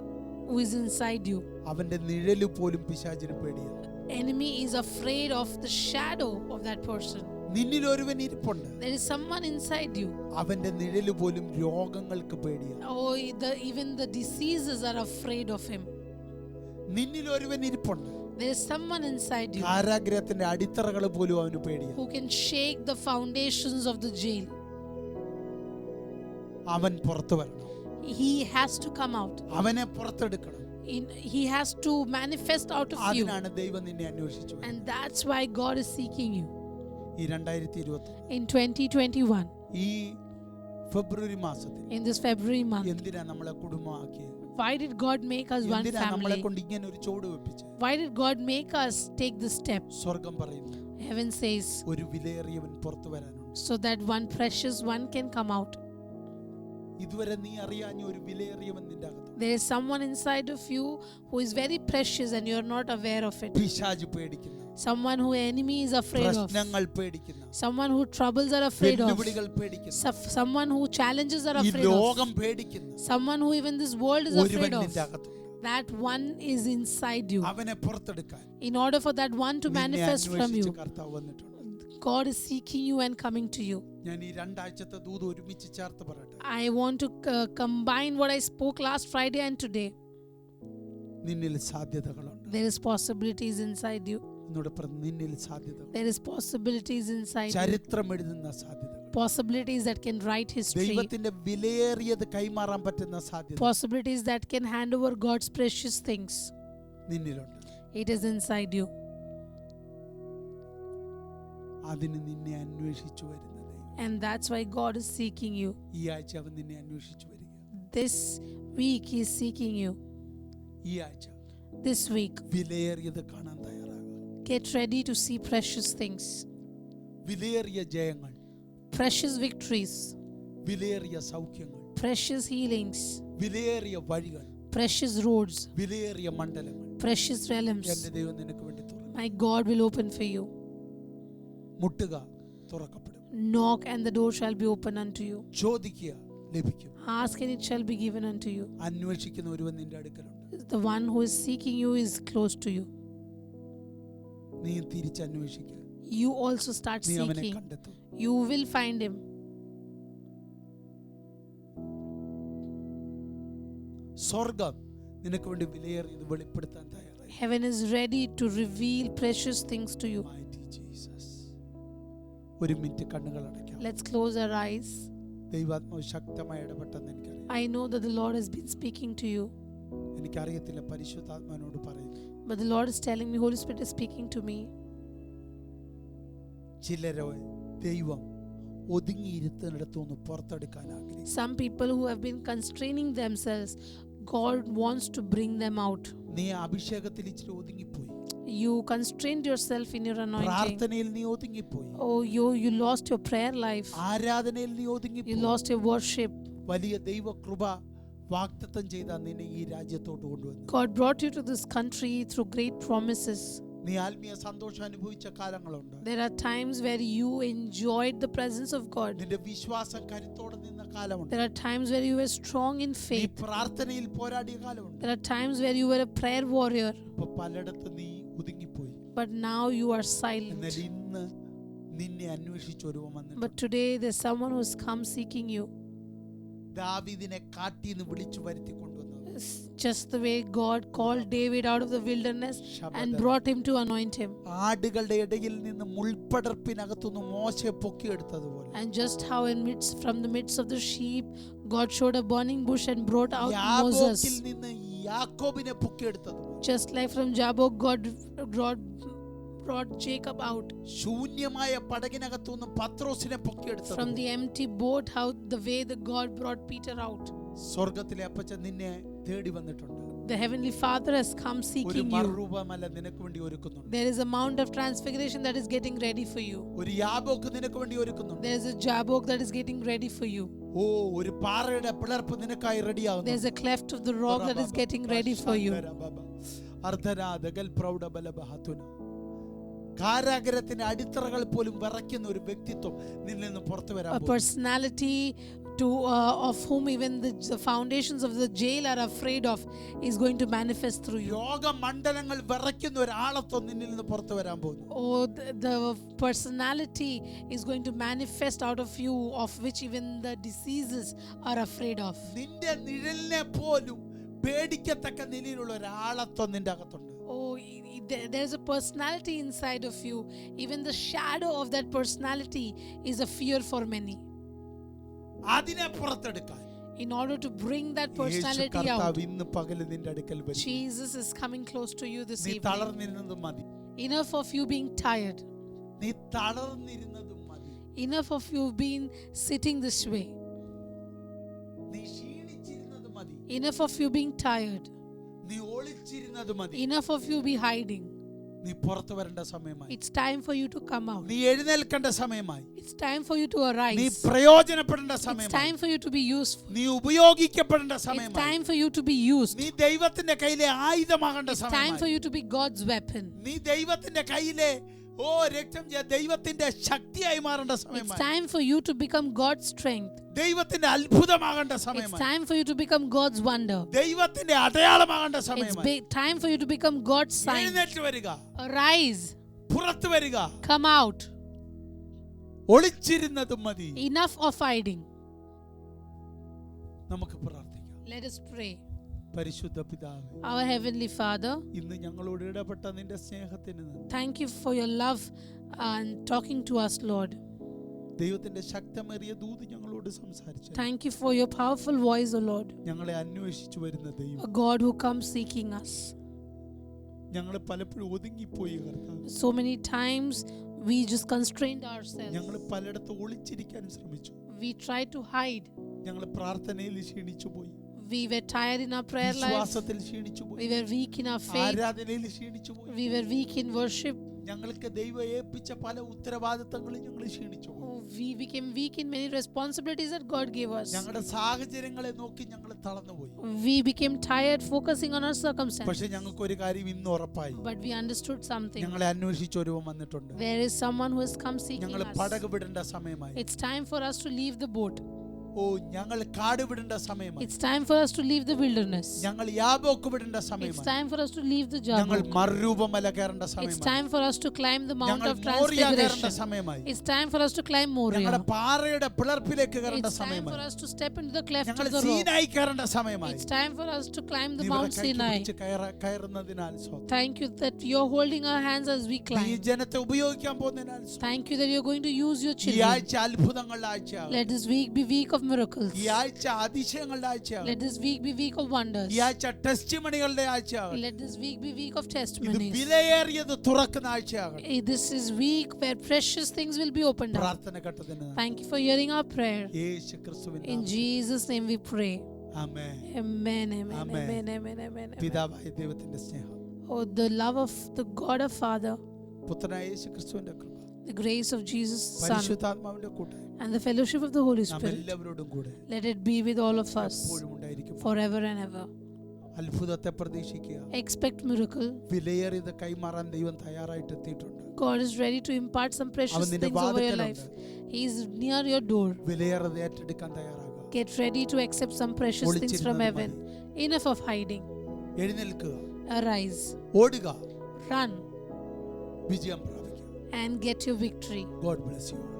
who is inside you. അവന്റെ നിഴല് പോലും പിശാചിന് പേടിയാണ്. Enemy is afraid of the shadow of that person. നിന്നിൽ ഒരുവൻ ഇരിപ്പുണ്ട്. There is someone inside you. അവന്റെ നിഴല് പോലും രോഗങ്ങൾക്ക് പേടിയാണ്. Oh, even the diseases are afraid of him. നിന്നിൽ ഒരുവൻ ഇരിപ്പുണ്ട്. There is someone inside you കാരാഗ്രഹത്തിന്റെ അടിത്തറകൾ പോലും അവന് പേടിയാണ്. who can shake the foundations of the jail. അവൻ പുറത്തു വരണം. He has to come out. അവനെ പുറത്തെടുക്കണം. He has to manifest out of you. അതിനാണ് ദൈവം നിന്നെ അന്വേഷിച്ചു. And that's why God is seeking you. ഈ 2020 In 2021, ഈ ഫെബ്രുവരി മാസത്തിൽ in this February month, എന്തിനാ നമ്മളെ കുടുംബമാക്കിയത്? why did God make us one എന്തിനാ നമ്മളെ family? കൊണ്ട് ഇങ്ങനെ ഒരു ചുവട് വെപ്പിച്ചത്? Why did God make us take this step? സ്വർഗം പറയുന്നു, Heaven says, ഒരു വിലയേറിയവൻ പുറത്തു വരാനുണ്ട്. so that one precious one can come out. ഇതുവരെ നീ അറിയാഞ്ഞ ഒരു വിലയേറിയവൻ നിന്റെ അകത്ത്. There is someone inside of you who is very precious and you are not aware of it. പിശാച് പേടിക്കുന്ന, Someone who enemy is afraid of. പ്രശ്നങ്ങൾ പേടിക്കുന്ന, Someone who troubles are afraid of. വെല്ലുവിളികൾ പേടിക്കുന്ന, Someone who challenges are ഈ afraid of. ലോകം പേടിക്കുന്ന Someone who even this world is ഒരുവൻ afraid നിന്റെ of. അകത്തുണ്ട്. That one is inside you. അവനെ പുറത്തെടുക്കാൻ In order for that one to നിന്നെ manifest from അന്വേഷിച്ച് you, കർത്താവ് വന്നിട്ടുണ്ട്. God is seeking you and coming to you. ഞാൻ ഈ രണ്ടാഴ്ചത്തെ ദൂത് ഒരുമിച്ച് ചേർത്ത് പറയട്ടെ. I want to combine what I spoke last Friday and today. നിന്നിൽ സാധ്യതകളുണ്ട്. There is possibilities inside you. എന്നോട് പറഞ്ഞു, നിന്നിൽ സാധ്യതകൾ. There is possibilities inside you. ചരിത്രം എഴുതുന്ന സാധ്യതകൾ. Possibilities that can write history. ദൈവത്തിന്റെ വിലയേറിയത് കൈമാറാൻ പറ്റുന്ന സാധ്യത Possibilities that can hand over God's precious things. നിന്നിലുണ്ട്. It is inside you. അതിന് നിന്നെ അന്വേഷിച്ചു വരുന്ന ദൈവം. And that's why God is seeking you. ഈ ആഴ്ച അവൻ നിന്നെ അന്വേഷിച്ചു വരിക. This week He is seeking you. ഈ ആഴ്ച This week, വിലയേറിയത് കാണാൻ തയ്യാറാകുക. get ready to see precious things. വിലയേറിയ ജയങ്ങൾ, Precious victories. വിലയേറിയ സൗഖ്യങ്ങൾ, Precious healings. വിലയേറിയ വഴികൾ, Precious roads. വിലയേറിയ മണ്ഡലങ്ങൾ Precious realms. എന്റെ ദൈവം നിനക്ക് വേണ്ടി തുറക്കും. My God will open for you. മുട്ടുക, തുറക്കപ്പെടും. Knock and the door shall be open unto you. ചോദിക്കുക, ലഭിക്കും. Ask and it shall be given unto you. അന്വേഷിക്കുന്ന ഒരുവൻ നിന്റെ അടുക്കലുണ്ട്. The one who is seeking you is close to you. നീ തിരിച്ചന്വേഷിക്കുക. You also start നീ അവനെ seeking. കണ്ടെത്തും. You will find him. സ്വർഗം നിനക്ക് വേണ്ടി വിലയേറിയത് വെളിപ്പെടുത്താൻ തയ്യാറായി. Heaven is ready to reveal precious things to you. Mighty Jesus. ഒരു മിനിറ്റ് കണ്ണുകൾ അടയ്ക്കാം. Let's close our eyes. ദൈവാത്മാവ് ശക്തമായി ഇടപെട്ടെന്ന് എനിക്കറിയാം. I know that the Lord has been speaking to you, എനിക്കറിയത്തില്ല, പരിശുദ്ധാത്മാവിനോട് പറയുന്നു. but the Lord is telling me, Holy Spirit is speaking to me. ചിലരെ ദൈവം ഒതുങ്ങിയിരുത്തുന്നിടത്തുനിന്ന് പുറത്തെടുക്കാൻ ആഗ്രഹിക്കുന്നു. Some people who have been constraining themselves, God wants to bring them out. നീ അഭിഷേകത്തിൽ ഇച്ചിരി ഒതുങ്ങിപ്പോയി. You constrained yourself in your anointing. പ്രാർത്ഥനയിൽ നീ ഒതുങ്ങിപ്പോയി. Oh, you lost your prayer life. ആരാധനയിൽ നീ You ഒതുങ്ങിപ്പോയി. lost your worship. വലിയ ദൈവകൃപ വാഗ്ദത്തം ചെയ്ത നിന്നെ ഈ രാജ്യത്തോട്ട് കൊണ്ടുവന്നു. God brought you to this country through great promises. നീ ആത്മീയ സന്തോഷം അനുഭവിച്ച കാലങ്ങളുണ്ട്. There are times where you enjoyed the presence of God. നിന്റെ വിശ്വാസം കരുത്തോടെ നിന്ന കാലമുണ്ട്. There are times where you were strong in നീ faith. പ്രാർത്ഥനയിൽ പോരാടിയ കാലമുണ്ട്. There are times where you were a prayer warrior. ഇപ്പൊ പലയിടത്ത് നീ ഒതുങ്ങിപ്പോയി. But now you are എന്നാൽ silent. ഇന്ന് നിന്നെ അന്വേഷിച്ച് ഒരുവൻ വന്നിട്ടുണ്ട്. But today there's someone who's come seeking you. ദാവീദിനെ കാട്ടിന്ന് വിളിച്ചു വരുത്തി കൊണ്ടുവന്നു. Just the way God called David out of the wilderness and brought him to anoint him. ആടുകളുടെ ഇടയിൽ നിന്ന് മുൾപടർപ്പിനകത്തുനിന്ന് മോശയെ പൊക്കിയെടുത്തതുപോലെ. And just how from the midst of the sheep, God showed a burning bush and brought out Moses. യാബോക്കിൽ നിന്ന് യാക്കോബിനെ പൊക്കിയെടുത്തതുപോലെ. Just like from Jabbok, God brought Jacob out. ശൂന്യമായ പടകിനകത്തുനിന്ന് പത്രോസിനെ പൊക്കിയെടുത്തത്. From the empty boat, how the way that God brought Peter out. സ്വർഗ്ഗത്തിലെ അപ്പച്ചൻ നിന്നെ തേടി വന്നിട്ടുണ്ട്. The Heavenly Father has come ഒരു seeking you. മറുരൂപമല്ല നിനക്ക് വേണ്ടി ഒരുക്കുന്നുണ്ട്. There is a mount of transfiguration that is getting ready for you. ഒരു യാബോക്ക് നിനക്ക് വേണ്ടി ഒരുക്കുന്നുണ്ട്. There is a Jabbok that is getting ready for you. ഓ, ഒരു പാറയുടെ പിളർപ്പ് നിനക്കായി റെഡിയാവുന്നു. There is a cleft of the rock that is getting ready for you. അർദ്ധനാദഗൽ പ്രൗഢബലബഹതുന. കാരാഗ്രഹത്തിന്റെ അടിത്തറകൾ പോലും വിറയ്ക്കുന്ന ഒരു വ്യക്തിത്വം നിന്നിൽ നിന്ന് പുറത്തു വരാൻ A പോകുന്നു. personality of whom even the foundations of the jail are afraid of is going to manifest through you. രോഗമണ്ഡലങ്ങൾ വിറയ്ക്കുന്ന ഒരാളത്വം നിന്നിൽ നിന്ന് പുറത്തു വരാൻ പോകുന്നു. Oh, the personality is going to manifest out of you, of which even the diseases are afraid of. നിന്റെ നിഴലിനെ പോലും പേടിക്കത്തക്ക നിലയിലുള്ള ഒരാളത്വം നിന്റെ അകത്തുണ്ട്. Oh, there's a personality inside of you. Even the shadow of that personality is a fear for many. അതിനെ പുറത്തെടുക്കാൻ In order to bring that personality out, കർത്താവ് ഇന്ന് പകൽ നിന്റെ അടുക്കൽ വരും. Jesus is coming close to you this നീ evening. തളർന്നിരുന്നതും മതി. Enough of you being tired. നീ തളർന്നിരുന്നതും മതി. Enough of you being sitting this way. നീ ക്ഷീണിച്ചിരുന്നതും മതി. Enough of you being tired. നീ ഒളിച്ചിരുന്നതും മതി. Enough of you be hiding. നീ പുറത്തു വരേണ്ട സമയമായി. It's time for you to come out. നീ എഴുന്നേൽക്കേണ്ട സമയമായി. It's time for you to arise. നീ പ്രയോജനപ്പെടേണ്ട It's സമയമായി. time for you to be useful. നീ ഉപയോഗിക്കപ്പെടേണ്ട It's സമയമായി. time for you to be used. നീ ദൈവത്തിന്റെ കയ്യിലെ ആയുധമാകേണ്ട It's time for സമയമായി. you to be God's weapon. നീ ദൈവത്തിന്റെ കയ്യിലെ ദൈവത്തിന്റെ ശക്തിയായി മാറേണ്ട It's സമയമായി. time for you to become God's strength. ദൈവത്തിന്റെ അത്ഭുതമാകേണ്ട It's സമയമായി. time for you to become God's wonder. ദൈവത്തിന്റെ അടയാളമാകേണ്ട It's സമയമായി. time for you to become God's sign. എഴുന്നേറ്റ് വരിക. Arise. പുറത്തു വരിക. Come out. ഒളിച്ചിരുന്നതും മതി. Enough of hiding. നമുക്ക് പ്രാർത്ഥിക്കാം. Let us pray. പരിശുദ്ധ പിതാവേ, Our Heavenly Father, ഇന്ന് ഞങ്ങളോട് ഇടപെട്ട നിന്റെ സ്നേഹത്തിന് നന്ദി. thank you for your love and talking to us, Lord. ദൈവത്തിന്റെ ശക്തമേറിയ ദൂത് ഞങ്ങളോട് സംസാരിച്ചു. Thank you for your powerful voice, O Lord. ഞങ്ങളെ അന്വേഷിച്ചു വരുന്ന ദൈവം. A God who comes seeking us. ഞങ്ങൾ പലപ്പോഴും ഒതുങ്ങിപ്പോയി കർത്താവേ. So many times we just constrained ourselves. ഞങ്ങൾ പലയിടത്ത് ഒളിച്ചിരിക്കാൻ ശ്രമിച്ചു. We tried to hide. ഞങ്ങൾ പ്രാർത്ഥനയിൽ ക്ഷീണിച്ചു പോയി. We were tired in our prayer life. വിശ്വാസത്തിൽ ക്ഷീണിച്ചു പോയി. We were weak in our faith. ആരാധനയിൽ ക്ഷീണിച്ചു പോയി. We were weak in worship. ഞങ്ങൾക്ക് ദൈവം ഏൽപ്പിച്ച പല ഉത്തരവാദിത്തങ്ങളും ഞങ്ങൾ ക്ഷീണിച്ചു പോയി. We became weak in many responsibilities that God gave us. ഞങ്ങളുടെ സാഹചര്യങ്ങളെ നോക്കി ഞങ്ങൾ തളർന്നുപോയി. We became tired focusing on our circumstances. പക്ഷെ ഞങ്ങൾക്ക് ഒരു കാര്യം ഇന്ന് ഉറപ്പായി. But we understood something. ഞങ്ങളെ അന്വേഷിച്ച ഒരുവൻ വന്നിട്ടുണ്ട്. There is someone who has come seeking ഞങ്ങൾ us. പടക് വിടേണ്ട സമയമായി. It's time for us to leave the boat. ഞങ്ങൾ കാട് വിടേണ്ട സമയമായി. It's time for us to leave the wilderness. ഞങ്ങൾ യാബോക്ക് വിടേണ്ട It's സമയമായി. time for us to leave the ഞങ്ങൾ Jabbok. മറുരൂപമല കയറേണ്ട It's സമയമായി. time for us to climb the Mount ഞങ്ങൾ of Moriah കയറേണ്ട Transfiguration. സമയമായി. It's time for us to climb ഞങ്ങളുടെ Moriah. പാറയുടെ പിളർപ്പിലേക്ക് കയറേണ്ട It's time for സമയമായി. us to step into the cleft ഞങ്ങൾ of the rock. സീനായി കയറേണ്ട സമയമായി. It's time for us to climb the നീ ഇവിടെ Mount കൈക്ക് Sinai. പിടിച്ച് കയറുന്നതിനാൽ സ്തോത്രം. Thank you that you're holding our hands as we നീ climb. ജനത്തെ ഉപയോഗിക്കാൻ പോകുന്നതിനാൽ സ്തോത്രം. Thank you that you're going to use your ഈ children. ആഴ്ച അത്ഭുതങ്ങളുടെ ആഴ്ചയാകും. Let this week be week of miracles. ഈ ആഴ്ച അതിശയങ്ങളുടെ ആഴ്ചയാകും. Let this week be week of wonders. ഈ ആഴ്ച ടെസ്റ്റിമണികളുടെ ആഴ്ചയാകും. Let this week be week of ഇത് testimonies. വിലയേറിയത് തുറക്കുന്ന ആഴ്ചയാകും. This is week where precious things will be opened up. പ്രാർത്ഥന കേട്ടതിന് Thank you for hearing our prayer. യേശു ക്രിസ്തുവിൻ In Jesus' name we pray. Amen. Amen, amen, Amen. amen, amen, amen, amen. പിതാവായ ദൈവത്തിന്റെ സ്നേഹം, Oh, the love of the God of Father, പുത്രനായ യേശു ക്രിസ്തുവിന്റെ കൃപ, the grace of Jesus' Son, പരിശുദ്ധാത്മാവിന്റെ കൂട്ടായ്മ and the fellowship of the Holy നാം Spirit. എല്ലാവരോടും കൂടെ Let it be with all of us എപ്പോഴും ഉണ്ടായിരിക്കും. forever and ever. അത്ഭുതത്തെ പ്രതീക്ഷിക്കുക. Expect miracle. വിലയേറിയത് കൈമാറാൻ ദൈവം തയ്യാറായിട്ട് എത്തിയിട്ടുണ്ട്. God is ready to impart some precious അവൻ നിന്റെ things over your life. വാതിൽക്കലുണ്ട്. He is near your door. വിലയേറത് ഏറ്റെടുക്കാൻ തയ്യാറാകുക. Get ready to accept some precious things from heaven. Enough of hiding. എഴുന്നേൽക്കുക, Arise, ഓടുക, run, വിജയം പ്രാപിക്കുക. and get your victory. God bless you all.